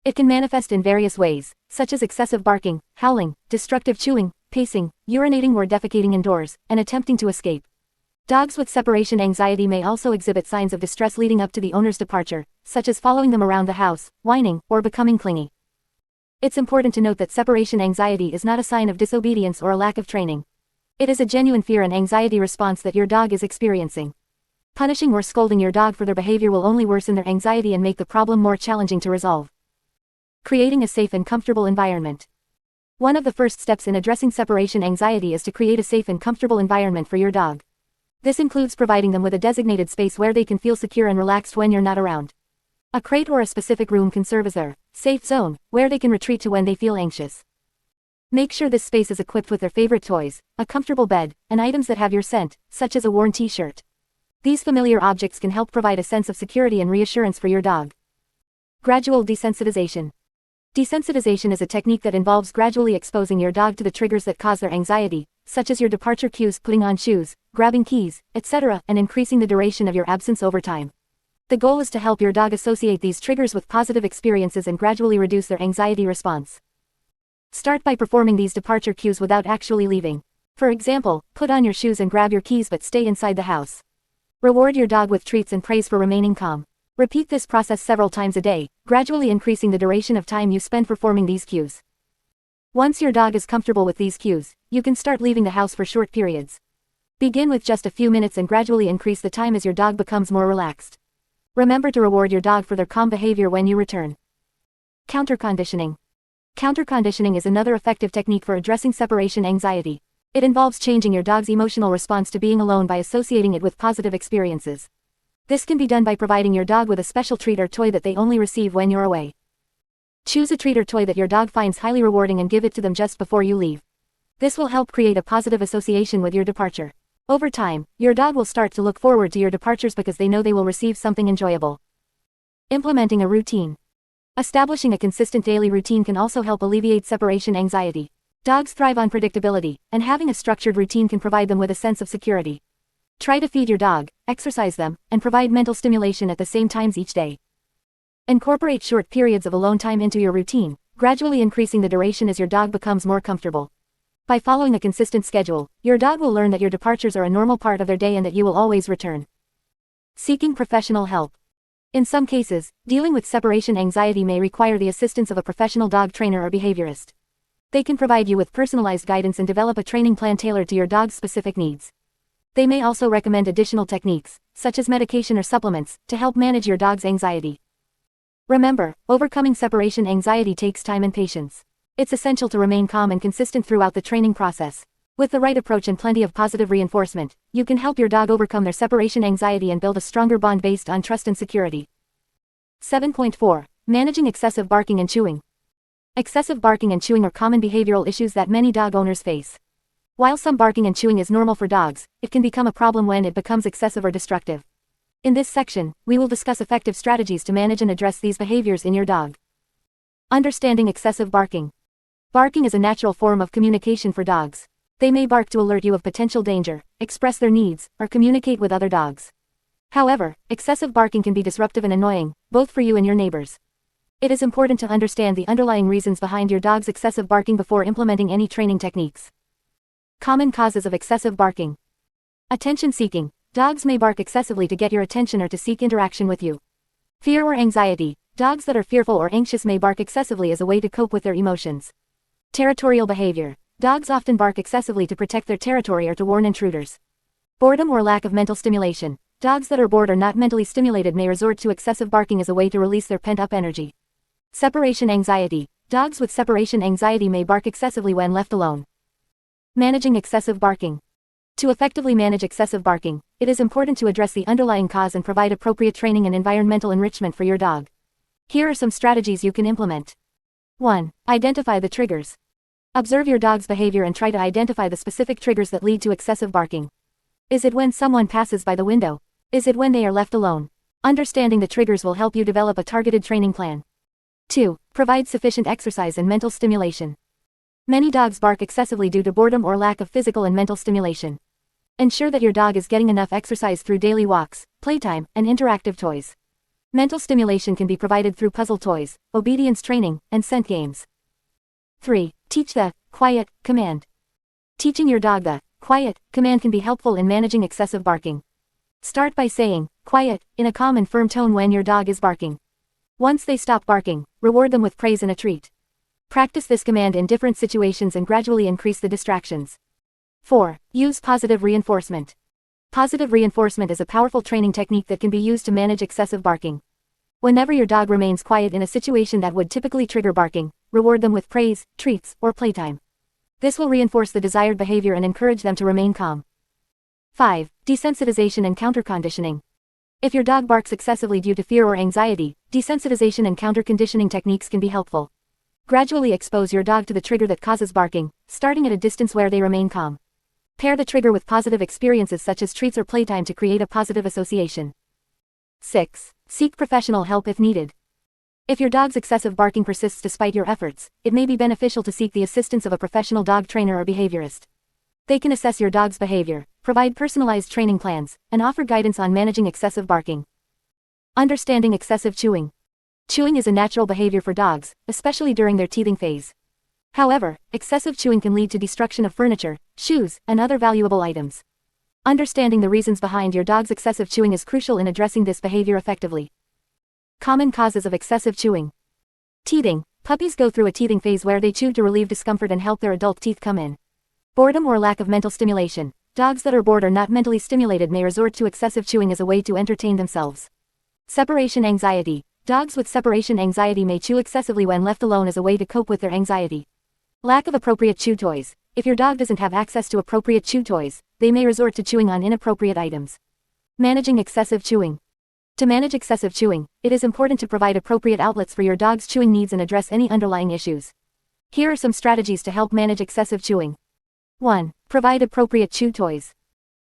It can manifest in various ways, such as excessive barking, howling, destructive chewing, pacing, urinating or defecating indoors, and attempting to escape. Dogs with separation anxiety may also exhibit signs of distress leading up to the owner's departure, such as following them around the house, whining, or becoming clingy. It's important to note that separation anxiety is not a sign of disobedience or a lack of training. It is a genuine fear and anxiety response that your dog is experiencing. Punishing or scolding your dog for their behavior will only worsen their anxiety and make the problem more challenging to resolve. Creating a safe and comfortable environment. One of the first steps in addressing separation anxiety is to create a safe and comfortable environment for your dog. This includes providing them with a designated space where they can feel secure and relaxed when you're not around. A crate or a specific room can serve as their safe zone, where they can retreat to when they feel anxious. Make sure this space is equipped with their favorite toys, a comfortable bed, and items that have your scent, such as a worn t-shirt. These familiar objects can help provide a sense of security and reassurance for your dog. Gradual desensitization. Desensitization is a technique that involves gradually exposing your dog to the triggers that cause their anxiety, such as your departure cues, putting on shoes, grabbing keys, etc., and increasing the duration of your absence over time. The goal is to help your dog associate these triggers with positive experiences and gradually reduce their anxiety response. Start by performing these departure cues without actually leaving. For example, put on your shoes and grab your keys but stay inside the house. Reward your dog with treats and praise for remaining calm. Repeat this process several times a day, gradually increasing the duration of time you spend performing these cues. Once your dog is comfortable with these cues, you can start leaving the house for short periods. Begin with just a few minutes and gradually increase the time as your dog becomes more relaxed. Remember to reward your dog for their calm behavior when you return. Counter-conditioning. Counter-conditioning is another effective technique for addressing separation anxiety. It involves changing your dog's emotional response to being alone by associating it with positive experiences. This can be done by providing your dog with a special treat or toy that they only receive when you're away. Choose a treat or toy that your dog finds highly rewarding and give it to them just before you leave. This will help create a positive association with your departure. Over time, your dog will start to look forward to your departures because they know they will receive something enjoyable. Implementing a routine. Establishing a consistent daily routine can also help alleviate separation anxiety. Dogs thrive on predictability, and having a structured routine can provide them with a sense of security. Try to feed your dog, exercise them, and provide mental stimulation at the same times each day. Incorporate short periods of alone time into your routine, gradually increasing the duration as your dog becomes more comfortable. By following a consistent schedule, your dog will learn that your departures are a normal part of their day and that you will always return. Seeking professional help. In some cases, dealing with separation anxiety may require the assistance of a professional dog trainer or behaviorist. They can provide you with personalized guidance and develop a training plan tailored to your dog's specific needs. They may also recommend additional techniques, such as medication or supplements, to help manage your dog's anxiety. Remember, overcoming separation anxiety takes time and patience. It's essential to remain calm and consistent throughout the training process. With the right approach and plenty of positive reinforcement, you can help your dog overcome their separation anxiety and build a stronger bond based on trust and security. 7.4. Managing excessive barking and chewing. Excessive barking and chewing are common behavioral issues that many dog owners face. While some barking and chewing is normal for dogs, it can become a problem when it becomes excessive or destructive. In this section, we will discuss effective strategies to manage and address these behaviors in your dog. Understanding excessive barking. Barking is a natural form of communication for dogs. They may bark to alert you of potential danger, express their needs, or communicate with other dogs. However, excessive barking can be disruptive and annoying, both for you and your neighbors. It is important to understand the underlying reasons behind your dog's excessive barking before implementing any training techniques. Common causes of excessive barking. Attention seeking. Dogs may bark excessively to get your attention or to seek interaction with you. Fear or anxiety. Dogs that are fearful or anxious may bark excessively as a way to cope with their emotions. Territorial behavior. Dogs often bark excessively to protect their territory or to warn intruders. Boredom or lack of mental stimulation. Dogs that are bored or not mentally stimulated may resort to excessive barking as a way to release their pent-up energy. Separation anxiety. Dogs with separation anxiety may bark excessively when left alone. Managing excessive barking. To effectively manage excessive barking, it is important to address the underlying cause and provide appropriate training and environmental enrichment for your dog. Here are some strategies you can implement. 1. Identify the triggers. Observe your dog's behavior and try to identify the specific triggers that lead to excessive barking. Is it when someone passes by the window? Is it when they are left alone? Understanding the triggers will help you develop a targeted training plan. 2. Provide sufficient exercise and mental stimulation. Many dogs bark excessively due to boredom or lack of physical and mental stimulation. Ensure that your dog is getting enough exercise through daily walks, playtime, and interactive toys. Mental stimulation can be provided through puzzle toys, obedience training, and scent games. 3. Teach the quiet command. Teaching your dog the quiet command can be helpful in managing excessive barking. Start by saying quiet in a calm and firm tone when your dog is barking. Once they stop barking, reward them with praise and a treat. Practice this command in different situations and gradually increase the distractions. 4. Use positive reinforcement. Positive reinforcement is a powerful training technique that can be used to manage excessive barking. Whenever your dog remains quiet in a situation that would typically trigger barking, reward them with praise, treats, or playtime. This will reinforce the desired behavior and encourage them to remain calm. 5. Desensitization and counterconditioning. If your dog barks excessively due to fear or anxiety, desensitization and counterconditioning techniques can be helpful. Gradually expose your dog to the trigger that causes barking, starting at a distance where they remain calm. Pair the trigger with positive experiences such as treats or playtime to create a positive association. 6. Seek professional help if needed. If your dog's excessive barking persists despite your efforts, it may be beneficial to seek the assistance of a professional dog trainer or behaviorist. They can assess your dog's behavior, provide personalized training plans, and offer guidance on managing excessive barking. Understanding excessive chewing. Chewing is a natural behavior for dogs, especially during their teething phase. However, excessive chewing can lead to destruction of furniture, shoes, and other valuable items. Understanding the reasons behind your dog's excessive chewing is crucial in addressing this behavior effectively. Common causes of excessive chewing. Teething. Puppies go through a teething phase where they chew to relieve discomfort and help their adult teeth come in. Boredom or lack of mental stimulation. Dogs that are bored or not mentally stimulated may resort to excessive chewing as a way to entertain themselves. Separation anxiety. Dogs with separation anxiety may chew excessively when left alone as a way to cope with their anxiety. Lack of appropriate chew toys. If your dog doesn't have access to appropriate chew toys, they may resort to chewing on inappropriate items. Managing excessive chewing. To manage excessive chewing, it is important to provide appropriate outlets for your dog's chewing needs and address any underlying issues. Here are some strategies to help manage excessive chewing. 1. Provide appropriate chew toys.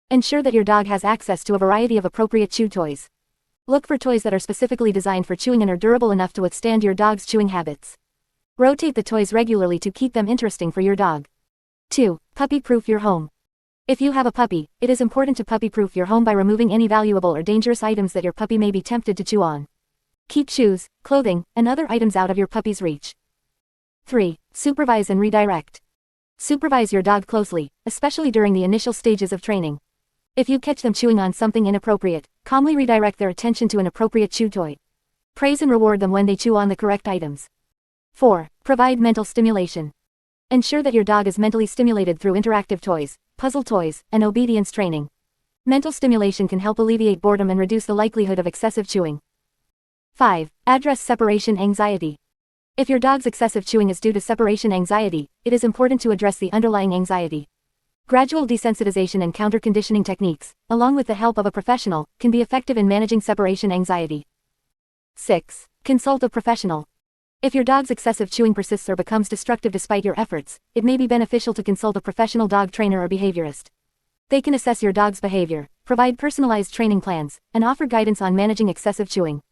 Ensure that your dog has access to a variety of appropriate chew toys. Look for toys that are specifically designed for chewing and are durable enough to withstand your dog's chewing habits. Rotate the toys regularly to keep them interesting for your dog. 2. Puppy-proof your home. If you have a puppy, it is important to puppy-proof your home by removing any valuable or dangerous items that your puppy may be tempted to chew on. Keep shoes, clothing, and other items out of your puppy's reach. 3. Supervise and redirect. Supervise your dog closely, especially during the initial stages of training. If you catch them chewing on something inappropriate, calmly redirect their attention to an appropriate chew toy. Praise and reward them when they chew on the correct items. 4. Provide mental stimulation. Ensure that your dog is mentally stimulated through interactive toys, puzzle toys, and obedience training. Mental stimulation can help alleviate boredom and reduce the likelihood of excessive chewing. 5. Address separation anxiety. If your dog's excessive chewing is due to separation anxiety, it is important to address the underlying anxiety. Gradual desensitization and counter-conditioning techniques, along with the help of a professional, can be effective in managing separation anxiety. 6. Consult a professional. If your dog's excessive chewing persists or becomes destructive despite your efforts, it may be beneficial to consult a professional dog trainer or behaviorist. They can assess your dog's behavior, provide personalized training plans, and offer guidance on managing excessive chewing.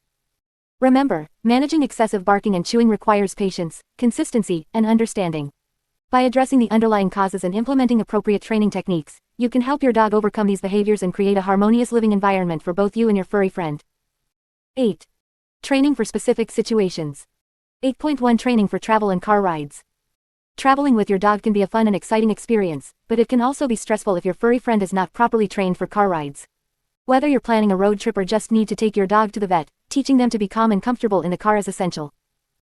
Remember, managing excessive barking and chewing requires patience, consistency, and understanding. By addressing the underlying causes and implementing appropriate training techniques, you can help your dog overcome these behaviors and create a harmonious living environment for both you and your furry friend. 8. Training for specific situations. 8.1 Training for travel and car rides. Traveling with your dog can be a fun and exciting experience, but it can also be stressful if your furry friend is not properly trained for car rides. Whether you're planning a road trip or just need to take your dog to the vet, teaching them to be calm and comfortable in the car is essential.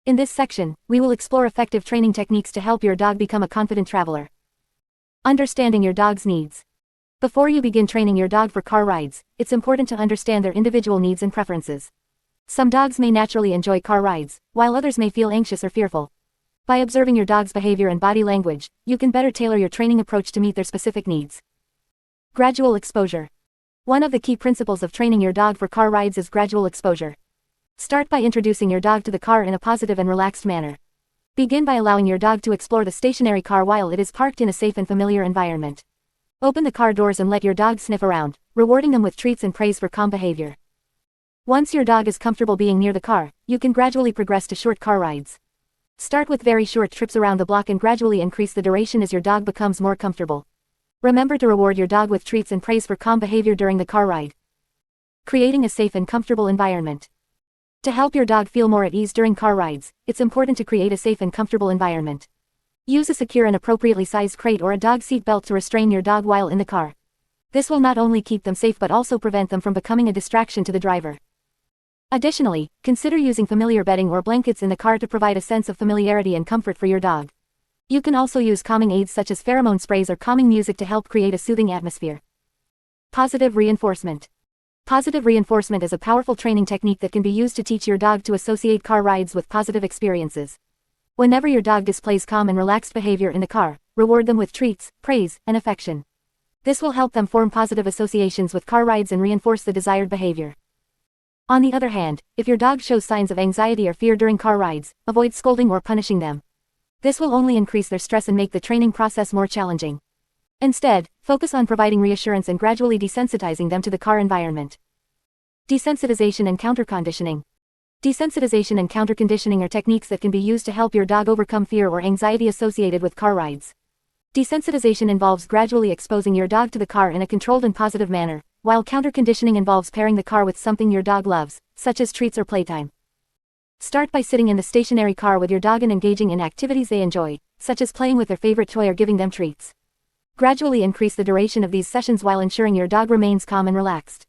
In this section, we will explore effective training techniques to help your dog become a confident traveler. Understanding your dog's needs. Before you begin training your dog for car rides, it's important to understand their individual needs and preferences. Some dogs may naturally enjoy car rides, while others may feel anxious or fearful. By observing your dog's behavior and body language, you can better tailor your training approach to meet their specific needs. Gradual exposure. One of the key principles of training your dog for car rides is gradual exposure. Start by introducing your dog to the car in a positive and relaxed manner. Begin by allowing your dog to explore the stationary car while it is parked in a safe and familiar environment. Open the car doors and let your dog sniff around, rewarding them with treats and praise for calm behavior. Once your dog is comfortable being near the car, you can gradually progress to short car rides. Start with very short trips around the block and gradually increase the duration as your dog becomes more comfortable. Remember to reward your dog with treats and praise for calm behavior during the car ride. Creating a safe and comfortable environment. To help your dog feel more at ease during car rides, it's important to create a safe and comfortable environment. Use a secure and appropriately sized crate or a dog seat belt to restrain your dog while in the car. This will not only keep them safe but also prevent them from becoming a distraction to the driver. Additionally, consider using familiar bedding or blankets in the car to provide a sense of familiarity and comfort for your dog. You can also use calming aids such as pheromone sprays or calming music to help create a soothing atmosphere. Positive reinforcement. Positive reinforcement is a powerful training technique that can be used to teach your dog to associate car rides with positive experiences. Whenever your dog displays calm and relaxed behavior in the car, reward them with treats, praise, and affection. This will help them form positive associations with car rides and reinforce the desired behavior. On the other hand, if your dog shows signs of anxiety or fear during car rides, avoid scolding or punishing them. This will only increase their stress and make the training process more challenging. Instead, focus on providing reassurance and gradually desensitizing them to the car environment. Desensitization and counterconditioning. Desensitization and counterconditioning are techniques that can be used to help your dog overcome fear or anxiety associated with car rides. Desensitization involves gradually exposing your dog to the car in a controlled and positive manner, while counterconditioning involves pairing the car with something your dog loves, such as treats or playtime. Start by sitting in the stationary car with your dog and engaging in activities they enjoy, such as playing with their favorite toy or giving them treats. Gradually increase the duration of these sessions while ensuring your dog remains calm and relaxed.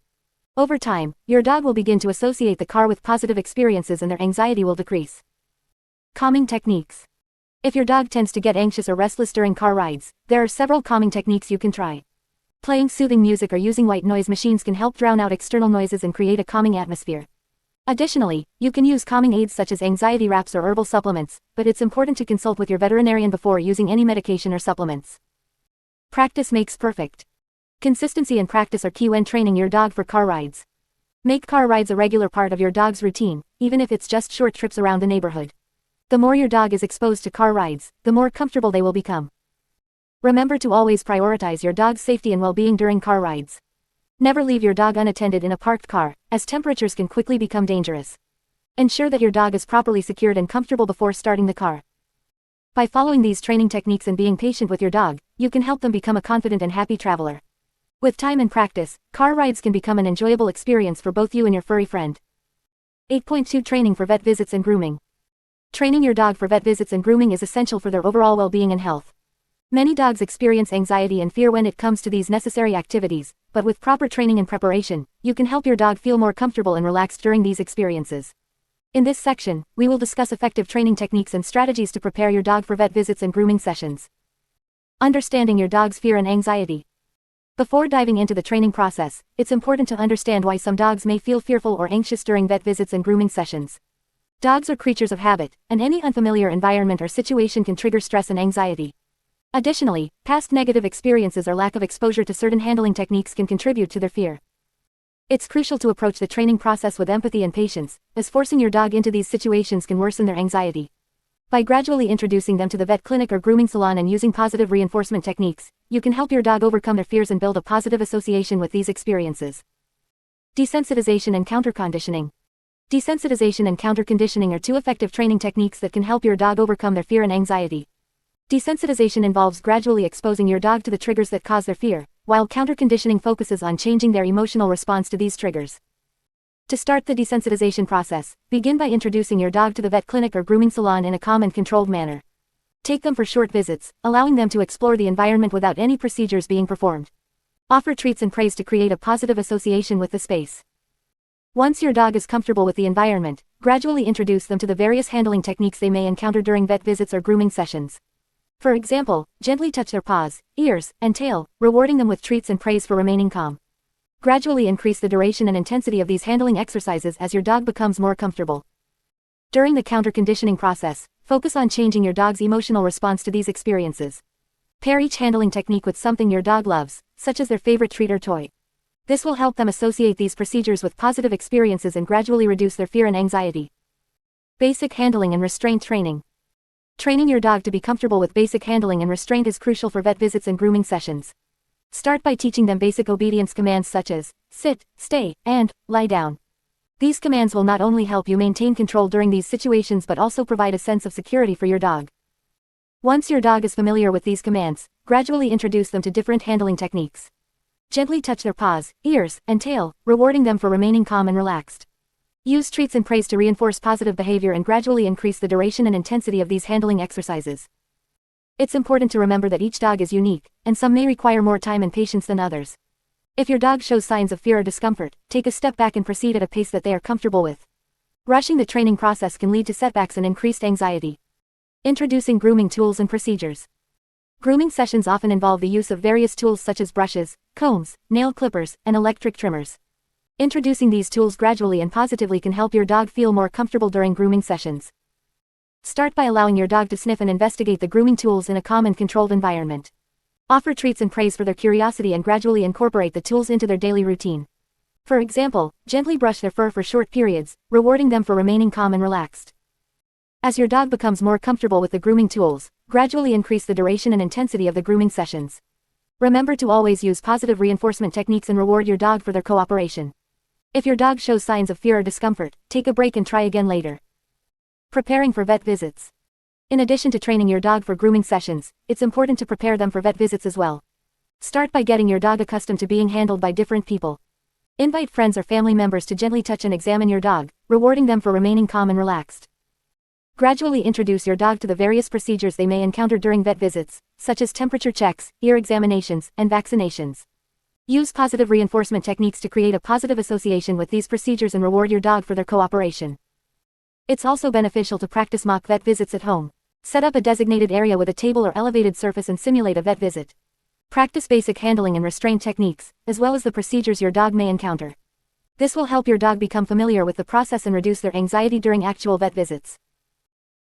Over time, your dog will begin to associate the car with positive experiences and their anxiety will decrease. Calming techniques. If your dog tends to get anxious or restless during car rides, there are several calming techniques you can try. Playing soothing music or using white noise machines can help drown out external noises and create a calming atmosphere. Additionally, you can use calming aids such as anxiety wraps or herbal supplements, but it's important to consult with your veterinarian before using any medication or supplements. Practice makes perfect. Consistency and practice are key when training your dog for car rides. Make car rides a regular part of your dog's routine, even if it's just short trips around the neighborhood. The more your dog is exposed to car rides, the more comfortable they will become. Remember to always prioritize your dog's safety and well-being during car rides. Never leave your dog unattended in a parked car, as temperatures can quickly become dangerous. Ensure that your dog is properly secured and comfortable before starting the car. By following these training techniques and being patient with your dog, you can help them become a confident and happy traveler. With time and practice, car rides can become an enjoyable experience for both you and your furry friend. 8.2 Training for vet visits and grooming. Training your dog for vet visits and grooming is essential for their overall well-being and health. Many dogs experience anxiety and fear when it comes to these necessary activities, but with proper training and preparation, you can help your dog feel more comfortable and relaxed during these experiences. In this section, we will discuss effective training techniques and strategies to prepare your dog for vet visits and grooming sessions. Understanding your dog's fear and anxiety. Before diving into the training process, it's important to understand why some dogs may feel fearful or anxious during vet visits and grooming sessions. Dogs are creatures of habit, and any unfamiliar environment or situation can trigger stress and anxiety. Additionally, past negative experiences or lack of exposure to certain handling techniques can contribute to their fear. It's crucial to approach the training process with empathy and patience, as forcing your dog into these situations can worsen their anxiety. By gradually introducing them to the vet clinic or grooming salon and using positive reinforcement techniques, you can help your dog overcome their fears and build a positive association with these experiences. Desensitization and counterconditioning. Desensitization and counterconditioning are two effective training techniques that can help your dog overcome their fear and anxiety. Desensitization involves gradually exposing your dog to the triggers that cause their fear, while counterconditioning focuses on changing their emotional response to these triggers. To start the desensitization process, begin by introducing your dog to the vet clinic or grooming salon in a calm and controlled manner. Take them for short visits, allowing them to explore the environment without any procedures being performed. Offer treats and praise to create a positive association with the space. Once your dog is comfortable with the environment, gradually introduce them to the various handling techniques they may encounter during vet visits or grooming sessions. For example, gently touch their paws, ears, and tail, rewarding them with treats and praise for remaining calm. Gradually increase the duration and intensity of these handling exercises as your dog becomes more comfortable. During the counterconditioning process, focus on changing your dog's emotional response to these experiences. Pair each handling technique with something your dog loves, such as their favorite treat or toy. This will help them associate these procedures with positive experiences and gradually reduce their fear and anxiety. Basic handling and restraint training. Training your dog to be comfortable with basic handling and restraint is crucial for vet visits and grooming sessions. Start by teaching them basic obedience commands such as sit, stay, and lie down. These commands will not only help you maintain control during these situations but also provide a sense of security for your dog. Once your dog is familiar with these commands, gradually introduce them to different handling techniques. Gently touch their paws, ears, and tail, rewarding them for remaining calm and relaxed. Use treats and praise to reinforce positive behavior and gradually increase the duration and intensity of these handling exercises. It's important to remember that each dog is unique, and some may require more time and patience than others. If your dog shows signs of fear or discomfort, take a step back and proceed at a pace that they are comfortable with. Rushing the training process can lead to setbacks and increased anxiety. Introducing grooming tools and procedures. Grooming sessions often involve the use of various tools such as brushes, combs, nail clippers, and electric trimmers. Introducing these tools gradually and positively can help your dog feel more comfortable during grooming sessions. Start by allowing your dog to sniff and investigate the grooming tools in a calm and controlled environment. Offer treats and praise for their curiosity and gradually incorporate the tools into their daily routine. For example, gently brush their fur for short periods, rewarding them for remaining calm and relaxed. As your dog becomes more comfortable with the grooming tools, gradually increase the duration and intensity of the grooming sessions. Remember to always use positive reinforcement techniques and reward your dog for their cooperation. If your dog shows signs of fear or discomfort, take a break and try again later. Preparing for vet visits. In addition to training your dog for grooming sessions, it's important to prepare them for vet visits as well. Start by getting your dog accustomed to being handled by different people. Invite friends or family members to gently touch and examine your dog, rewarding them for remaining calm and relaxed. Gradually introduce your dog to the various procedures they may encounter during vet visits, such as temperature checks, ear examinations, and vaccinations. Use positive reinforcement techniques to create a positive association with these procedures and reward your dog for their cooperation. It's also beneficial to practice mock vet visits at home. Set up a designated area with a table or elevated surface and simulate a vet visit. Practice basic handling and restraint techniques, as well as the procedures your dog may encounter. This will help your dog become familiar with the process and reduce their anxiety during actual vet visits.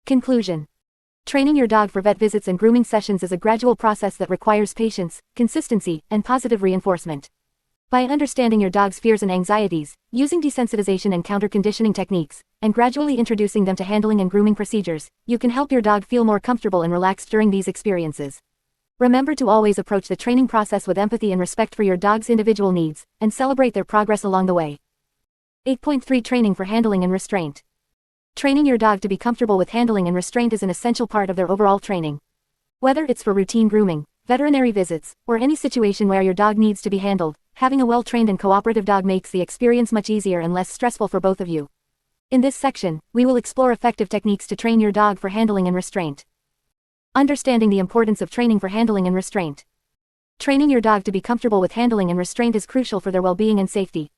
Conclusion. Training your dog for vet visits and grooming sessions is a gradual process that requires patience, consistency, and positive reinforcement. By understanding your dog's fears and anxieties, using desensitization and counter-conditioning techniques, and gradually introducing them to handling and grooming procedures, you can help your dog feel more comfortable and relaxed during these experiences. Remember to always approach the training process with empathy and respect for your dog's individual needs, and celebrate their progress along the way. 8.3 Training for handling and restraint. Training your dog to be comfortable with handling and restraint is an essential part of their overall training. Whether it's for routine grooming, veterinary visits, or any situation where your dog needs to be handled, having a well-trained and cooperative dog makes the experience much easier and less stressful for both of you. In this section, we will explore effective techniques to train your dog for handling and restraint. Understanding the importance of training for handling and restraint. Training your dog to be comfortable with handling and restraint is crucial for their well-being and safety.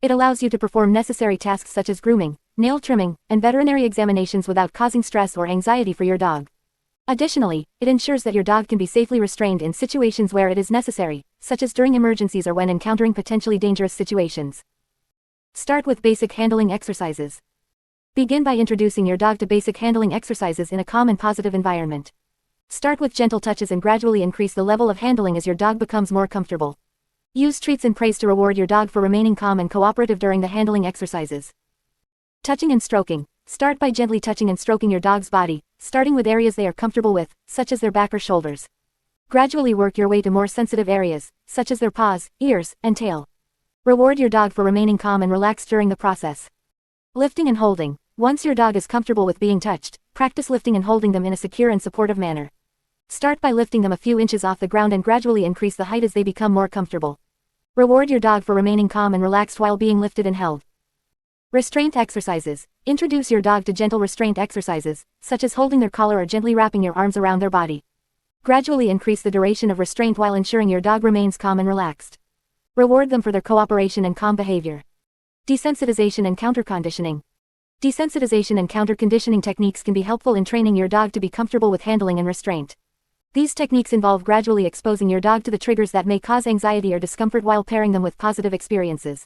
It allows you to perform necessary tasks such as grooming, nail trimming, and veterinary examinations without causing stress or anxiety for your dog. Additionally, it ensures that your dog can be safely restrained in situations where it is necessary, such as during emergencies or when encountering potentially dangerous situations. Start with basic handling exercises. Begin by introducing your dog to basic handling exercises in a calm and positive environment. Start with gentle touches and gradually increase the level of handling as your dog becomes more comfortable. Use treats and praise to reward your dog for remaining calm and cooperative during the handling exercises. Touching and stroking. Start by gently touching and stroking your dog's body, starting with areas they are comfortable with, such as their back or shoulders. Gradually work your way to more sensitive areas, such as their paws, ears, and tail. Reward your dog for remaining calm and relaxed during the process. Lifting and holding. Once your dog is comfortable with being touched, practice lifting and holding them in a secure and supportive manner. Start by lifting them a few inches off the ground and gradually increase the height as they become more comfortable. Reward your dog for remaining calm and relaxed while being lifted and held. Restraint exercises. Introduce your dog to gentle restraint exercises, such as holding their collar or gently wrapping your arms around their body. Gradually increase the duration of restraint while ensuring your dog remains calm and relaxed. Reward them for their cooperation and calm behavior. Desensitization and counter-conditioning. Desensitization and counter-conditioning techniques can be helpful in training your dog to be comfortable with handling and restraint. These techniques involve gradually exposing your dog to the triggers that may cause anxiety or discomfort while pairing them with positive experiences.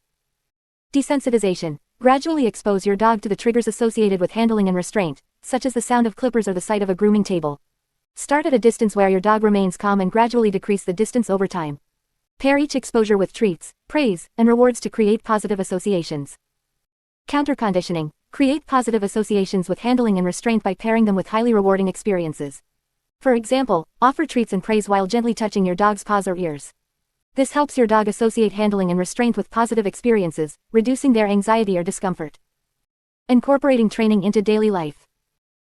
Desensitization. Gradually expose your dog to the triggers associated with handling and restraint, such as the sound of clippers or the sight of a grooming table. Start at a distance where your dog remains calm and gradually decrease the distance over time. Pair each exposure with treats, praise, and rewards to create positive associations. Counter-conditioning. Create positive associations with handling and restraint by pairing them with highly rewarding experiences. For example, offer treats and praise while gently touching your dog's paws or ears. This helps your dog associate handling and restraint with positive experiences, reducing their anxiety or discomfort. Incorporating training into daily life.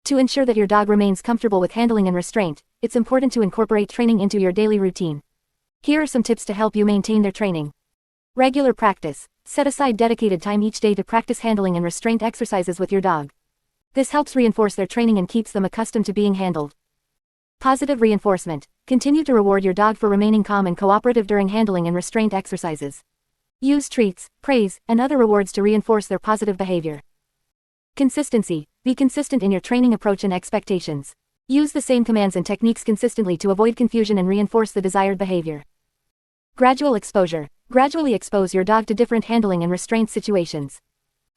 To ensure that your dog remains comfortable with handling and restraint, it's important to incorporate training into your daily routine. Here are some tips to help you maintain their training. Regular practice. Set aside dedicated time each day to practice handling and restraint exercises with your dog. This helps reinforce their training and keeps them accustomed to being handled. Positive reinforcement. Continue to reward your dog for remaining calm and cooperative during handling and restraint exercises. Use treats, praise, and other rewards to reinforce their positive behavior. Consistency. Be consistent in your training approach and expectations. Use the same commands and techniques consistently to avoid confusion and reinforce the desired behavior. Gradual exposure. Gradually expose your dog to different handling and restraint situations.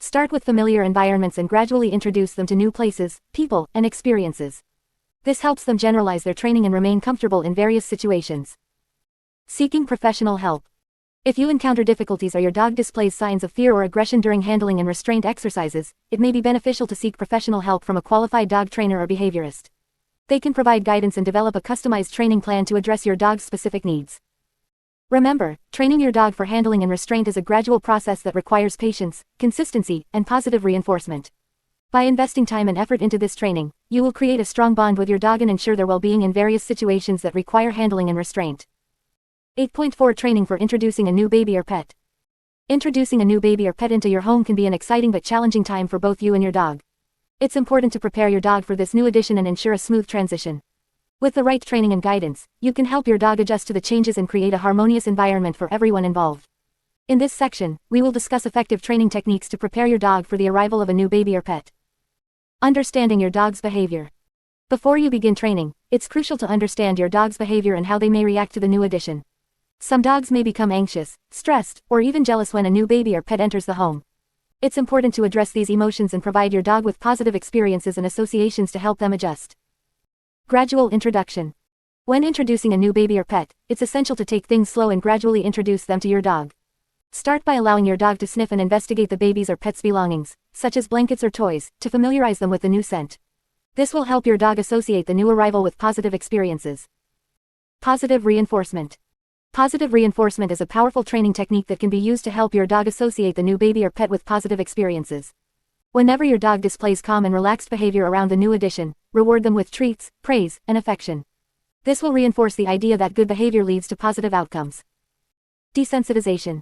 Start with familiar environments and gradually introduce them to new places, people, and experiences. This helps them generalize their training and remain comfortable in various situations. Seeking professional help. If you encounter difficulties or your dog displays signs of fear or aggression during handling and restraint exercises, it may be beneficial to seek professional help from a qualified dog trainer or behaviorist. They can provide guidance and develop a customized training plan to address your dog's specific needs. Remember, training your dog for handling and restraint is a gradual process that requires patience, consistency, and positive reinforcement. By investing time and effort into this training, you will create a strong bond with your dog and ensure their well-being in various situations that require handling and restraint. 8.4 Training for introducing a new baby or pet. Introducing a new baby or pet into your home can be an exciting but challenging time for both you and your dog. It's important to prepare your dog for this new addition and ensure a smooth transition. With the right training and guidance, you can help your dog adjust to the changes and create a harmonious environment for everyone involved. In this section, we will discuss effective training techniques to prepare your dog for the arrival of a new baby or pet. Understanding your dog's behavior. Before you begin training, it's crucial to understand your dog's behavior and how they may react to the new addition. Some dogs may become anxious, stressed, or even jealous when a new baby or pet enters the home. It's important to address these emotions and provide your dog with positive experiences and associations to help them adjust. Gradual introduction. When introducing a new baby or pet, it's essential to take things slow and gradually introduce them to your dog. Start by allowing your dog to sniff and investigate the baby's or pet's belongings, such as blankets or toys, to familiarize them with the new scent. This will help your dog associate the new arrival with positive experiences. Positive reinforcement. Positive reinforcement is a powerful training technique that can be used to help your dog associate the new baby or pet with positive experiences. Whenever your dog displays calm and relaxed behavior around the new addition, reward them with treats, praise, and affection. This will reinforce the idea that good behavior leads to positive outcomes. Desensitization.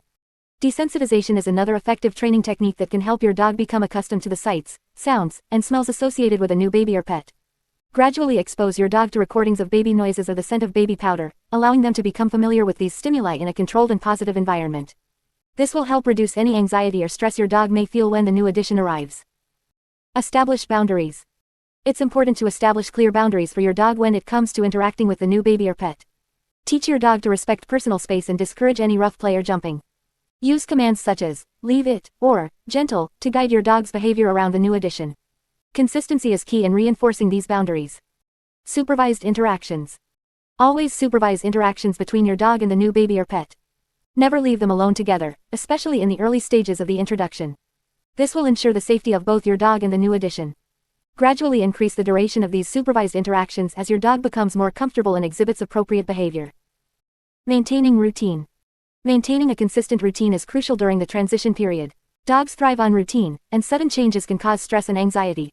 Desensitization is another effective training technique that can help your dog become accustomed to the sights, sounds, and smells associated with a new baby or pet. Gradually expose your dog to recordings of baby noises or the scent of baby powder, allowing them to become familiar with these stimuli in a controlled and positive environment. This will help reduce any anxiety or stress your dog may feel when the new addition arrives. Establish boundaries. It's important to establish clear boundaries for your dog when it comes to interacting with the new baby or pet. Teach your dog to respect personal space and discourage any rough play or jumping. Use commands such as, leave it, or, gentle, to guide your dog's behavior around the new addition. Consistency is key in reinforcing these boundaries. Supervised interactions. Always supervise interactions between your dog and the new baby or pet. Never leave them alone together, especially in the early stages of the introduction. This will ensure the safety of both your dog and the new addition. Gradually increase the duration of these supervised interactions as your dog becomes more comfortable and exhibits appropriate behavior. Maintaining routine. Maintaining a consistent routine is crucial during the transition period. Dogs thrive on routine, and sudden changes can cause stress and anxiety.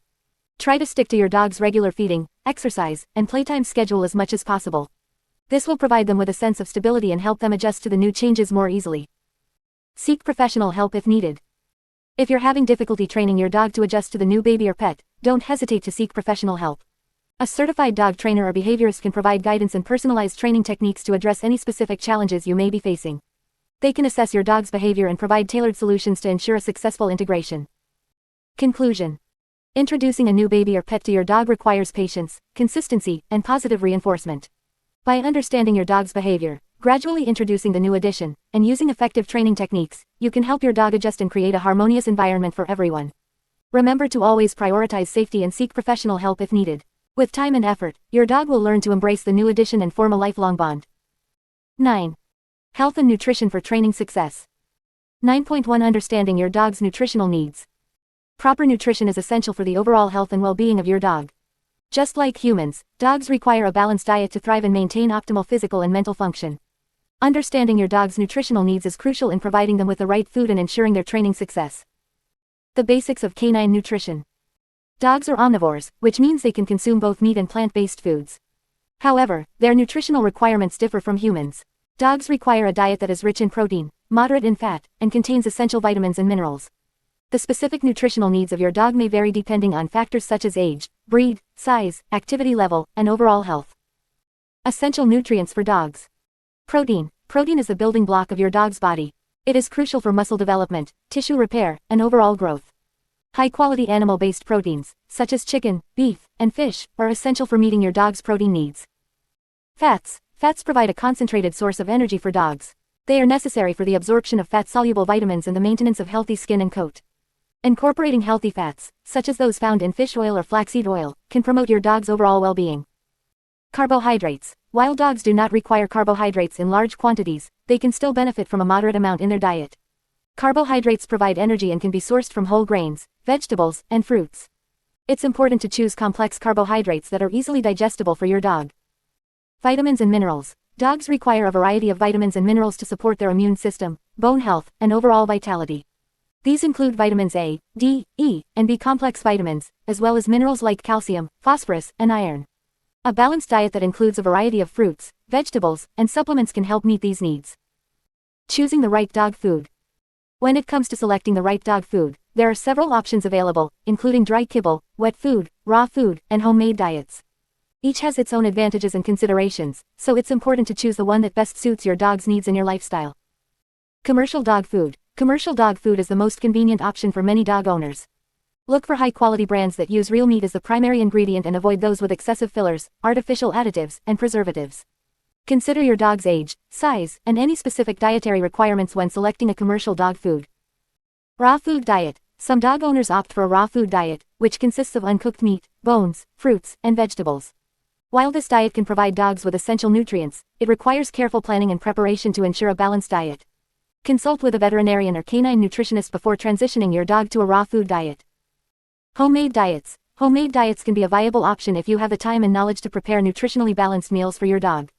Try to stick to your dog's regular feeding, exercise, and playtime schedule as much as possible. This will provide them with a sense of stability and help them adjust to the new changes more easily. Seek professional help if needed. If you're having difficulty training your dog to adjust to the new baby or pet, don't hesitate to seek professional help. A certified dog trainer or behaviorist can provide guidance and personalized training techniques to address any specific challenges you may be facing. They can assess your dog's behavior and provide tailored solutions to ensure a successful integration. Conclusion. Introducing a new baby or pet to your dog requires patience, consistency, and positive reinforcement. By understanding your dog's behavior, gradually introducing the new addition, and using effective training techniques, you can help your dog adjust and create a harmonious environment for everyone. Remember to always prioritize safety and seek professional help if needed. With time and effort, your dog will learn to embrace the new addition and form a lifelong bond. 9. Health and nutrition for training success. 9.1 Understanding your dog's nutritional needs. Proper nutrition is essential for the overall health and well-being of your dog. Just like humans, dogs require a balanced diet to thrive and maintain optimal physical and mental function. Understanding your dog's nutritional needs is crucial in providing them with the right food and ensuring their training success. The basics of canine nutrition. Dogs are omnivores, which means they can consume both meat and plant-based foods. However, their nutritional requirements differ from humans. Dogs require a diet that is rich in protein, moderate in fat, and contains essential vitamins and minerals. The specific nutritional needs of your dog may vary depending on factors such as age, breed, size, activity level, and overall health. Essential nutrients for dogs. Protein. Protein is the building block of your dog's body. It is crucial for muscle development, tissue repair, and overall growth. High-quality animal-based proteins, such as chicken, beef, and fish, are essential for meeting your dog's protein needs. Fats. Fats provide a concentrated source of energy for dogs. They are necessary for the absorption of fat-soluble vitamins and the maintenance of healthy skin and coat. Incorporating healthy fats, such as those found in fish oil or flaxseed oil, can promote your dog's overall well-being. Carbohydrates. While dogs do not require carbohydrates in large quantities, they can still benefit from a moderate amount in their diet. Carbohydrates provide energy and can be sourced from whole grains, vegetables, and fruits. It's important to choose complex carbohydrates that are easily digestible for your dog. Vitamins and minerals. Dogs require a variety of vitamins and minerals to support their immune system, bone health, and overall vitality. These include vitamins A, D, E, and B complex vitamins, as well as minerals like calcium, phosphorus, and iron. A balanced diet that includes a variety of fruits, vegetables, and supplements can help meet these needs. Choosing the right dog food. When it comes to selecting the right dog food, there are several options available, including dry kibble, wet food, raw food, and homemade diets. Each has its own advantages and considerations, so it's important to choose the one that best suits your dog's needs and your lifestyle. Commercial dog food. Commercial dog food is the most convenient option for many dog owners. Look for high-quality brands that use real meat as the primary ingredient and avoid those with excessive fillers, artificial additives, and preservatives. Consider your dog's age, size, and any specific dietary requirements when selecting a commercial dog food. Raw food diet. Some dog owners opt for a raw food diet, which consists of uncooked meat, bones, fruits, and vegetables. While this diet can provide dogs with essential nutrients, it requires careful planning and preparation to ensure a balanced diet. Consult with a veterinarian or canine nutritionist before transitioning your dog to a raw food diet. Homemade diets. Homemade diets can be a viable option if you have the time and knowledge to prepare nutritionally balanced meals for your dog.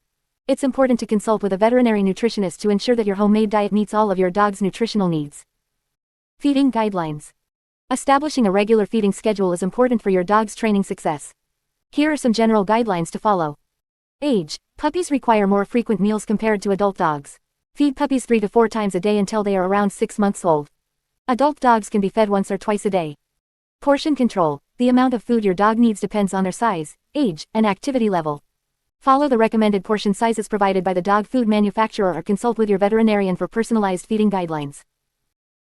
It's important to consult with a veterinary nutritionist to ensure that your homemade diet meets all of your dog's nutritional needs. Feeding guidelines. Establishing a regular feeding schedule is important for your dog's training success. Here are some general guidelines to follow. Age. Puppies require more frequent meals compared to adult dogs. Feed puppies 3 to 4 times a day until they are around 6 months old. Adult dogs can be fed once or twice a day. Portion control. The amount of food your dog needs depends on their size, age, and activity level. Follow the recommended portion sizes provided by the dog food manufacturer or consult with your veterinarian for personalized feeding guidelines.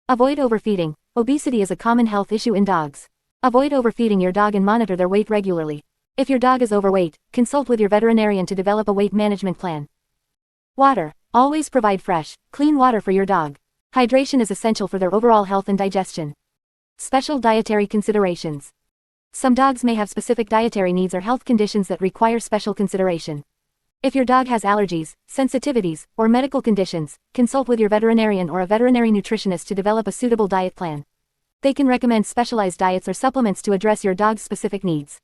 Avoid overfeeding. Obesity is a common health issue in dogs. Avoid overfeeding your dog and monitor their weight regularly. If your dog is overweight, consult with your veterinarian to develop a weight management plan. Water. Always provide fresh, clean water for your dog. Hydration is essential for their overall health and digestion. Special dietary considerations. Some dogs may have specific dietary needs or health conditions that require special consideration. If your dog has allergies, sensitivities, or medical conditions, consult with your veterinarian or a veterinary nutritionist to develop a suitable diet plan. They can recommend specialized diets or supplements to address your dog's specific needs.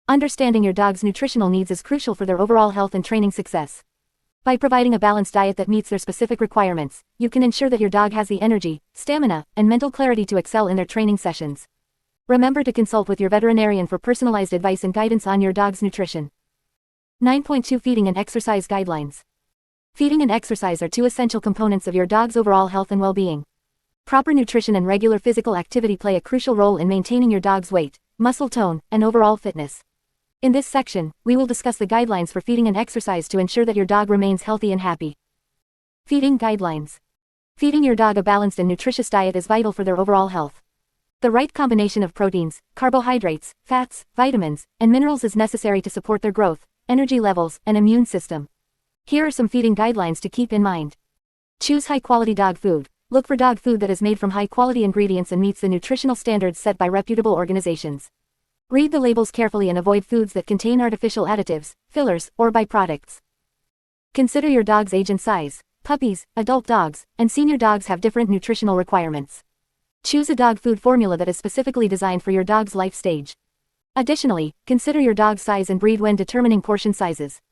Understanding your dog's nutritional needs is crucial for their overall health and training success. By providing a balanced diet that meets their specific requirements, you can ensure that your dog has the energy, stamina, and mental clarity to excel in their training sessions. Remember to consult with your veterinarian for personalized advice and guidance on your dog's nutrition. 9.2 Feeding and Exercise Guidelines. Feeding and exercise are two essential components of your dog's overall health and well-being. Proper nutrition and regular physical activity play a crucial role in maintaining your dog's weight, muscle tone, and overall fitness. In this section, we will discuss the guidelines for feeding and exercise to ensure that your dog remains healthy and happy. Feeding guidelines. Feeding your dog a balanced and nutritious diet is vital for their overall health. The right combination of proteins, carbohydrates, fats, vitamins, and minerals is necessary to support their growth, energy levels, and immune system. Here are some feeding guidelines to keep in mind. Choose high-quality dog food. Look for dog food that is made from high-quality ingredients and meets the nutritional standards set by reputable organizations. Read the labels carefully and avoid foods that contain artificial additives, fillers, or byproducts. Consider your dog's age and size. Puppies, adult dogs, and senior dogs have different nutritional requirements. Choose a dog food formula that is specifically designed for your dog's life stage. Additionally, consider your dog's size and breed when determining portion sizes.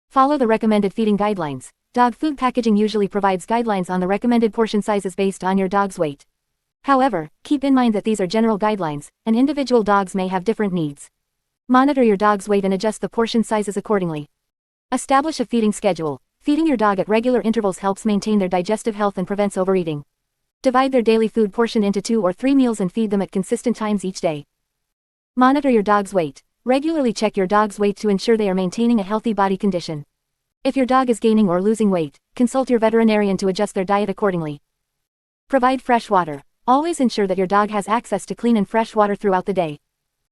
Follow the recommended feeding guidelines. Dog food packaging usually provides guidelines on the recommended portion sizes based on your dog's weight. However, keep in mind that these are general guidelines, and individual dogs may have different needs. Monitor your dog's weight and adjust the portion sizes accordingly. Establish a feeding schedule. Feeding your dog at regular intervals helps maintain their digestive health and prevents overeating. Divide their daily food portion into 2 or 3 meals and feed them at consistent times each day. Monitor your dog's weight. Regularly check your dog's weight to ensure they are maintaining a healthy body condition. If your dog is gaining or losing weight, consult your veterinarian to adjust their diet accordingly. Provide fresh water. Always ensure that your dog has access to clean and fresh water throughout the day.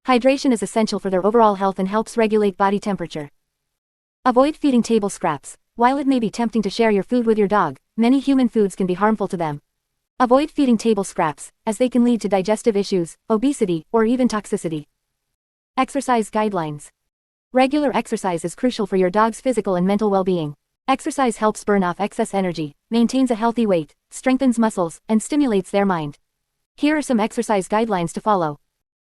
Hydration is essential for their overall health and helps regulate body temperature. Avoid feeding table scraps. While it may be tempting to share your food with your dog, many human foods can be harmful to them. Avoid feeding table scraps, as they can lead to digestive issues, obesity, or even toxicity. Exercise guidelines. Regular exercise is crucial for your dog's physical and mental well-being. Exercise helps burn off excess energy, maintains a healthy weight, strengthens muscles, and stimulates their mind. Here are some exercise guidelines to follow.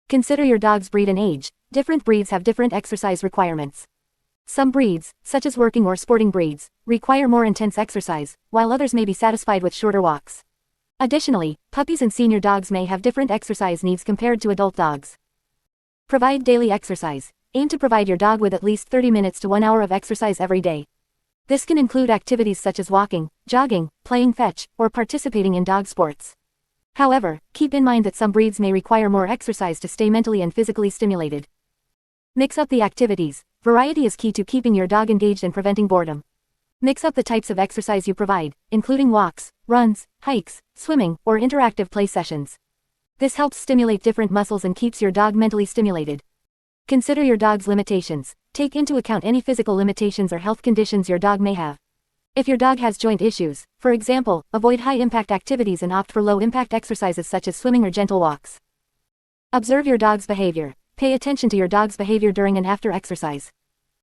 Consider your dog's breed and age. Different breeds have different exercise requirements. Some breeds, such as working or sporting breeds, require more intense exercise, while others may be satisfied with shorter walks. Additionally, puppies and senior dogs may have different exercise needs compared to adult dogs. Provide daily exercise. Aim to provide your dog with at least 30 minutes to 1 hour of exercise every day. This can include activities such as walking, jogging, playing fetch, or participating in dog sports. However, keep in mind that some breeds may require more exercise to stay mentally and physically stimulated. Mix up the activities. Variety is key to keeping your dog engaged and preventing boredom. Mix up the types of exercise you provide, including walks, runs, hikes, swimming, or interactive play sessions. This helps stimulate different muscles and keeps your dog mentally stimulated. Consider your dog's limitations. Take into account any physical limitations or health conditions your dog may have. If your dog has joint issues, for example, avoid high-impact activities and opt for low-impact exercises such as swimming or gentle walks. Observe your dog's behavior. Pay attention to your dog's behavior during and after exercise.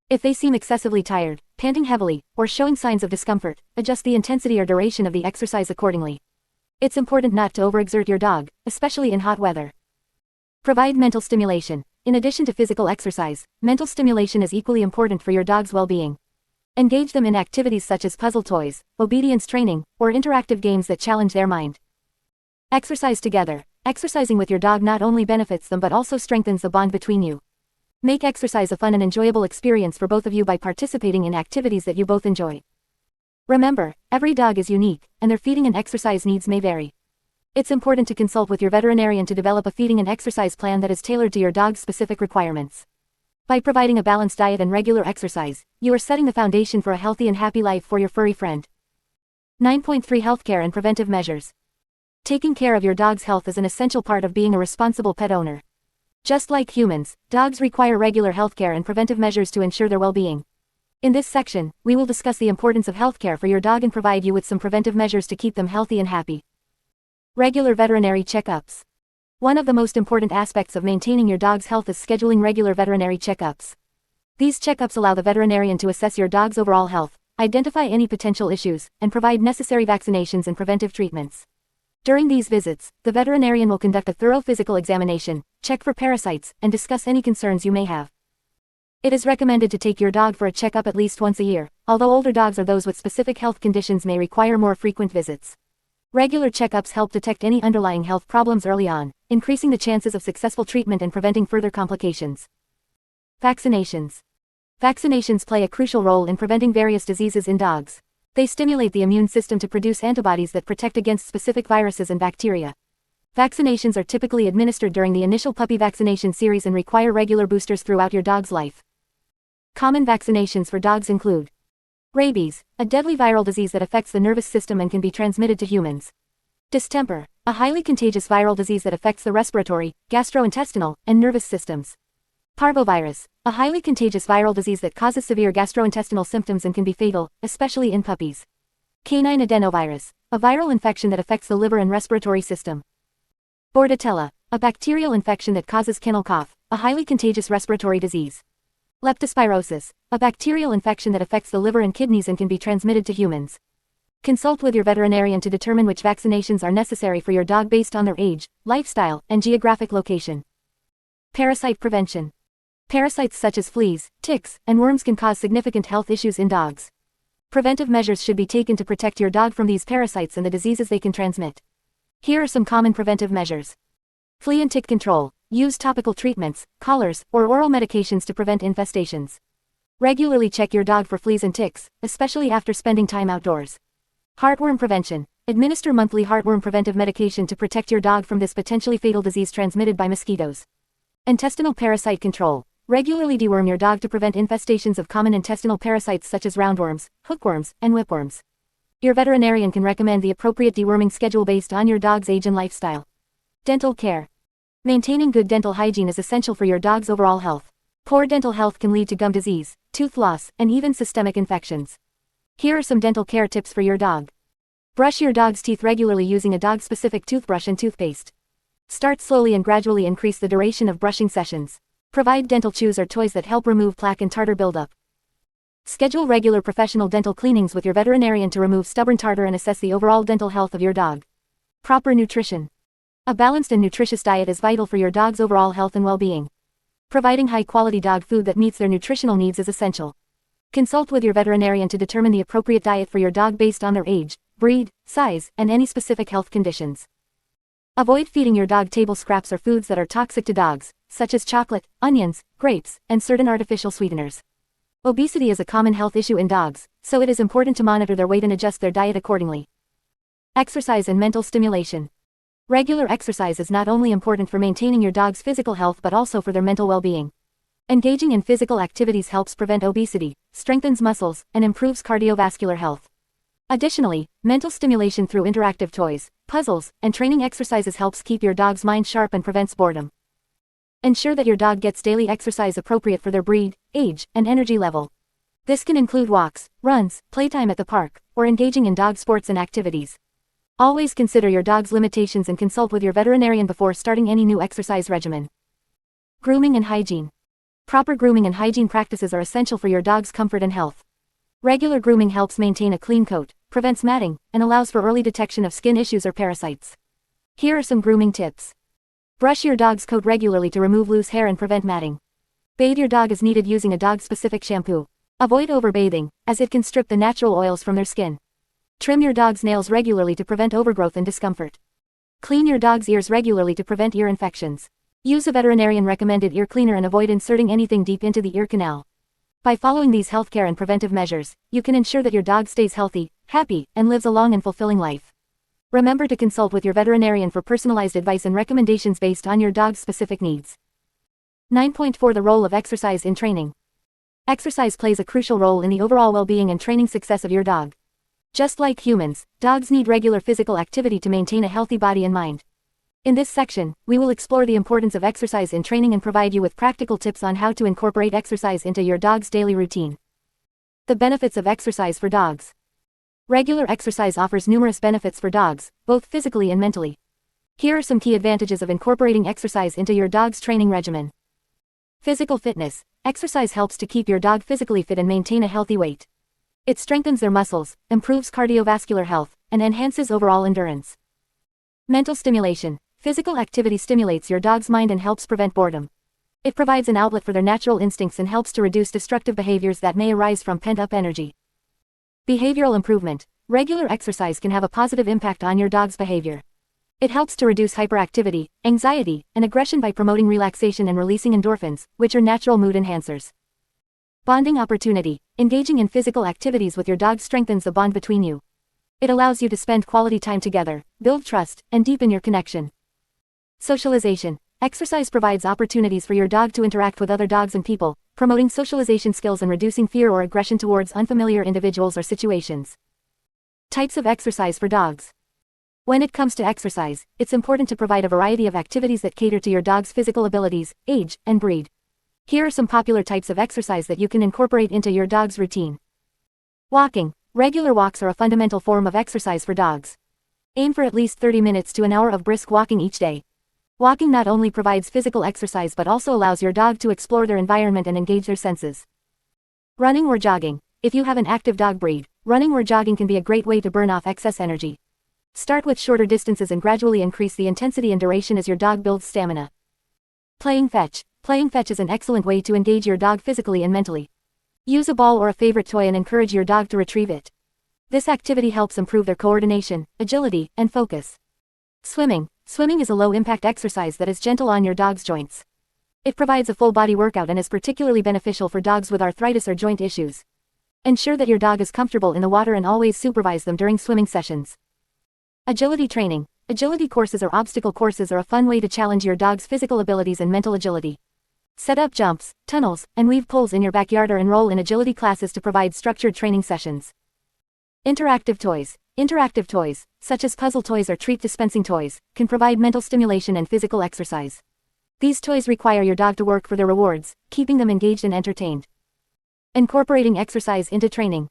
If they seem excessively tired, panting heavily, or showing signs of discomfort, adjust the intensity or duration of the exercise accordingly. It's important not to overexert your dog, especially in hot weather. Provide mental stimulation. In addition to physical exercise, mental stimulation is equally important for your dog's well-being. Engage them in activities such as puzzle toys, obedience training, or interactive games that challenge their mind. Exercise together. Exercising with your dog not only benefits them but also strengthens the bond between you. Make exercise a fun and enjoyable experience for both of you by participating in activities that you both enjoy. Remember, every dog is unique, and their feeding and exercise needs may vary. It's important to consult with your veterinarian to develop a feeding and exercise plan that is tailored to your dog's specific requirements. By providing a balanced diet and regular exercise, you are setting the foundation for a healthy and happy life for your furry friend. 9.3 Healthcare and Preventive Measures. Taking care of your dog's health is an essential part of being a responsible pet owner. Just like humans, dogs require regular healthcare and preventive measures to ensure their well-being. In this section, we will discuss the importance of healthcare for your dog and provide you with some preventive measures to keep them healthy and happy. Regular veterinary checkups. One of the most important aspects of maintaining your dog's health is scheduling regular veterinary checkups. These checkups allow the veterinarian to assess your dog's overall health, identify any potential issues, and provide necessary vaccinations and preventive treatments. During these visits, the veterinarian will conduct a thorough physical examination, check for parasites, and discuss any concerns you may have. It is recommended to take your dog for a checkup at least once a year, although older dogs or those with specific health conditions may require more frequent visits. Regular checkups help detect any underlying health problems early on, increasing the chances of successful treatment and preventing further complications. Vaccinations. Vaccinations play a crucial role in preventing various diseases in dogs. They stimulate the immune system to produce antibodies that protect against specific viruses and bacteria. Vaccinations are typically administered during the initial puppy vaccination series and require regular boosters throughout your dog's life. Common vaccinations for dogs include rabies, a deadly viral disease that affects the nervous system and can be transmitted to humans. Distemper, a highly contagious viral disease that affects the respiratory, gastrointestinal, and nervous systems. Parvovirus, a highly contagious viral disease that causes severe gastrointestinal symptoms and can be fatal, especially in puppies. Canine adenovirus, a viral infection that affects the liver and respiratory system. Bordetella, a bacterial infection that causes kennel cough, a highly contagious respiratory disease. Leptospirosis, a bacterial infection that affects the liver and kidneys and can be transmitted to humans. Consult with your veterinarian to determine which vaccinations are necessary for your dog based on their age, lifestyle, and geographic location. Parasite prevention. Parasites such as fleas, ticks, and worms can cause significant health issues in dogs. Preventive measures should be taken to protect your dog from these parasites and the diseases they can transmit. Here are some common preventive measures. Flea and tick control. Use topical treatments, collars, or oral medications to prevent infestations. Regularly check your dog for fleas and ticks, especially after spending time outdoors. Heartworm prevention. Administer monthly heartworm preventive medication to protect your dog from this potentially fatal disease transmitted by mosquitoes. Intestinal parasite control. Regularly deworm your dog to prevent infestations of common intestinal parasites such as roundworms, hookworms, and whipworms. Your veterinarian can recommend the appropriate deworming schedule based on your dog's age and lifestyle. Dental care. Maintaining good dental hygiene is essential for your dog's overall health. Poor dental health can lead to gum disease, tooth loss, and even systemic infections. Here are some dental care tips for your dog. Brush your dog's teeth regularly using a dog-specific toothbrush and toothpaste. Start slowly and gradually increase the duration of brushing sessions. Provide dental chews or toys that help remove plaque and tartar buildup. Schedule regular professional dental cleanings with your veterinarian to remove stubborn tartar and assess the overall dental health of your dog. Proper nutrition. A balanced and nutritious diet is vital for your dog's overall health and well-being. Providing high-quality dog food that meets their nutritional needs is essential. Consult with your veterinarian to determine the appropriate diet for your dog based on their age, breed, size, and any specific health conditions. Avoid feeding your dog table scraps or foods that are toxic to dogs, such as chocolate, onions, grapes, and certain artificial sweeteners. Obesity is a common health issue in dogs, so it is important to monitor their weight and adjust their diet accordingly. Exercise and mental stimulation. Regular exercise is not only important for maintaining your dog's physical health but also for their mental well-being. Engaging in physical activities helps prevent obesity, strengthens muscles, and improves cardiovascular health. Additionally, mental stimulation through interactive toys, puzzles, and training exercises helps keep your dog's mind sharp and prevents boredom. Ensure that your dog gets daily exercise appropriate for their breed, age, and energy level. This can include walks, runs, playtime at the park, or engaging in dog sports and activities. Always consider your dog's limitations and consult with your veterinarian before starting any new exercise regimen. Grooming and hygiene. Proper grooming and hygiene practices are essential for your dog's comfort and health. Regular grooming helps maintain a clean coat, prevents matting, and allows for early detection of skin issues or parasites. Here are some grooming tips. Brush your dog's coat regularly to remove loose hair and prevent matting. Bathe your dog as needed using a dog-specific shampoo. Avoid overbathing, as it can strip the natural oils from their skin. Trim your dog's nails regularly to prevent overgrowth and discomfort. Clean your dog's ears regularly to prevent ear infections. Use a veterinarian-recommended ear cleaner and avoid inserting anything deep into the ear canal. By following these healthcare and preventive measures, you can ensure that your dog stays healthy, happy, and lives a long and fulfilling life. Remember to consult with your veterinarian for personalized advice and recommendations based on your dog's specific needs. 9.4 The role of exercise in training. Exercise plays a crucial role in the overall well-being and training success of your dog. Just like humans, dogs need regular physical activity to maintain a healthy body and mind. In this section, we will explore the importance of exercise in training and provide you with practical tips on how to incorporate exercise into your dog's daily routine. The benefits of exercise for dogs. Regular exercise offers numerous benefits for dogs, both physically and mentally. Here are some key advantages of incorporating exercise into your dog's training regimen. Physical fitness. Exercise helps to keep your dog physically fit and maintain a healthy weight. It strengthens their muscles, improves cardiovascular health, and enhances overall endurance. Mental stimulation. Physical activity stimulates your dog's mind and helps prevent boredom. It provides an outlet for their natural instincts and helps to reduce destructive behaviors that may arise from pent-up energy. Behavioral improvement. Regular exercise can have a positive impact on your dog's behavior. It helps to reduce hyperactivity, anxiety, and aggression by promoting relaxation and releasing endorphins, which are natural mood enhancers. Bonding opportunity. Engaging in physical activities with your dog strengthens the bond between you. It allows you to spend quality time together, build trust, and deepen your connection. Socialization. Exercise provides opportunities for your dog to interact with other dogs and people, promoting socialization skills and reducing fear or aggression towards unfamiliar individuals or situations. Types of exercise for dogs. When it comes to exercise, it's important to provide a variety of activities that cater to your dog's physical abilities, age, and breed. Here are some popular types of exercise that you can incorporate into your dog's routine. Walking. Regular walks are a fundamental form of exercise for dogs. Aim for at least 30 minutes to an hour of brisk walking each day. Walking not only provides physical exercise but also allows your dog to explore their environment and engage their senses. Running or jogging. If you have an active dog breed, running or jogging can be a great way to burn off excess energy. Start with shorter distances and gradually increase the intensity and duration as your dog builds stamina. Playing fetch. Playing fetch is an excellent way to engage your dog physically and mentally. Use a ball or a favorite toy and encourage your dog to retrieve it. This activity helps improve their coordination, agility, and focus. Swimming. Swimming is a low-impact exercise that is gentle on your dog's joints. It provides a full-body workout and is particularly beneficial for dogs with arthritis or joint issues. Ensure that your dog is comfortable in the water and always supervise them during swimming sessions. Agility training. Agility courses or obstacle courses are a fun way to challenge your dog's physical abilities and mental agility. Set up jumps, tunnels, and weave poles in your backyard or enroll in agility classes to provide structured training sessions. Interactive toys. Interactive toys, such as puzzle toys or treat dispensing toys, can provide mental stimulation and physical exercise. These toys require your dog to work for their rewards, keeping them engaged and entertained. Incorporating exercise into training.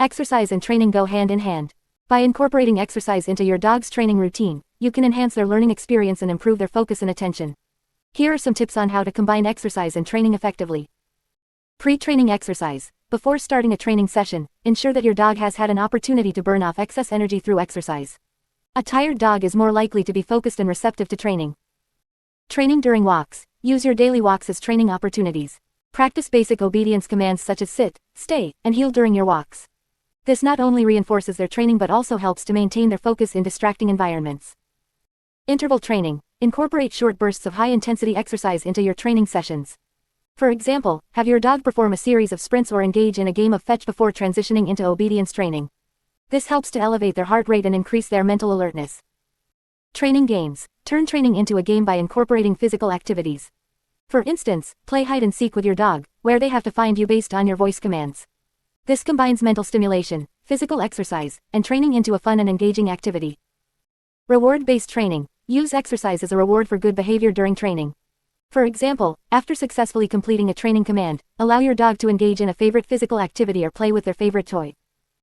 Exercise and training go hand in hand. By incorporating exercise into your dog's training routine, you can enhance their learning experience and improve their focus and attention. Here are some tips on how to combine exercise and training effectively. Pre-training exercise. Before starting a training session, ensure that your dog has had an opportunity to burn off excess energy through exercise. A tired dog is more likely to be focused and receptive to training. Training during walks. Use your daily walks as training opportunities. Practice basic obedience commands such as sit, stay, and heel during your walks. This not only reinforces their training but also helps to maintain their focus in distracting environments. Interval training. Incorporate short bursts of high-intensity exercise into your training sessions. For example, have your dog perform a series of sprints or engage in a game of fetch before transitioning into obedience training. This helps to elevate their heart rate and increase their mental alertness. Training games. Turn training into a game by incorporating physical activities. For instance, play hide and seek with your dog, where they have to find you based on your voice commands. This combines mental stimulation, physical exercise, and training into a fun and engaging activity. Reward-based training. Use exercise as a reward for good behavior during training. For example, after successfully completing a training command, allow your dog to engage in a favorite physical activity or play with their favorite toy.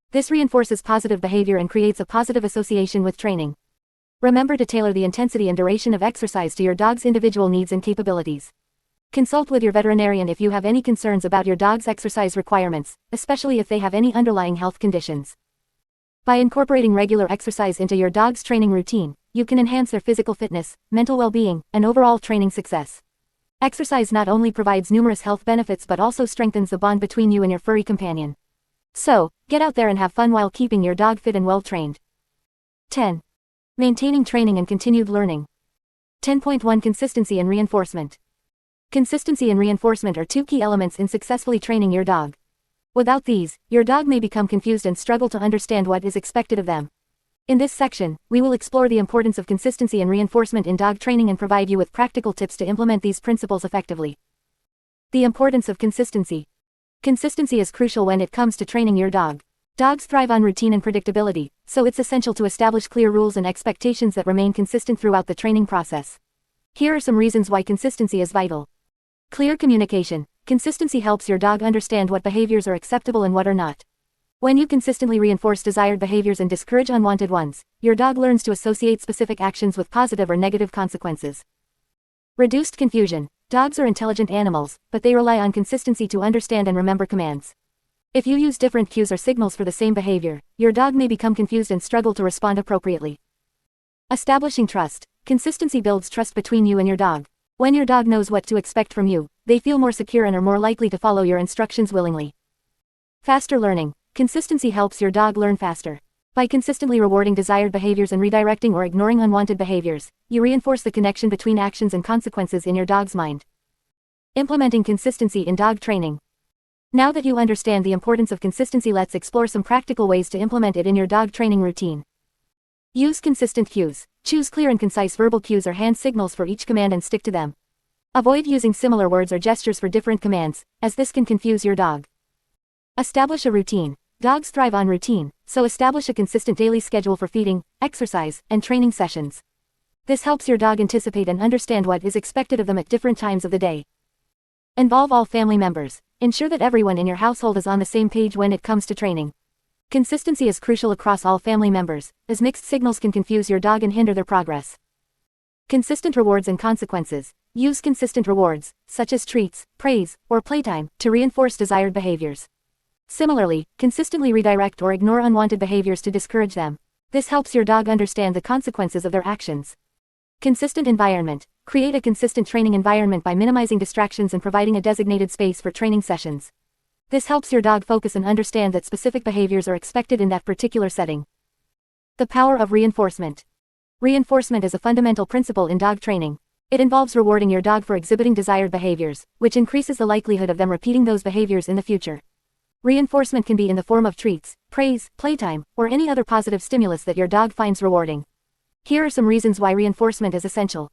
This reinforces positive behavior and creates a positive association with training. Remember to tailor the intensity and duration of exercise to your dog's individual needs and capabilities. Consult with your veterinarian if you have any concerns about your dog's exercise requirements, especially if they have any underlying health conditions. By incorporating regular exercise into your dog's training routine, you can enhance their physical fitness, mental well-being, and overall training success. Exercise not only provides numerous health benefits but also strengthens the bond between you and your furry companion. So, get out there and have fun while keeping your dog fit and well-trained. 10. Maintaining training and continued learning. 10.1 Consistency and reinforcement. Consistency and reinforcement are two key elements in successfully training your dog. Without these, your dog may become confused and struggle to understand what is expected of them. In this section, we will explore the importance of consistency and reinforcement in dog training and provide you with practical tips to implement these principles effectively. The importance of consistency. Consistency is crucial when it comes to training your dog. Dogs thrive on routine and predictability, so it's essential to establish clear rules and expectations that remain consistent throughout the training process. Here are some reasons why consistency is vital. Clear communication. Consistency helps your dog understand what behaviors are acceptable and what are not. When you consistently reinforce desired behaviors and discourage unwanted ones, your dog learns to associate specific actions with positive or negative consequences. Reduced confusion. Dogs are intelligent animals, but they rely on consistency to understand and remember commands. If you use different cues or signals for the same behavior, your dog may become confused and struggle to respond appropriately. Establishing trust. Consistency builds trust between you and your dog. When your dog knows what to expect from you, they feel more secure and are more likely to follow your instructions willingly. Faster learning. Consistency helps your dog learn faster. By consistently rewarding desired behaviors and redirecting or ignoring unwanted behaviors, you reinforce the connection between actions and consequences in your dog's mind. Implementing consistency in dog training. Now that you understand the importance of consistency, let's explore some practical ways to implement it in your dog training routine. Use consistent cues. Choose clear and concise verbal cues or hand signals for each command and stick to them. Avoid using similar words or gestures for different commands, as this can confuse your dog. Establish a routine. Dogs thrive on routine, so establish a consistent daily schedule for feeding, exercise, and training sessions. This helps your dog anticipate and understand what is expected of them at different times of the day. Involve all family members. Ensure that everyone in your household is on the same page when it comes to training. Consistency is crucial across all family members, as mixed signals can confuse your dog and hinder their progress. Consistent rewards and consequences. Use consistent rewards, such as treats, praise, or playtime, to reinforce desired behaviors. Similarly, consistently redirect or ignore unwanted behaviors to discourage them. This helps your dog understand the consequences of their actions. Consistent environment. Create a consistent training environment by minimizing distractions and providing a designated space for training sessions. This helps your dog focus and understand that specific behaviors are expected in that particular setting. The power of reinforcement. Reinforcement is a fundamental principle in dog training. It involves rewarding your dog for exhibiting desired behaviors, which increases the likelihood of them repeating those behaviors in the future. Reinforcement can be in the form of treats, praise, playtime, or any other positive stimulus that your dog finds rewarding. Here are some reasons why reinforcement is essential.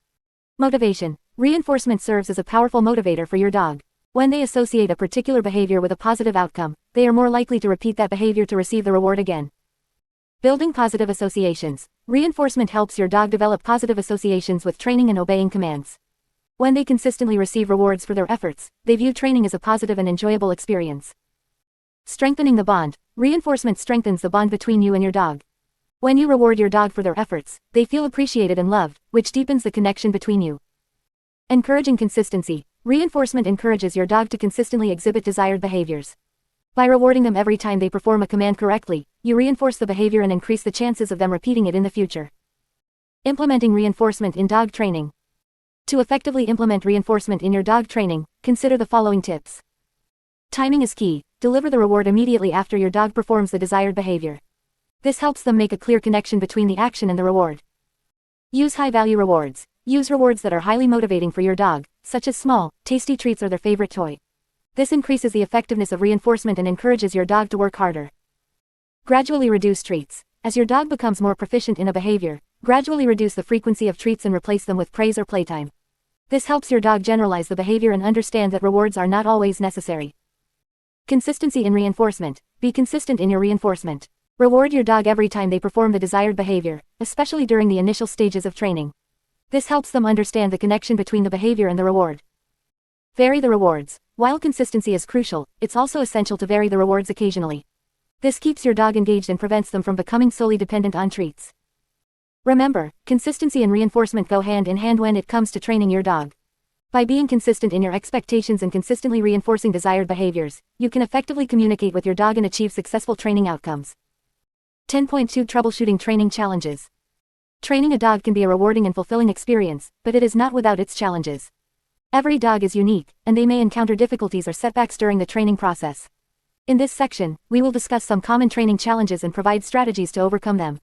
Motivation. Reinforcement serves as a powerful motivator for your dog. When they associate a particular behavior with a positive outcome, they are more likely to repeat that behavior to receive the reward again. Building positive associations. Reinforcement helps your dog develop positive associations with training and obeying commands. When they consistently receive rewards for their efforts, they view training as a positive and enjoyable experience. Strengthening the bond. Reinforcement strengthens the bond between you and your dog. When you reward your dog for their efforts, they feel appreciated and loved, which deepens the connection between you. Encouraging consistency. Reinforcement encourages your dog to consistently exhibit desired behaviors. By rewarding them every time they perform a command correctly, you reinforce the behavior and increase the chances of them repeating it in the future. Implementing reinforcement in dog training. To effectively implement reinforcement in your dog training, consider the following tips. Timing is key. Deliver the reward immediately after your dog performs the desired behavior. This helps them make a clear connection between the action and the reward. Use high-value rewards. Use rewards that are highly motivating for your dog, such as small, tasty treats or their favorite toy. This increases the effectiveness of reinforcement and encourages your dog to work harder. Gradually reduce treats. As your dog becomes more proficient in a behavior, gradually reduce the frequency of treats and replace them with praise or playtime. This helps your dog generalize the behavior and understand that rewards are not always necessary. Consistency in reinforcement. Be consistent in your reinforcement. Reward your dog every time they perform the desired behavior, especially during the initial stages of training. This helps them understand the connection between the behavior and the reward. Vary the rewards. While consistency is crucial, it's also essential to vary the rewards occasionally. This keeps your dog engaged and prevents them from becoming solely dependent on treats. Remember, consistency and reinforcement go hand in hand when it comes to training your dog. By being consistent in your expectations and consistently reinforcing desired behaviors, you can effectively communicate with your dog and achieve successful training outcomes. 10.2 Troubleshooting Training Challenges. Training a dog can be a rewarding and fulfilling experience, but it is not without its challenges. Every dog is unique, and they may encounter difficulties or setbacks during the training process. In this section, we will discuss some common training challenges and provide strategies to overcome them.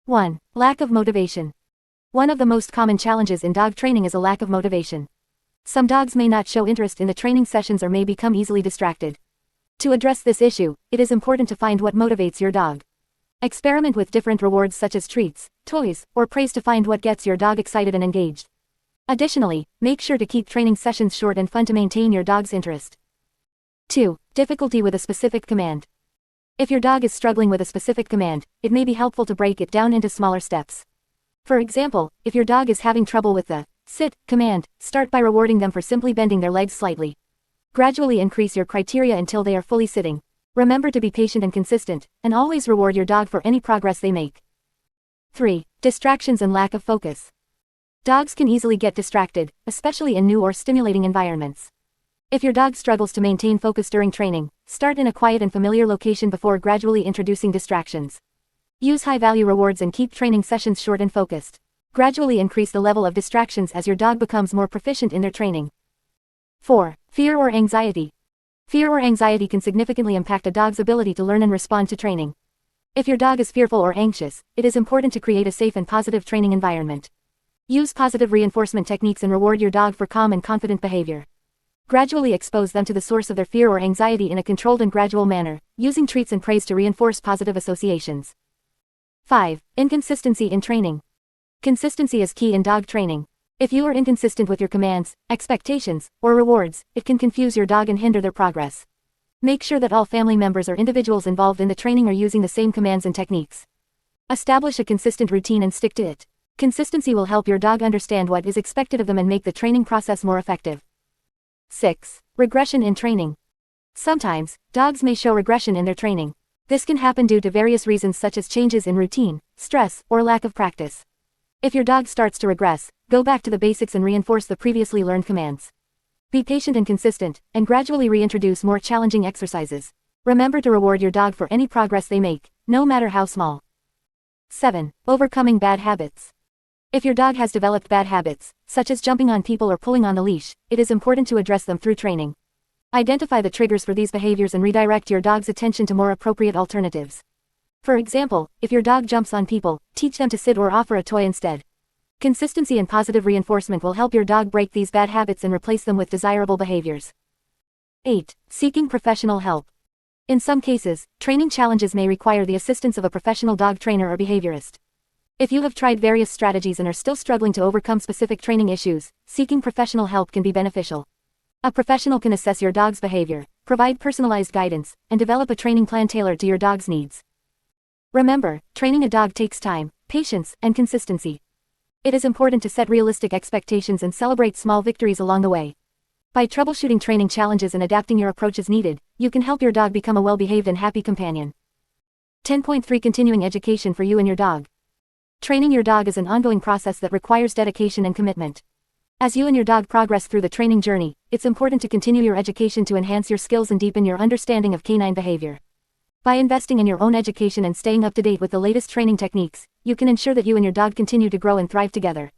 1. Lack of motivation. One of the most common challenges in dog training is a lack of motivation. Some dogs may not show interest in the training sessions or may become easily distracted. To address this issue, it is important to find what motivates your dog. Experiment with different rewards such as treats, toys, or praise to find what gets your dog excited and engaged. Additionally, make sure to keep training sessions short and fun to maintain your dog's interest. 2. Difficulty with a specific command. If your dog is struggling with a specific command, it may be helpful to break it down into smaller steps. For example, if your dog is having trouble with the sit command, start by rewarding them for simply bending their legs slightly. Gradually increase your criteria until they are fully sitting. Remember to be patient and consistent, and always reward your dog for any progress they make. 3. Distractions and lack of focus. Dogs can easily get distracted, especially in new or stimulating environments. If your dog struggles to maintain focus during training, start in a quiet and familiar location before gradually introducing distractions. Use high-value rewards and keep training sessions short and focused. Gradually increase the level of distractions as your dog becomes more proficient in their training. 4. Fear or anxiety. Fear or anxiety can significantly impact a dog's ability to learn and respond to training. If your dog is fearful or anxious, it is important to create a safe and positive training environment. Use positive reinforcement techniques and reward your dog for calm and confident behavior. Gradually expose them to the source of their fear or anxiety in a controlled and gradual manner, using treats and praise to reinforce positive associations. 5. Inconsistency in training. Consistency is key in dog training. If you are inconsistent with your commands, expectations, or rewards, it can confuse your dog and hinder their progress. Make sure that all family members or individuals involved in the training are using the same commands and techniques. Establish a consistent routine and stick to it. Consistency will help your dog understand what is expected of them and make the training process more effective. 6. Regression in training. Sometimes, dogs may show regression in their training. This can happen due to various reasons such as changes in routine, stress, or lack of practice. If your dog starts to regress, go back to the basics and reinforce the previously learned commands. Be patient and consistent, and gradually reintroduce more challenging exercises. Remember to reward your dog for any progress they make, no matter how small. 7. Overcoming bad habits. If your dog has developed bad habits, such as jumping on people or pulling on the leash, it is important to address them through training. Identify the triggers for these behaviors and redirect your dog's attention to more appropriate alternatives. For example, if your dog jumps on people, teach them to sit or offer a toy instead. Consistency and positive reinforcement will help your dog break these bad habits and replace them with desirable behaviors. 8. Seeking professional help. In some cases, training challenges may require the assistance of a professional dog trainer or behaviorist. If you have tried various strategies and are still struggling to overcome specific training issues, seeking professional help can be beneficial. A professional can assess your dog's behavior, provide personalized guidance, and develop a training plan tailored to your dog's needs. Remember, training a dog takes time, patience, and consistency. It is important to set realistic expectations and celebrate small victories along the way. By troubleshooting training challenges and adapting your approach as needed, you can help your dog become a well-behaved and happy companion. 10.3 Continuing education for you and your dog. Training your dog is an ongoing process that requires dedication and commitment. As you and your dog progress through the training journey, it's important to continue your education to enhance your skills and deepen your understanding of canine behavior. By investing in your own education and staying up to date with the latest training techniques, you can ensure that you and your dog continue to grow and thrive together.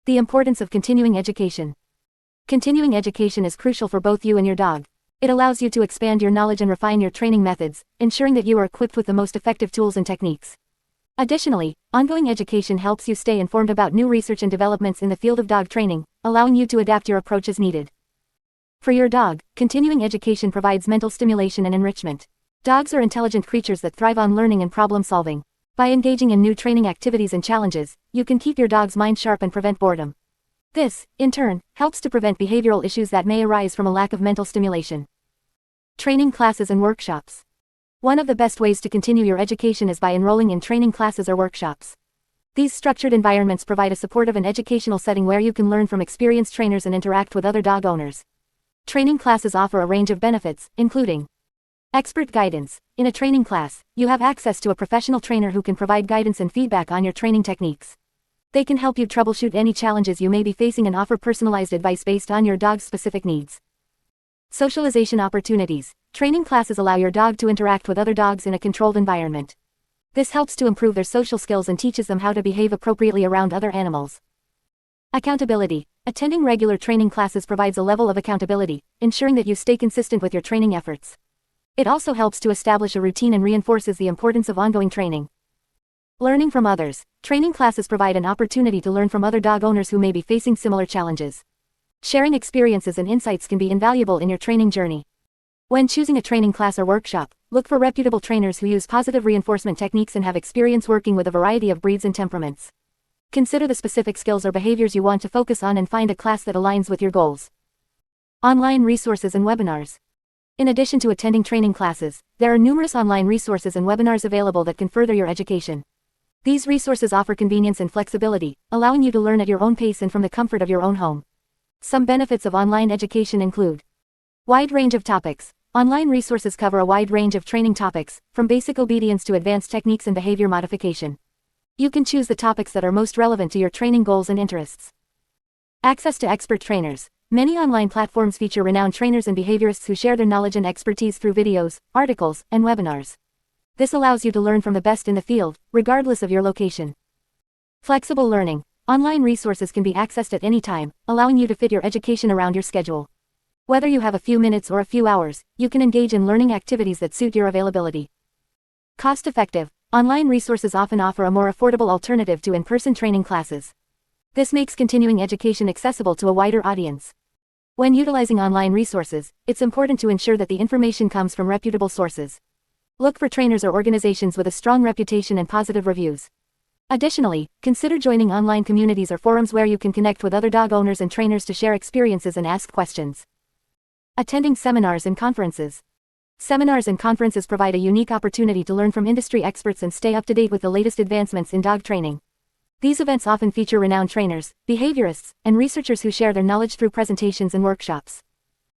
The importance of continuing education. Continuing education is crucial for both you and your dog. It allows you to expand your knowledge and refine your training methods, ensuring that you are equipped with the most effective tools and techniques. Additionally, ongoing education helps you stay informed about new research and developments in the field of dog training, allowing you to adapt your approach as needed. For your dog, continuing education provides mental stimulation and enrichment. Dogs are intelligent creatures that thrive on learning and problem solving. By engaging in new training activities and challenges, you can keep your dog's mind sharp and prevent boredom. This, in turn, helps to prevent behavioral issues that may arise from a lack of mental stimulation. Training classes and workshops. One of the best ways to continue your education is by enrolling in training classes or workshops. These structured environments provide a supportive and educational setting where you can learn from experienced trainers and interact with other dog owners. Training classes offer a range of benefits, including expert guidance. In a training class, you have access to a professional trainer who can provide guidance and feedback on your training techniques. They can help you troubleshoot any challenges you may be facing and offer personalized advice based on your dog's specific needs. Socialization opportunities. Training classes allow your dog to interact with other dogs in a controlled environment. This helps to improve their social skills and teaches them how to behave appropriately around other animals. Accountability. Attending regular training classes provides a level of accountability, ensuring that you stay consistent with your training efforts. It also helps to establish a routine and reinforces the importance of ongoing training. Learning from others. Training classes provide an opportunity to learn from other dog owners who may be facing similar challenges. Sharing experiences and insights can be invaluable in your training journey. When choosing a training class or workshop, look for reputable trainers who use positive reinforcement techniques and have experience working with a variety of breeds and temperaments. Consider the specific skills or behaviors you want to focus on and find a class that aligns with your goals. Online resources and webinars. In addition to attending training classes, there are numerous online resources and webinars available that can further your education. These resources offer convenience and flexibility, allowing you to learn at your own pace and from the comfort of your own home. Some benefits of online education include wide range of topics. Online resources cover a wide range of training topics, from basic obedience to advanced techniques and behavior modification. You can choose the topics that are most relevant to your training goals and interests. Access to expert trainers. Many online platforms feature renowned trainers and behaviorists who share their knowledge and expertise through videos, articles, and webinars. This allows you to learn from the best in the field, regardless of your location. Flexible learning. Online resources can be accessed at any time, allowing you to fit your education around your schedule. Whether you have a few minutes or a few hours, you can engage in learning activities that suit your availability. Cost-effective. Online resources often offer a more affordable alternative to in-person training classes. This makes continuing education accessible to a wider audience. When utilizing online resources, it's important to ensure that the information comes from reputable sources. Look for trainers or organizations with a strong reputation and positive reviews. Additionally, consider joining online communities or forums where you can connect with other dog owners and trainers to share experiences and ask questions. Attending seminars and conferences. Seminars and conferences provide a unique opportunity to learn from industry experts and stay up to date with the latest advancements in dog training. These events often feature renowned trainers, behaviorists, and researchers who share their knowledge through presentations and workshops.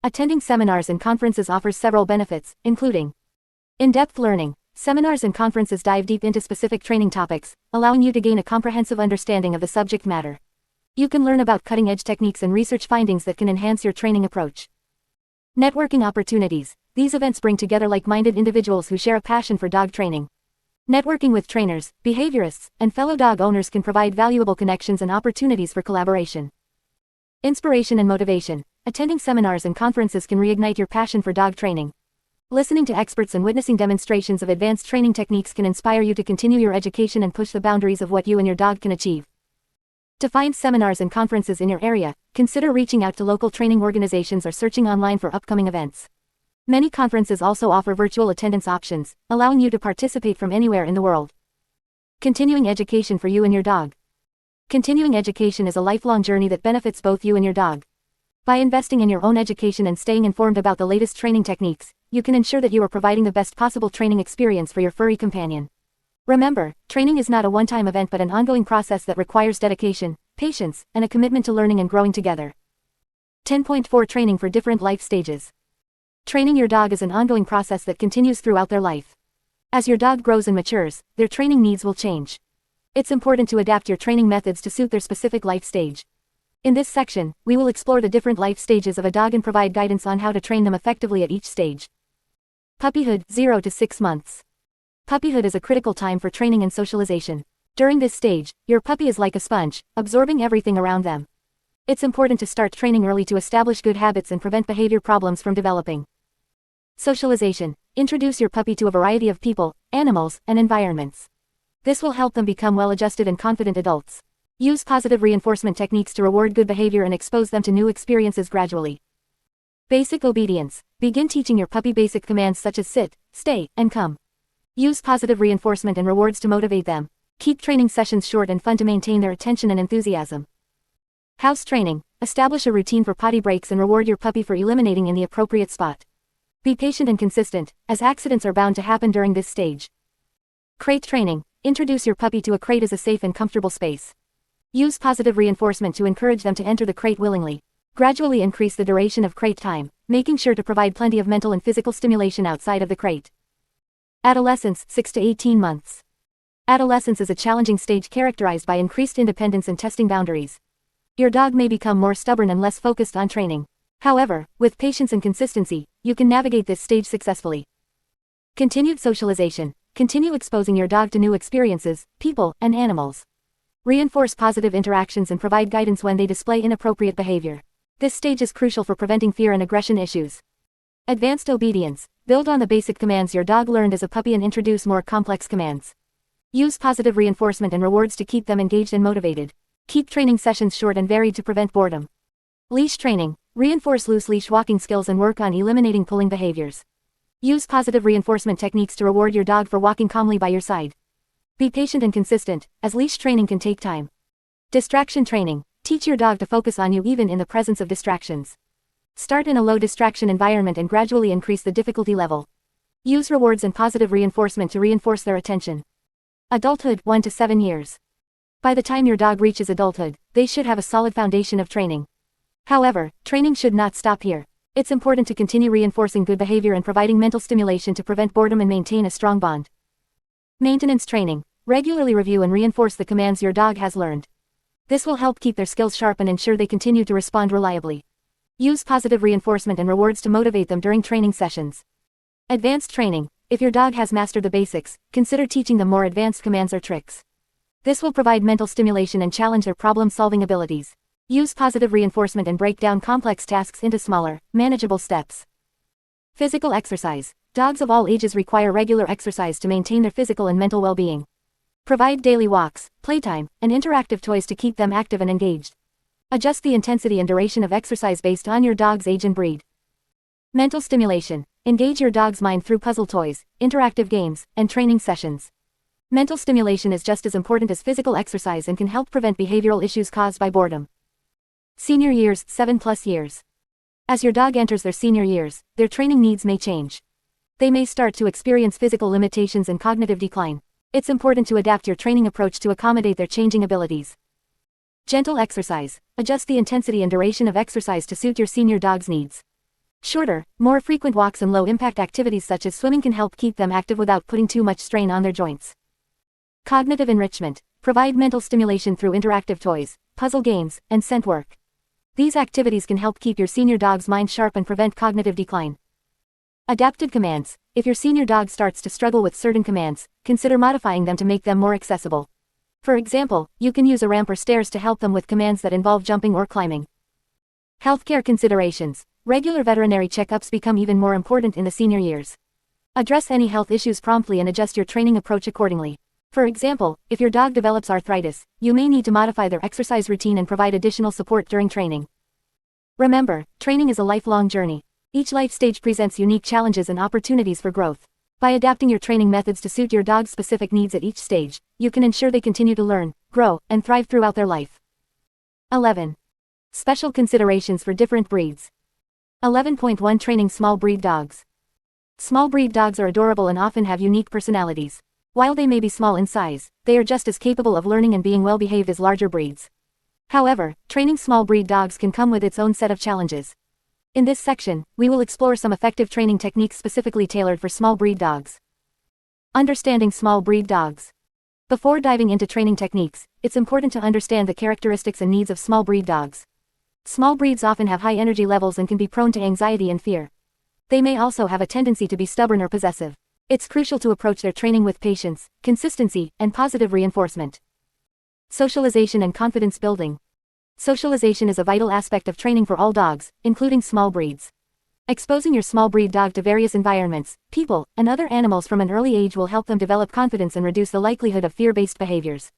Attending seminars and conferences offers several benefits, including in-depth learning. Seminars and conferences dive deep into specific training topics, allowing you to gain a comprehensive understanding of the subject matter. You can learn about cutting-edge techniques and research findings that can enhance your training approach. Networking opportunities. These events bring together like-minded individuals who share a passion for dog training. Networking with trainers, behaviorists, and fellow dog owners can provide valuable connections and opportunities for collaboration. Inspiration and motivation. Attending seminars and conferences can reignite your passion for dog training. Listening to experts and witnessing demonstrations of advanced training techniques can inspire you to continue your education and push the boundaries of what you and your dog can achieve. To find seminars and conferences in your area, consider reaching out to local training organizations or searching online for upcoming events. Many conferences also offer virtual attendance options, allowing you to participate from anywhere in the world. Continuing education for you and your dog. Continuing education is a lifelong journey that benefits both you and your dog. By investing in your own education and staying informed about the latest training techniques, you can ensure that you are providing the best possible training experience for your furry companion. Remember, training is not a one-time event but an ongoing process that requires dedication, patience, and a commitment to learning and growing together. 10.4 Training for different life stages. Training your dog is an ongoing process that continues throughout their life. As your dog grows and matures, their training needs will change. It's important to adapt your training methods to suit their specific life stage. In this section, we will explore the different life stages of a dog and provide guidance on how to train them effectively at each stage. Puppyhood, 0 to 6 months. Puppyhood is a critical time for training and socialization. During this stage, your puppy is like a sponge, absorbing everything around them. It's important to start training early to establish good habits and prevent behavior problems from developing. Socialization. Introduce your puppy to a variety of people, animals, and environments. This will help them become well-adjusted and confident adults. Use positive reinforcement techniques to reward good behavior and expose them to new experiences gradually. Basic obedience. Begin teaching your puppy basic commands such as sit, stay, and come. Use positive reinforcement and rewards to motivate them. Keep training sessions short and fun to maintain their attention and enthusiasm. House training. Establish a routine for potty breaks and reward your puppy for eliminating in the appropriate spot. Be patient and consistent, as accidents are bound to happen during this stage. Crate training. Introduce your puppy to a crate as a safe and comfortable space. Use positive reinforcement to encourage them to enter the crate willingly. Gradually increase the duration of crate time, making sure to provide plenty of mental and physical stimulation outside of the crate. Adolescence, 6 to 18 months. Adolescence is a challenging stage characterized by increased independence and testing boundaries. Your dog may become more stubborn and less focused on training. However, with patience and consistency, you can navigate this stage successfully. Continued socialization. Continue exposing your dog to new experiences, people, and animals. Reinforce positive interactions and provide guidance when they display inappropriate behavior. This stage is crucial for preventing fear and aggression issues. Advanced obedience. Build on the basic commands your dog learned as a puppy and introduce more complex commands. Use positive reinforcement and rewards to keep them engaged and motivated. Keep training sessions short and varied to prevent boredom. Leash training. Reinforce loose leash walking skills and work on eliminating pulling behaviors. Use positive reinforcement techniques to reward your dog for walking calmly by your side. Be patient and consistent, as leash training can take time. Distraction training. Teach your dog to focus on you even in the presence of distractions. Start in a low distraction environment and gradually increase the difficulty level. Use rewards and positive reinforcement to reinforce their attention. Adulthood, 1 to 7 years. By the time your dog reaches adulthood, they should have a solid foundation of training. However, training should not stop here. It's important to continue reinforcing good behavior and providing mental stimulation to prevent boredom and maintain a strong bond. Maintenance training. Regularly review and reinforce the commands your dog has learned. This will help keep their skills sharp and ensure they continue to respond reliably. Use positive reinforcement and rewards to motivate them during training sessions. Advanced training. If your dog has mastered the basics, consider teaching them more advanced commands or tricks. This will provide mental stimulation and challenge their problem-solving abilities. Use positive reinforcement and break down complex tasks into smaller, manageable steps. Physical exercise. Dogs of all ages require regular exercise to maintain their physical and mental well-being. Provide daily walks, playtime, and interactive toys to keep them active and engaged. Adjust the intensity and duration of exercise based on your dog's age and breed. Mental stimulation. Engage your dog's mind through puzzle toys, interactive games, and training sessions. Mental stimulation is just as important as physical exercise and can help prevent behavioral issues caused by boredom. Senior years, 7+ years. As your dog enters their senior years, their training needs may change. They may start to experience physical limitations and cognitive decline. It's important to adapt your training approach to accommodate their changing abilities. Gentle exercise. Adjust the intensity and duration of exercise to suit your senior dog's needs. Shorter, more frequent walks and low-impact activities such as swimming can help keep them active without putting too much strain on their joints. Cognitive enrichment. Provide mental stimulation through interactive toys, puzzle games, and scent work. These activities can help keep your senior dog's mind sharp and prevent cognitive decline. Adapted commands. If your senior dog starts to struggle with certain commands, consider modifying them to make them more accessible. For example, you can use a ramp or stairs to help them with commands that involve jumping or climbing. Healthcare considerations. Regular veterinary checkups become even more important in the senior years. Address any health issues promptly and adjust your training approach accordingly. For example, if your dog develops arthritis, you may need to modify their exercise routine and provide additional support during training. Remember, training is a lifelong journey. Each life stage presents unique challenges and opportunities for growth. By adapting your training methods to suit your dog's specific needs at each stage, you can ensure they continue to learn, grow, and thrive throughout their life. 11. Special considerations for different breeds. 11.1 Training small breed dogs. Small breed dogs are adorable and often have unique personalities. While they may be small in size, they are just as capable of learning and being well behaved as larger breeds. However, training small breed dogs can come with its own set of challenges. In this section, we will explore some effective training techniques specifically tailored for small breed dogs. Understanding small breed dogs. Before diving into training techniques, it's important to understand the characteristics and needs of small breed dogs. Small breeds often have high energy levels and can be prone to anxiety and fear. They may also have a tendency to be stubborn or possessive. It's crucial to approach their training with patience, consistency, and positive reinforcement. Socialization and confidence building. Socialization is a vital aspect of training for all dogs, including small breeds. Exposing your small breed dog to various environments, people, and other animals from an early age will help them develop confidence and reduce the likelihood of fear-based behaviors.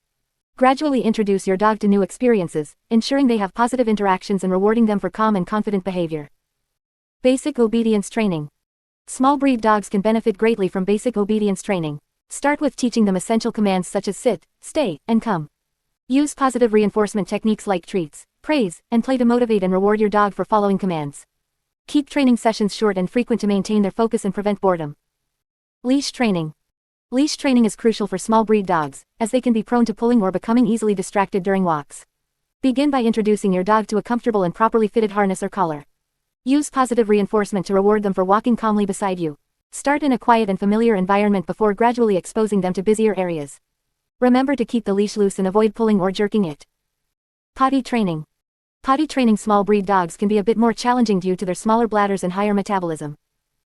Gradually introduce your dog to new experiences, ensuring they have positive interactions and rewarding them for calm and confident behavior. Basic obedience training. Small breed dogs can benefit greatly from basic obedience training. Start with teaching them essential commands such as sit, stay, and come. Use positive reinforcement techniques like treats, praise, and play to motivate and reward your dog for following commands. Keep training sessions short and frequent to maintain their focus and prevent boredom. Leash training. Leash training is crucial for small breed dogs, as they can be prone to pulling or becoming easily distracted during walks. Begin by introducing your dog to a comfortable and properly fitted harness or collar. Use positive reinforcement to reward them for walking calmly beside you. Start in a quiet and familiar environment before gradually exposing them to busier areas. Remember to keep the leash loose and avoid pulling or jerking it. Potty training. Potty training small breed dogs can be a bit more challenging due to their smaller bladders and higher metabolism.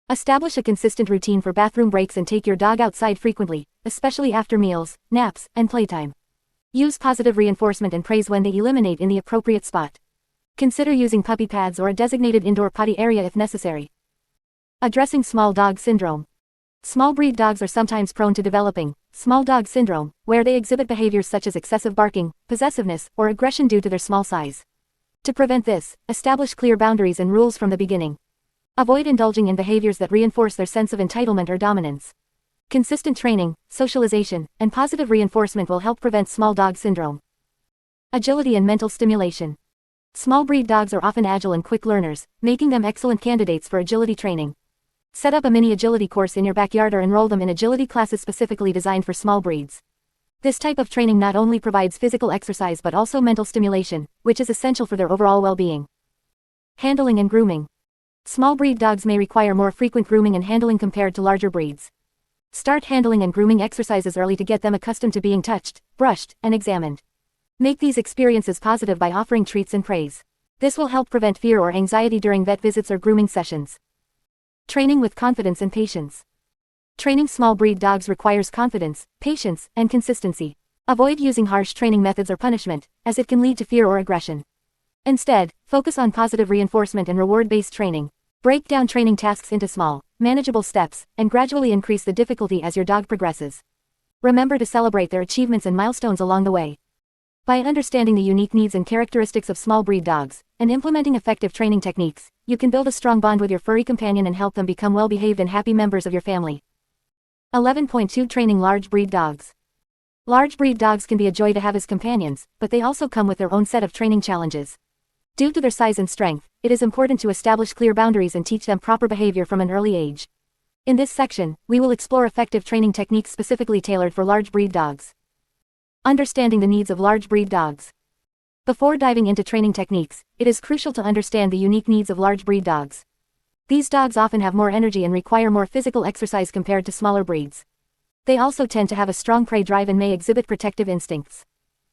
Establish a consistent routine for bathroom breaks and take your dog outside frequently, especially after meals, naps, and playtime. Use positive reinforcement and praise when they eliminate in the appropriate spot. Consider using puppy pads or a designated indoor potty area if necessary. Addressing small dog syndrome. Small breed dogs are sometimes prone to developing small dog syndrome, where they exhibit behaviors such as excessive barking, possessiveness, or aggression due to their small size. To prevent this, establish clear boundaries and rules from the beginning. Avoid indulging in behaviors that reinforce their sense of entitlement or dominance. Consistent training, socialization, and positive reinforcement will help prevent small dog syndrome. Agility and mental stimulation. Small breed dogs are often agile and quick learners, making them excellent candidates for agility training. Set up a mini agility course in your backyard or enroll them in agility classes specifically designed for small breeds. This type of training not only provides physical exercise but also mental stimulation, which is essential for their overall well-being. Handling and grooming. Small breed dogs may require more frequent grooming and handling compared to larger breeds. Start handling and grooming exercises early to get them accustomed to being touched, brushed, and examined. Make these experiences positive by offering treats and praise. This will help prevent fear or anxiety during vet visits or grooming sessions. Training with confidence and patience. Training small breed dogs requires confidence, patience, and consistency. Avoid using harsh training methods or punishment, as it can lead to fear or aggression. Instead, focus on positive reinforcement and reward-based training. Break down training tasks into small, manageable steps, and gradually increase the difficulty as your dog progresses. Remember to celebrate their achievements and milestones along the way. By understanding the unique needs and characteristics of small breed dogs, and implementing effective training techniques, you can build a strong bond with your furry companion and help them become well-behaved and happy members of your family. 11.2 Training large breed dogs. Large breed dogs can be a joy to have as companions, but they also come with their own set of training challenges. Due to their size and strength, it is important to establish clear boundaries and teach them proper behavior from an early age. In this section, we will explore effective training techniques specifically tailored for large breed dogs. Understanding the needs of large breed dogs. Before diving into training techniques, it is crucial to understand the unique needs of large breed dogs. These dogs often have more energy and require more physical exercise compared to smaller breeds. They also tend to have a strong prey drive and may exhibit protective instincts.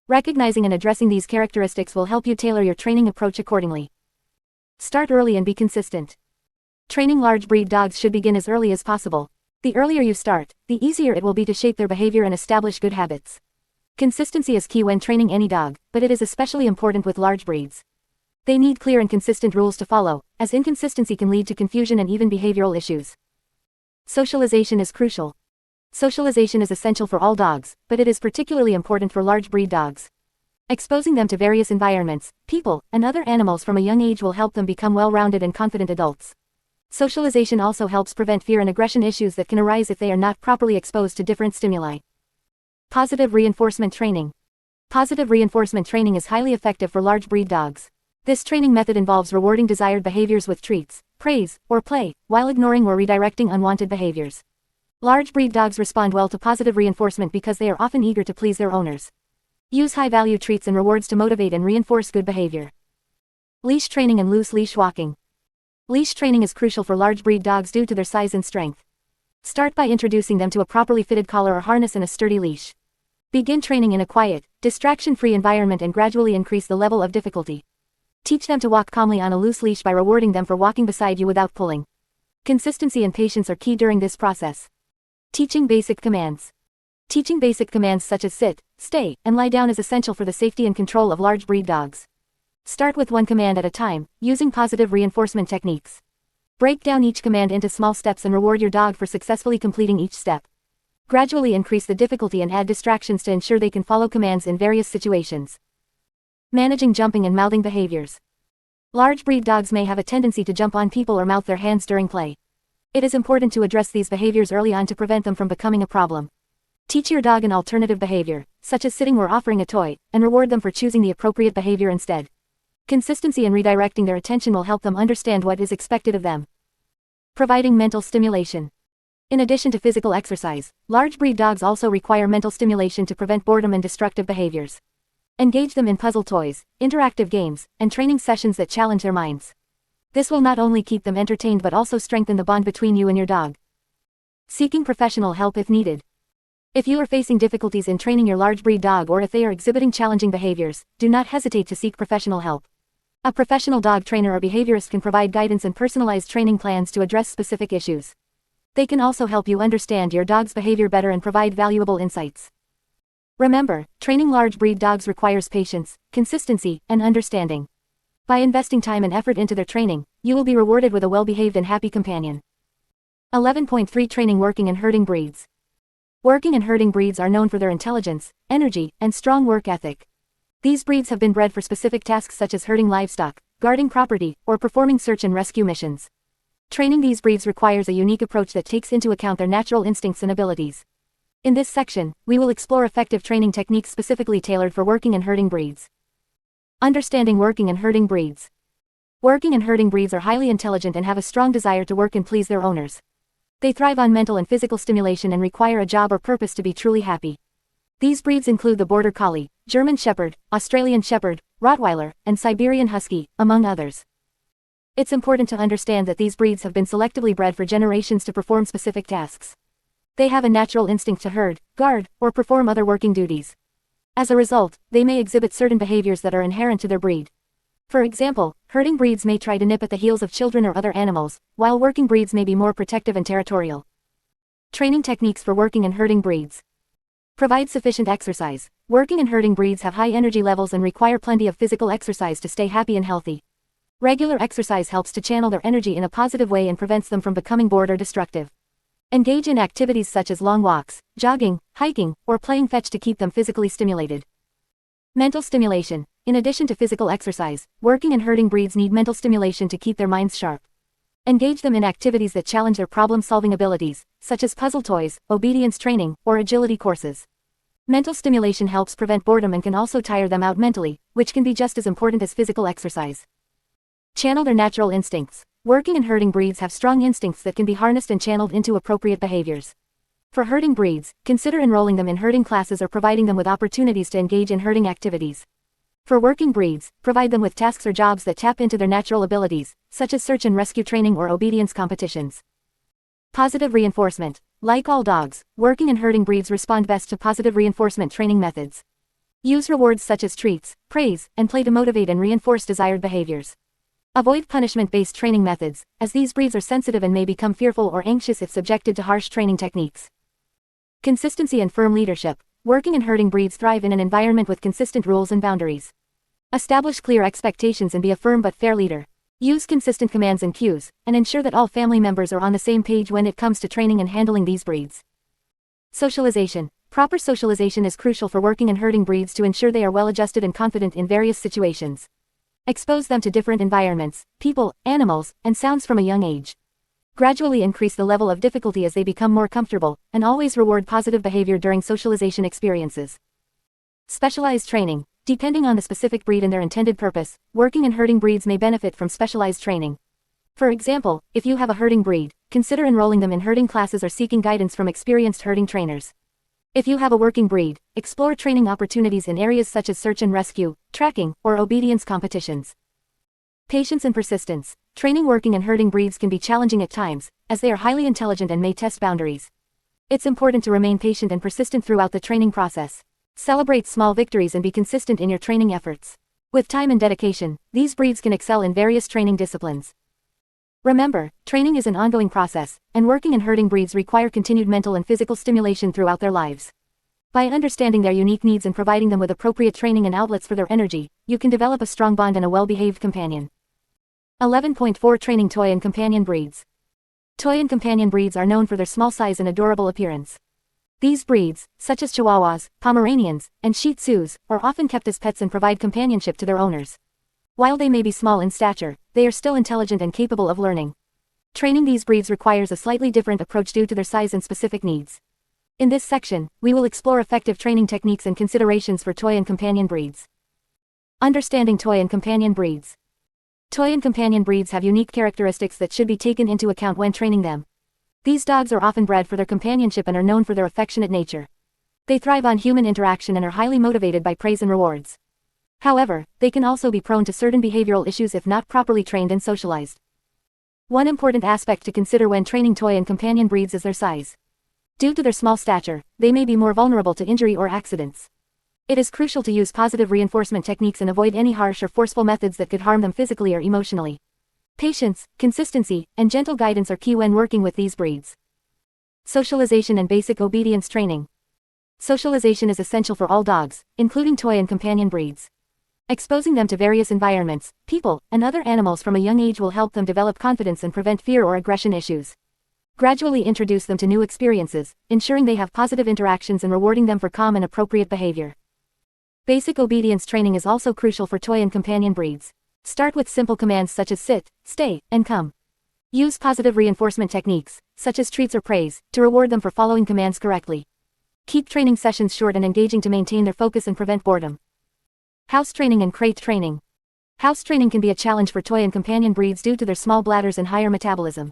Recognizing and addressing these characteristics will help you tailor your training approach accordingly. Start early and be consistent. Training large breed dogs should begin as early as possible. The earlier you start, the easier it will be to shape their behavior and establish good habits. Consistency is key when training any dog, but it is especially important with large breeds. They need clear and consistent rules to follow, as inconsistency can lead to confusion and even behavioral issues. Socialization is crucial. Socialization is essential for all dogs, but it is particularly important for large breed dogs. Exposing them to various environments, people, and other animals from a young age will help them become well-rounded and confident adults. Socialization also helps prevent fear and aggression issues that can arise if they are not properly exposed to different stimuli. Positive reinforcement training. Positive reinforcement training is highly effective for large breed dogs. This training method involves rewarding desired behaviors with treats, praise, or play, while ignoring or redirecting unwanted behaviors. Large breed dogs respond well to positive reinforcement because they are often eager to please their owners. Use high-value treats and rewards to motivate and reinforce good behavior. Leash training and loose leash walking. Leash training is crucial for large breed dogs due to their size and strength. Start by introducing them to a properly fitted collar or harness and a sturdy leash. Begin training in a quiet, distraction-free environment and gradually increase the level of difficulty. Teach them to walk calmly on a loose leash by rewarding them for walking beside you without pulling. Consistency and patience are key during this process. Teaching basic commands. Teaching basic commands such as sit, stay, and lie down is essential for the safety and control of large breed dogs. Start with one command at a time, using positive reinforcement techniques. Break down each command into small steps and reward your dog for successfully completing each step. Gradually increase the difficulty and add distractions to ensure they can follow commands in various situations. Managing jumping and mouthing behaviors. Large breed dogs may have a tendency to jump on people or mouth their hands during play. It is important to address these behaviors early on to prevent them from becoming a problem. Teach your dog an alternative behavior, such as sitting or offering a toy, and reward them for choosing the appropriate behavior instead. Consistency in redirecting their attention will help them understand what is expected of them. Providing mental stimulation. In addition to physical exercise, large breed dogs also require mental stimulation to prevent boredom and destructive behaviors. Engage them in puzzle toys, interactive games, and training sessions that challenge their minds. This will not only keep them entertained but also strengthen the bond between you and your dog. Seeking professional help if needed. If you are facing difficulties in training your large breed dog or if they are exhibiting challenging behaviors, do not hesitate to seek professional help. A professional dog trainer or behaviorist can provide guidance and personalized training plans to address specific issues. They can also help you understand your dog's behavior better and provide valuable insights. Remember, training large breed dogs requires patience, consistency, and understanding. By investing time and effort into their training, you will be rewarded with a well-behaved and happy companion. 11.3 Training working and herding breeds. Working and herding breeds are known for their intelligence, energy, and strong work ethic. These breeds have been bred for specific tasks such as herding livestock, guarding property, or performing search and rescue missions. Training these breeds requires a unique approach that takes into account their natural instincts and abilities. In this section, we will explore effective training techniques specifically tailored for working and herding breeds. Understanding working and herding breeds. Working and herding breeds are highly intelligent and have a strong desire to work and please their owners. They thrive on mental and physical stimulation and require a job or purpose to be truly happy. These breeds include the Border Collie, German Shepherd, Australian Shepherd, Rottweiler, and Siberian Husky, among others. It's important to understand that these breeds have been selectively bred for generations to perform specific tasks. They have a natural instinct to herd, guard, or perform other working duties. As a result, they may exhibit certain behaviors that are inherent to their breed. For example, herding breeds may try to nip at the heels of children or other animals, while working breeds may be more protective and territorial. Training techniques for working and herding breeds. Provide sufficient exercise. Working and herding breeds have high energy levels and require plenty of physical exercise to stay happy and healthy. Regular exercise helps to channel their energy in a positive way and prevents them from becoming bored or destructive. Engage in activities such as long walks, jogging, hiking, or playing fetch to keep them physically stimulated. Mental stimulation. In addition to physical exercise, working and herding breeds need mental stimulation to keep their minds sharp. Engage them in activities that challenge their problem-solving abilities, such as puzzle toys, obedience training, or agility courses. Mental stimulation helps prevent boredom and can also tire them out mentally, which can be just as important as physical exercise. Channel their natural instincts. Working and herding breeds have strong instincts that can be harnessed and channeled into appropriate behaviors. For herding breeds, consider enrolling them in herding classes or providing them with opportunities to engage in herding activities. For working breeds, provide them with tasks or jobs that tap into their natural abilities, such as search and rescue training or obedience competitions. Positive reinforcement. Like all dogs, working and herding breeds respond best to positive reinforcement training methods. Use rewards such as treats, praise, and play to motivate and reinforce desired behaviors. Avoid punishment-based training methods, as these breeds are sensitive and may become fearful or anxious if subjected to harsh training techniques. Consistency and firm leadership. Working and herding breeds thrive in an environment with consistent rules and boundaries. Establish clear expectations and be a firm but fair leader. Use consistent commands and cues, and ensure that all family members are on the same page when it comes to training and handling these breeds. Socialization. Proper socialization is crucial for working and herding breeds to ensure they are well-adjusted and confident in various situations. Expose them to different environments, people, animals, and sounds from a young age. Gradually increase the level of difficulty as they become more comfortable, and always reward positive behavior during socialization experiences. Specialized training. Depending on the specific breed and their intended purpose, working and herding breeds may benefit from specialized training. For example, if you have a herding breed, consider enrolling them in herding classes or seeking guidance from experienced herding trainers. If you have a working breed, explore training opportunities in areas such as search and rescue, tracking, or obedience competitions. Patience and persistence. Training working and herding breeds can be challenging at times, as they are highly intelligent and may test boundaries. It's important to remain patient and persistent throughout the training process. Celebrate small victories and be consistent in your training efforts. With time and dedication, these breeds can excel in various training disciplines. Remember, training is an ongoing process, and working and herding breeds require continued mental and physical stimulation throughout their lives. By understanding their unique needs and providing them with appropriate training and outlets for their energy, you can develop a strong bond and a well-behaved companion. 11.4 Training toy and companion breeds. Toy and companion breeds are known for their small size and adorable appearance. These breeds, such as Chihuahuas, Pomeranians, and Shih Tzus, are often kept as pets and provide companionship to their owners. While they may be small in stature, they are still intelligent and capable of learning. Training these breeds requires a slightly different approach due to their size and specific needs. In this section, we will explore effective training techniques and considerations for toy and companion breeds. Understanding toy and companion breeds. Toy and companion breeds have unique characteristics that should be taken into account when training them. These dogs are often bred for their companionship and are known for their affectionate nature. They thrive on human interaction and are highly motivated by praise and rewards. However, they can also be prone to certain behavioral issues if not properly trained and socialized. One important aspect to consider when training toy and companion breeds is their size. Due to their small stature, they may be more vulnerable to injury or accidents. It is crucial to use positive reinforcement techniques and avoid any harsh or forceful methods that could harm them physically or emotionally. Patience, consistency, and gentle guidance are key when working with these breeds. Socialization and basic obedience training. Socialization is essential for all dogs, including toy and companion breeds. Exposing them to various environments, people, and other animals from a young age will help them develop confidence and prevent fear or aggression issues. Gradually introduce them to new experiences, ensuring they have positive interactions and rewarding them for calm and appropriate behavior. Basic obedience training is also crucial for toy and companion breeds. Start with simple commands such as sit, stay, and come. Use positive reinforcement techniques, such as treats or praise, to reward them for following commands correctly. Keep training sessions short and engaging to maintain their focus and prevent boredom. House training and crate training. House training can be a challenge for toy and companion breeds due to their small bladders and higher metabolism.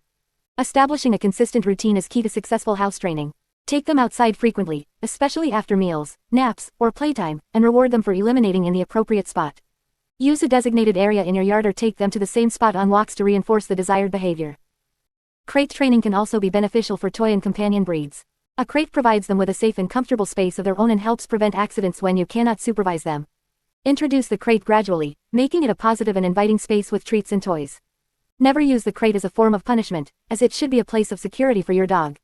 Establishing a consistent routine is key to successful house training. Take them outside frequently, especially after meals, naps, or playtime, and reward them for eliminating in the appropriate spot. Use a designated area in your yard or take them to the same spot on walks to reinforce the desired behavior. Crate training can also be beneficial for toy and companion breeds. A crate provides them with a safe and comfortable space of their own and helps prevent accidents when you cannot supervise them. Introduce the crate gradually, making it a positive and inviting space with treats and toys. Never use the crate as a form of punishment, as it should be a place of security for your dog.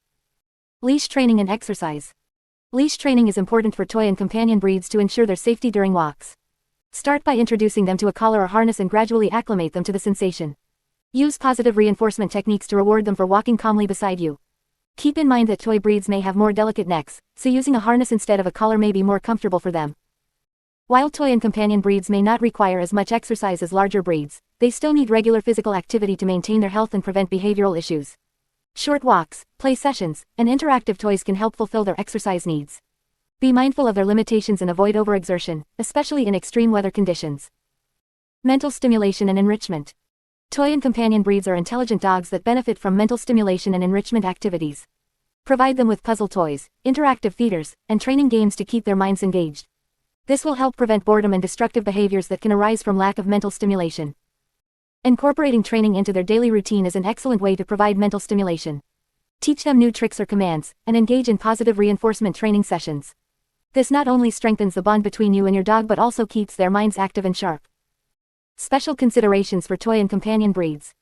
Leash training and exercise. Leash training is important for toy and companion breeds to ensure their safety during walks. Start by introducing them to a collar or harness and gradually acclimate them to the sensation. Use positive reinforcement techniques to reward them for walking calmly beside you. Keep in mind that toy breeds may have more delicate necks, so using a harness instead of a collar may be more comfortable for them. While toy and companion breeds may not require as much exercise as larger breeds, they still need regular physical activity to maintain their health and prevent behavioral issues. Short walks, play sessions, and interactive toys can help fulfill their exercise needs. Be mindful of their limitations and avoid overexertion, especially in extreme weather conditions. Mental stimulation and enrichment. Toy and companion breeds are intelligent dogs that benefit from mental stimulation and enrichment activities. Provide them with puzzle toys, interactive feeders, and training games to keep their minds engaged. This will help prevent boredom and destructive behaviors that can arise from lack of mental stimulation. Incorporating training into their daily routine is an excellent way to provide mental stimulation. Teach them new tricks or commands, and engage in positive reinforcement training sessions. This not only strengthens the bond between you and your dog but also keeps their minds active and sharp. Special considerations for toy and companion breeds.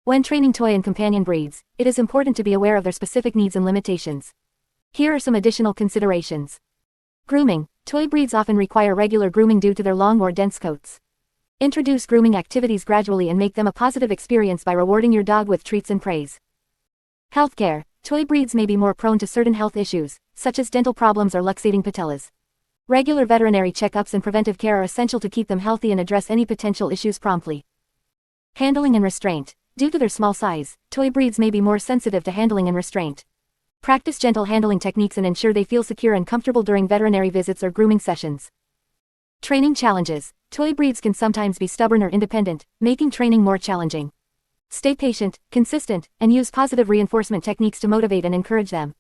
When training toy and companion breeds, it is important to be aware of their specific needs and limitations. Here are some additional considerations. Grooming. Toy breeds often require regular grooming due to their long or dense coats. Introduce grooming activities gradually and make them a positive experience by rewarding your dog with treats and praise. Healthcare. Toy breeds may be more prone to certain health issues, such as dental problems or luxating patellas. Regular veterinary checkups and preventive care are essential to keep them healthy and address any potential issues promptly. Handling and restraint. Due to their small size, toy breeds may be more sensitive to handling and restraint. Practice gentle handling techniques and ensure they feel secure and comfortable during veterinary visits or grooming sessions. Training challenges. Toy breeds can sometimes be stubborn or independent, making training more challenging. Stay patient, consistent, and use positive reinforcement techniques to motivate and encourage them.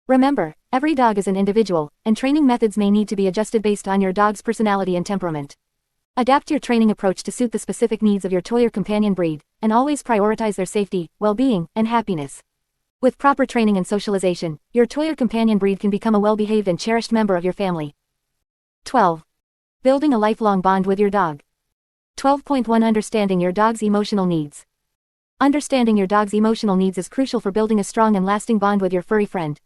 Remember, every dog is an individual, and training methods may need to be adjusted based on your dog's personality and temperament. Adapt your training approach to suit the specific needs of your toy or companion breed, and always prioritize their safety, well-being, and happiness. With proper training and socialization, your toy or companion breed can become a well-behaved and cherished member of your family. 12. Building a lifelong bond with your dog. 12.1 Understanding your dog's emotional needs. Understanding your dog's emotional needs is crucial for building a strong and lasting bond with your furry friend.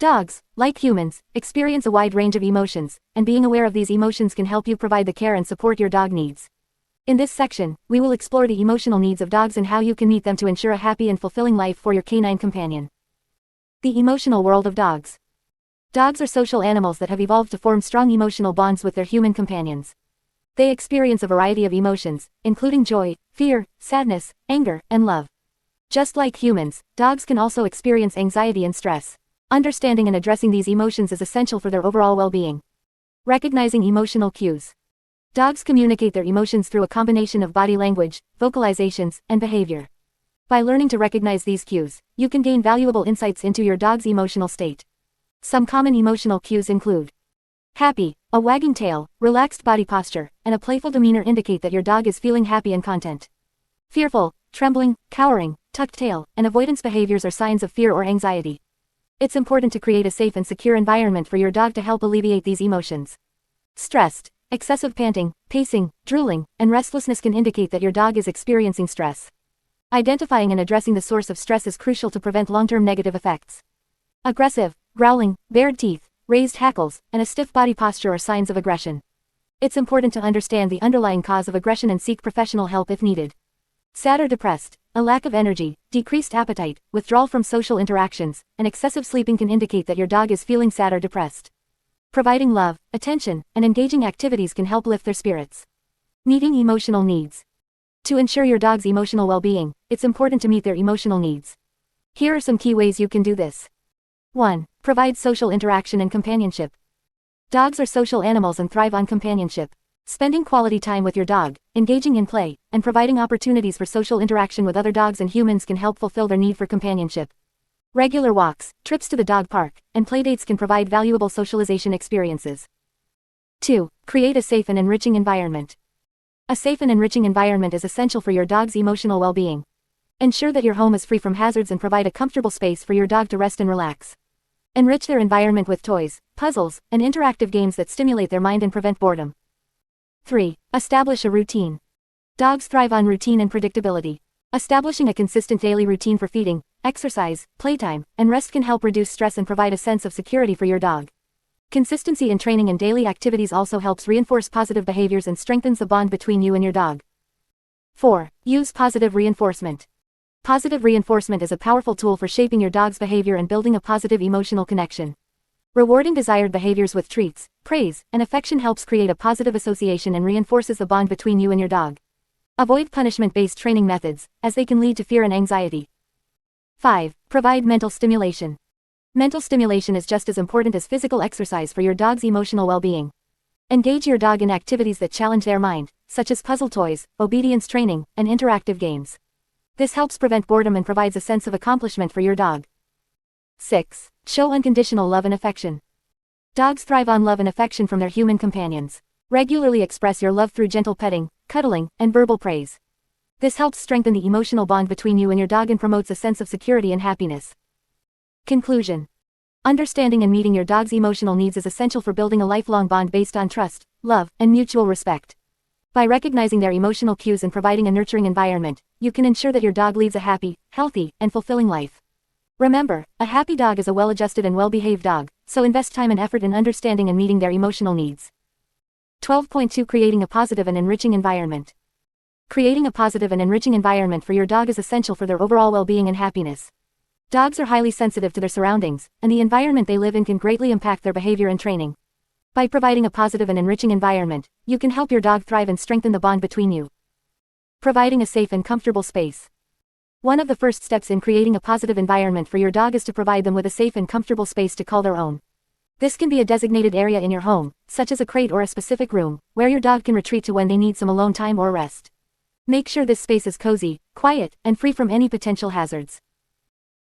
Dogs, like humans, experience a wide range of emotions, and being aware of these emotions can help you provide the care and support your dog needs. In this section, we will explore the emotional needs of dogs and how you can meet them to ensure a happy and fulfilling life for your canine companion. The emotional world of dogs. Dogs are social animals that have evolved to form strong emotional bonds with their human companions. They experience a variety of emotions, including joy, fear, sadness, anger, and love. Just like humans, dogs can also experience anxiety and stress. Understanding and addressing these emotions is essential for their overall well-being. Recognizing emotional cues. Dogs communicate their emotions through a combination of body language, vocalizations, and behavior. By learning to recognize these cues, you can gain valuable insights into your dog's emotional state. Some common emotional cues include happy, a wagging tail, relaxed body posture, and a playful demeanor indicate that your dog is feeling happy and content. Fearful, trembling, cowering, tucked tail, and avoidance behaviors are signs of fear or anxiety. It's important to create a safe and secure environment for your dog to help alleviate these emotions. Stressed, excessive panting, pacing, drooling, and restlessness can indicate that your dog is experiencing stress. Identifying and addressing the source of stress is crucial to prevent long-term negative effects. Aggressive, growling, bared teeth, raised hackles, and a stiff body posture are signs of aggression. It's important to understand the underlying cause of aggression and seek professional help if needed. Sad or depressed, a lack of energy, decreased appetite, withdrawal from social interactions, and excessive sleeping can indicate that your dog is feeling sad or depressed. Providing love, attention, and engaging activities can help lift their spirits. Meeting emotional needs. To ensure your dog's emotional well-being, it's important to meet their emotional needs. Here are some key ways you can do this. 1. Provide social interaction and companionship. Dogs are social animals and thrive on companionship. Spending quality time with your dog, engaging in play, and providing opportunities for social interaction with other dogs and humans can help fulfill their need for companionship. Regular walks, trips to the dog park, and playdates can provide valuable socialization experiences. 2. Create a safe and enriching environment. A safe and enriching environment is essential for your dog's emotional well-being. Ensure that your home is free from hazards and provide a comfortable space for your dog to rest and relax. Enrich their environment with toys, puzzles, and interactive games that stimulate their mind and prevent boredom. 3. Establish a routine. Dogs thrive on routine and predictability. Establishing a consistent daily routine for feeding, exercise, playtime, and rest can help reduce stress and provide a sense of security for your dog. Consistency in training and daily activities also helps reinforce positive behaviors and strengthens the bond between you and your dog. 4. Use positive reinforcement. Positive reinforcement is a powerful tool for shaping your dog's behavior and building a positive emotional connection. Rewarding desired behaviors with treats, praise, and affection helps create a positive association and reinforces the bond between you and your dog. Avoid punishment-based training methods, as they can lead to fear and anxiety. 5. Provide mental stimulation. Mental stimulation is just as important as physical exercise for your dog's emotional well-being. Engage your dog in activities that challenge their mind, such as puzzle toys, obedience training, and interactive games. This helps prevent boredom and provides a sense of accomplishment for your dog. 6. Show unconditional love and affection. Dogs thrive on love and affection from their human companions. Regularly express your love through gentle petting, cuddling, and verbal praise. This helps strengthen the emotional bond between you and your dog and promotes a sense of security and happiness. Conclusion. Understanding and meeting your dog's emotional needs is essential for building a lifelong bond based on trust, love, and mutual respect. By recognizing their emotional cues and providing a nurturing environment, you can ensure that your dog leads a happy, healthy, and fulfilling life. Remember, a happy dog is a well-adjusted and well-behaved dog, so invest time and effort in understanding and meeting their emotional needs. 12.2 Creating a positive and enriching environment. Creating a positive and enriching environment for your dog is essential for their overall well-being and happiness. Dogs are highly sensitive to their surroundings, and the environment they live in can greatly impact their behavior and training. By providing a positive and enriching environment, you can help your dog thrive and strengthen the bond between you. Providing a safe and comfortable space. One of the first steps in creating a positive environment for your dog is to provide them with a safe and comfortable space to call their own. This can be a designated area in your home, such as a crate or a specific room, where your dog can retreat to when they need some alone time or rest. Make sure this space is cozy, quiet, and free from any potential hazards.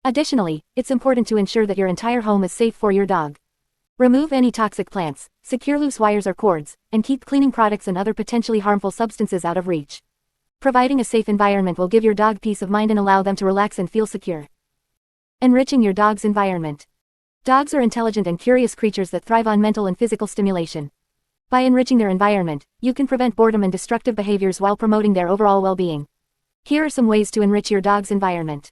Additionally, it's important to ensure that your entire home is safe for your dog. Remove any toxic plants, secure loose wires or cords, and keep cleaning products and other potentially harmful substances out of reach. Providing a safe environment will give your dog peace of mind and allow them to relax and feel secure. Enriching your dog's environment. Dogs are intelligent and curious creatures that thrive on mental and physical stimulation. By enriching their environment, you can prevent boredom and destructive behaviors while promoting their overall well-being. Here are some ways to enrich your dog's environment.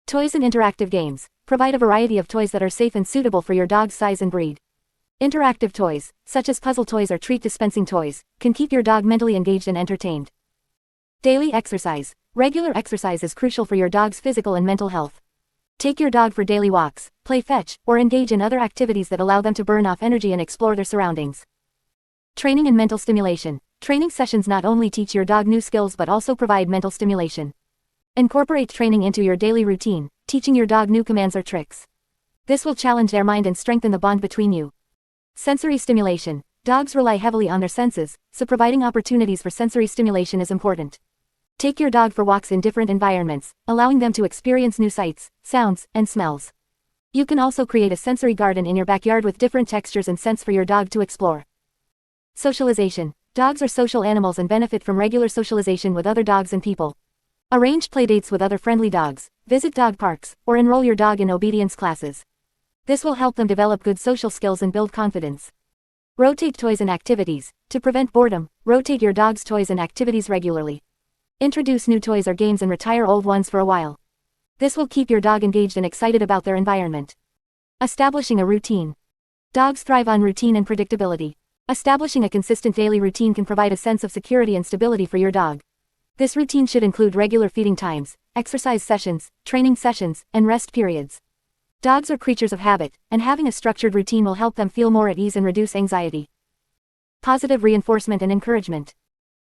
Toys and interactive games. Provide a variety of toys that are safe and suitable for your dog's size and breed. Interactive toys, such as puzzle toys or treat dispensing toys, can keep your dog mentally engaged and entertained. Daily exercise. Regular exercise is crucial for your dog's physical and mental health. Take your dog for daily walks, play fetch, or engage in other activities that allow them to burn off energy and explore their surroundings. Training and mental stimulation. Training sessions not only teach your dog new skills but also provide mental stimulation. Incorporate training into your daily routine, teaching your dog new commands or tricks. This will challenge their mind and strengthen the bond between you. Sensory stimulation. Dogs rely heavily on their senses, so providing opportunities for sensory stimulation is important. Take your dog for walks in different environments, allowing them to experience new sights, sounds, and smells. You can also create a sensory garden in your backyard with different textures and scents for your dog to explore. Socialization. Dogs are social animals and benefit from regular socialization with other dogs and people. Arrange playdates with other friendly dogs, visit dog parks, or enroll your dog in obedience classes. This will help them develop good social skills and build confidence. Rotate toys and activities. To prevent boredom, rotate your dog's toys and activities regularly. Introduce new toys or games and retire old ones for a while. This will keep your dog engaged and excited about their environment. Establishing a routine. Dogs thrive on routine and predictability. Establishing a consistent daily routine can provide a sense of security and stability for your dog. This routine should include regular feeding times, exercise sessions, training sessions, and rest periods. Dogs are creatures of habit, and having a structured routine will help them feel more at ease and reduce anxiety. Positive reinforcement and encouragement.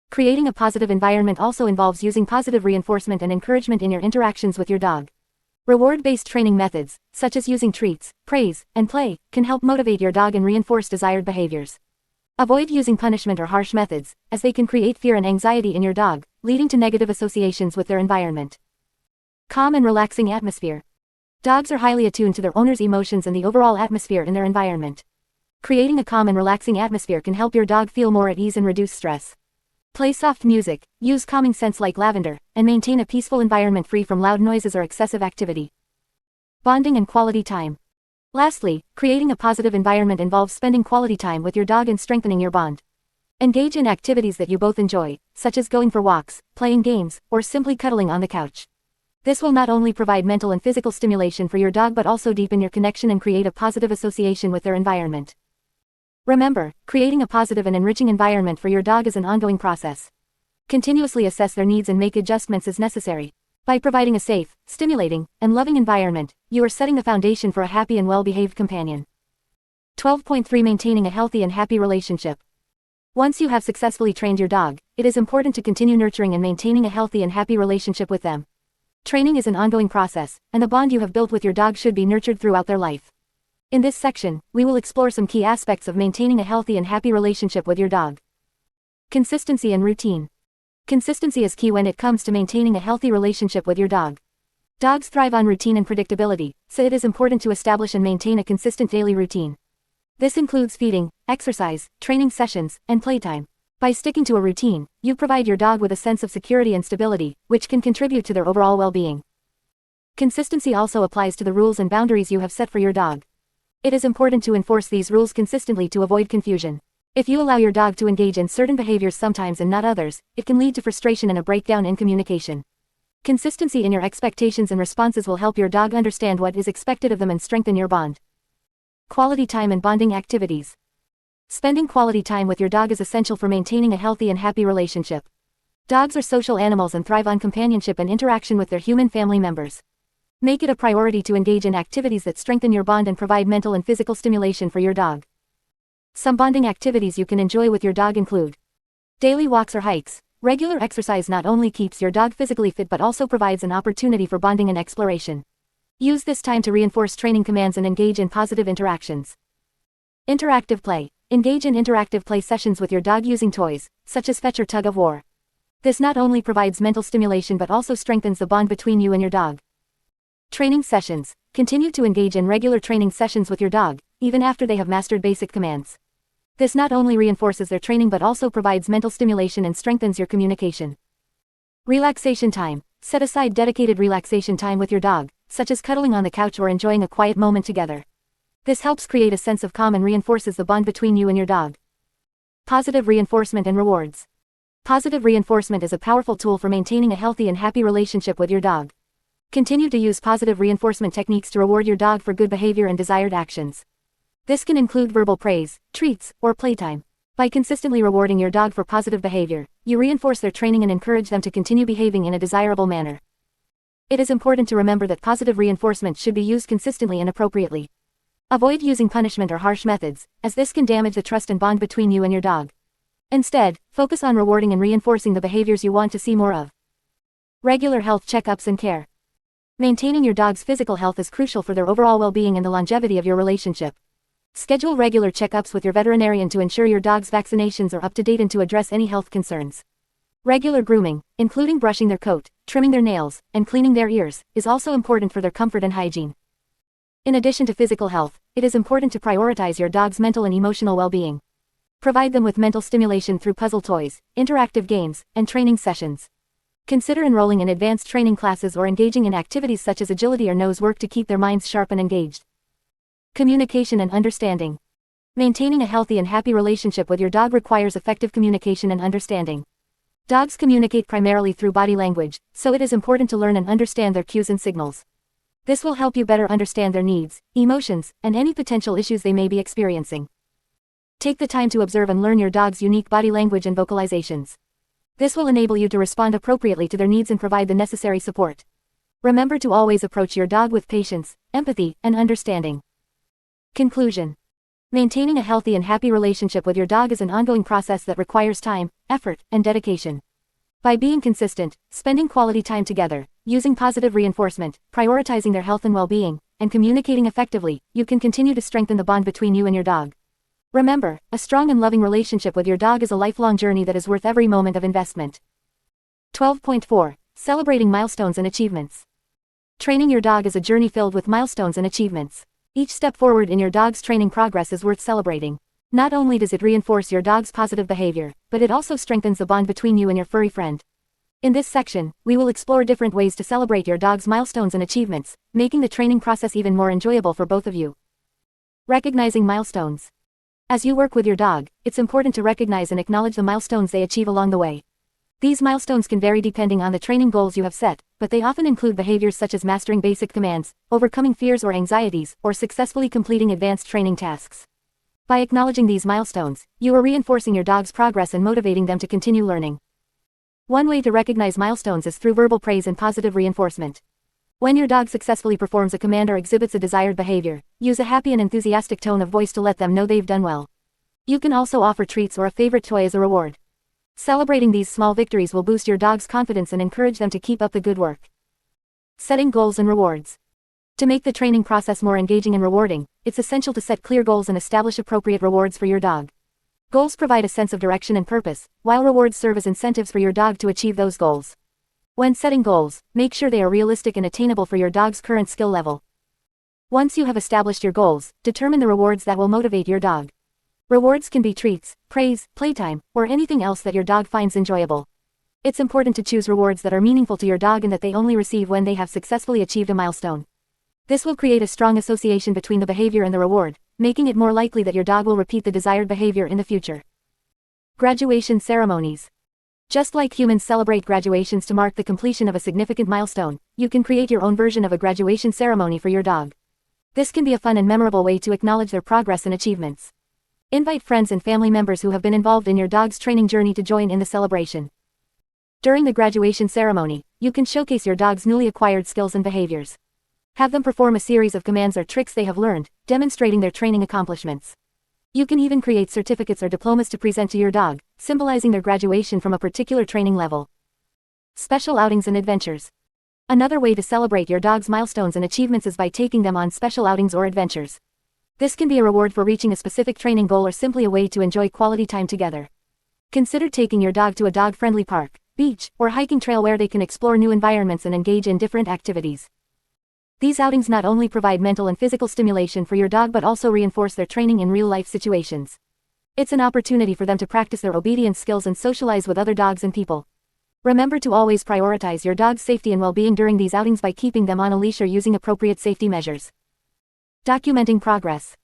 Creating a positive environment also involves using positive reinforcement and encouragement in your interactions with your dog. Reward-based training methods, such as using treats, praise, and play, can help motivate your dog and reinforce desired behaviors. Avoid using punishment or harsh methods, as they can create fear and anxiety in your dog, leading to negative associations with their environment. Calm and relaxing atmosphere. Dogs are highly attuned to their owner's emotions and the overall atmosphere in their environment. Creating a calm and relaxing atmosphere can help your dog feel more at ease and reduce stress. Play soft music, use calming scents like lavender, and maintain a peaceful environment free from loud noises or excessive activity. Bonding and quality time. Lastly, creating a positive environment involves spending quality time with your dog and strengthening your bond. Engage in activities that you both enjoy, such as going for walks, playing games, or simply cuddling on the couch. This will not only provide mental and physical stimulation for your dog but also deepen your connection and create a positive association with their environment. Remember, creating a positive and enriching environment for your dog is an ongoing process. Continuously assess their needs and make adjustments as necessary. By providing a safe, stimulating, and loving environment, you are setting the foundation for a happy and well-behaved companion. 12.3 Maintaining a healthy and happy relationship. Once you have successfully trained your dog, it is important to continue nurturing and maintaining a healthy and happy relationship with them. Training is an ongoing process, and the bond you have built with your dog should be nurtured throughout their life. In this section, we will explore some key aspects of maintaining a healthy and happy relationship with your dog. Consistency and routine. Consistency is key when it comes to maintaining a healthy relationship with your dog. Dogs thrive on routine and predictability, so it is important to establish and maintain a consistent daily routine. This includes feeding, exercise, training sessions, and playtime. By sticking to a routine, you provide your dog with a sense of security and stability, which can contribute to their overall well-being. Consistency also applies to the rules and boundaries you have set for your dog. It is important to enforce these rules consistently to avoid confusion. If you allow your dog to engage in certain behaviors sometimes and not others, it can lead to frustration and a breakdown in communication. Consistency in your expectations and responses will help your dog understand what is expected of them and strengthen your bond. Quality time and bonding activities. Spending quality time with your dog is essential for maintaining a healthy and happy relationship. Dogs are social animals and thrive on companionship and interaction with their human family members. Make it a priority to engage in activities that strengthen your bond and provide mental and physical stimulation for your dog. Some bonding activities you can enjoy with your dog include daily walks or hikes. Regular exercise not only keeps your dog physically fit but also provides an opportunity for bonding and exploration. Use this time to reinforce training commands and engage in positive interactions. Interactive play. Engage in interactive play sessions with your dog using toys, such as fetch or tug of war. This not only provides mental stimulation but also strengthens the bond between you and your dog. Training sessions. Continue to engage in regular training sessions with your dog, even after they have mastered basic commands. This not only reinforces their training but also provides mental stimulation and strengthens your communication. Relaxation time. Set aside dedicated relaxation time with your dog, such as cuddling on the couch or enjoying a quiet moment together. This helps create a sense of calm and reinforces the bond between you and your dog. Positive reinforcement and rewards. Positive reinforcement is a powerful tool for maintaining a healthy and happy relationship with your dog. Continue to use positive reinforcement techniques to reward your dog for good behavior and desired actions. This can include verbal praise, treats, or playtime. By consistently rewarding your dog for positive behavior, you reinforce their training and encourage them to continue behaving in a desirable manner. It is important to remember that positive reinforcement should be used consistently and appropriately. Avoid using punishment or harsh methods, as this can damage the trust and bond between you and your dog. Instead, focus on rewarding and reinforcing the behaviors you want to see more of. Regular health checkups and care. Maintaining your dog's physical health is crucial for their overall well-being and the longevity of your relationship. Schedule regular checkups with your veterinarian to ensure your dog's vaccinations are up to date and to address any health concerns. Regular grooming, including brushing their coat, trimming their nails, and cleaning their ears, is also important for their comfort and hygiene. In addition to physical health, it is important to prioritize your dog's mental and emotional well-being. Provide them with mental stimulation through puzzle toys, interactive games, and training sessions. Consider enrolling in advanced training classes or engaging in activities such as agility or nose work to keep their minds sharp and engaged. Communication and understanding. Maintaining a healthy and happy relationship with your dog requires effective communication and understanding. Dogs communicate primarily through body language, so it is important to learn and understand their cues and signals. This will help you better understand their needs, emotions, and any potential issues they may be experiencing. Take the time to observe and learn your dog's unique body language and vocalizations. This will enable you to respond appropriately to their needs and provide the necessary support. Remember to always approach your dog with patience, empathy, and understanding. Conclusion. Maintaining a healthy and happy relationship with your dog is an ongoing process that requires time, effort, and dedication. By being consistent, spending quality time together, using positive reinforcement, prioritizing their health and well-being, and communicating effectively, you can continue to strengthen the bond between you and your dog. Remember, a strong and loving relationship with your dog is a lifelong journey that is worth every moment of investment. 12.4. Celebrating milestones and achievements. Training your dog is a journey filled with milestones and achievements. Each step forward in your dog's training progress is worth celebrating. Not only does it reinforce your dog's positive behavior, but it also strengthens the bond between you and your furry friend. In this section, we will explore different ways to celebrate your dog's milestones and achievements, making the training process even more enjoyable for both of you. Recognizing milestones. As you work with your dog, it's important to recognize and acknowledge the milestones they achieve along the way. These milestones can vary depending on the training goals you have set, but they often include behaviors such as mastering basic commands, overcoming fears or anxieties, or successfully completing advanced training tasks. By acknowledging these milestones, you are reinforcing your dog's progress and motivating them to continue learning. One way to recognize milestones is through verbal praise and positive reinforcement. When your dog successfully performs a command or exhibits a desired behavior, use a happy and enthusiastic tone of voice to let them know they've done well. You can also offer treats or a favorite toy as a reward. Celebrating these small victories will boost your dog's confidence and encourage them to keep up the good work. Setting goals and rewards. To make the training process more engaging and rewarding, it's essential to set clear goals and establish appropriate rewards for your dog. Goals provide a sense of direction and purpose, while rewards serve as incentives for your dog to achieve those goals. When setting goals, make sure they are realistic and attainable for your dog's current skill level. Once you have established your goals, determine the rewards that will motivate your dog. Rewards can be treats, praise, playtime, or anything else that your dog finds enjoyable. It's important to choose rewards that are meaningful to your dog and that they only receive when they have successfully achieved a milestone. This will create a strong association between the behavior and the reward, making it more likely that your dog will repeat the desired behavior in the future. Graduation ceremonies. Just like humans celebrate graduations to mark the completion of a significant milestone, you can create your own version of a graduation ceremony for your dog. This can be a fun and memorable way to acknowledge their progress and achievements. Invite friends and family members who have been involved in your dog's training journey to join in the celebration. During the graduation ceremony, you can showcase your dog's newly acquired skills and behaviors. Have them perform a series of commands or tricks they have learned, demonstrating their training accomplishments. You can even create certificates or diplomas to present to your dog, symbolizing their graduation from a particular training level. Special outings and adventures. Another way to celebrate your dog's milestones and achievements is by taking them on special outings or adventures. This can be a reward for reaching a specific training goal or simply a way to enjoy quality time together. Consider taking your dog to a dog-friendly park, beach, or hiking trail where they can explore new environments and engage in different activities. These outings not only provide mental and physical stimulation for your dog but also reinforce their training in real-life situations. It's an opportunity for them to practice their obedience skills and socialize with other dogs and people. Remember to always prioritize your dog's safety and well-being during these outings by keeping them on a leash or using appropriate safety measures. Documenting progress.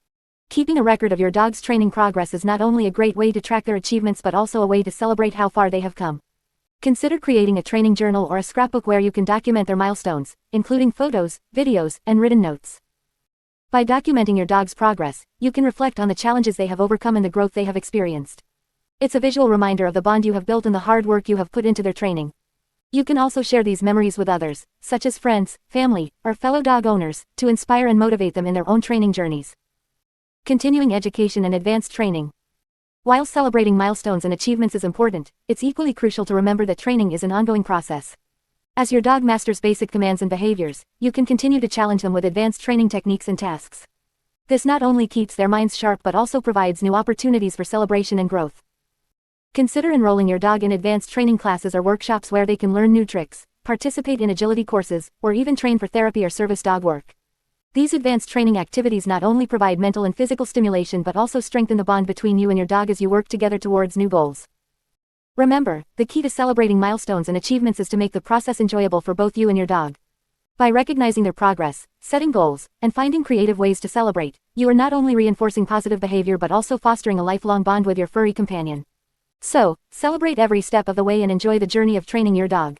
Keeping a record of your dog's training progress is not only a great way to track their achievements but also a way to celebrate how far they have come. Consider creating a training journal or a scrapbook where you can document their milestones, including photos, videos, and written notes. By documenting your dog's progress, you can reflect on the challenges they have overcome and the growth they have experienced. It's a visual reminder of the bond you have built and the hard work you have put into their training. You can also share these memories with others, such as friends, family, or fellow dog owners, to inspire and motivate them in their own training journeys. Continuing education and advanced training. While celebrating milestones and achievements is important, it's equally crucial to remember that training is an ongoing process. As your dog masters basic commands and behaviors, you can continue to challenge them with advanced training techniques and tasks. This not only keeps their minds sharp but also provides new opportunities for celebration and growth. Consider enrolling your dog in advanced training classes or workshops where they can learn new tricks, participate in agility courses, or even train for therapy or service dog work. These advanced training activities not only provide mental and physical stimulation but also strengthen the bond between you and your dog as you work together towards new goals. Remember, the key to celebrating milestones and achievements is to make the process enjoyable for both you and your dog. By recognizing their progress, setting goals, and finding creative ways to celebrate, you are not only reinforcing positive behavior but also fostering a lifelong bond with your furry companion. So, celebrate every step of the way and enjoy the journey of training your dog.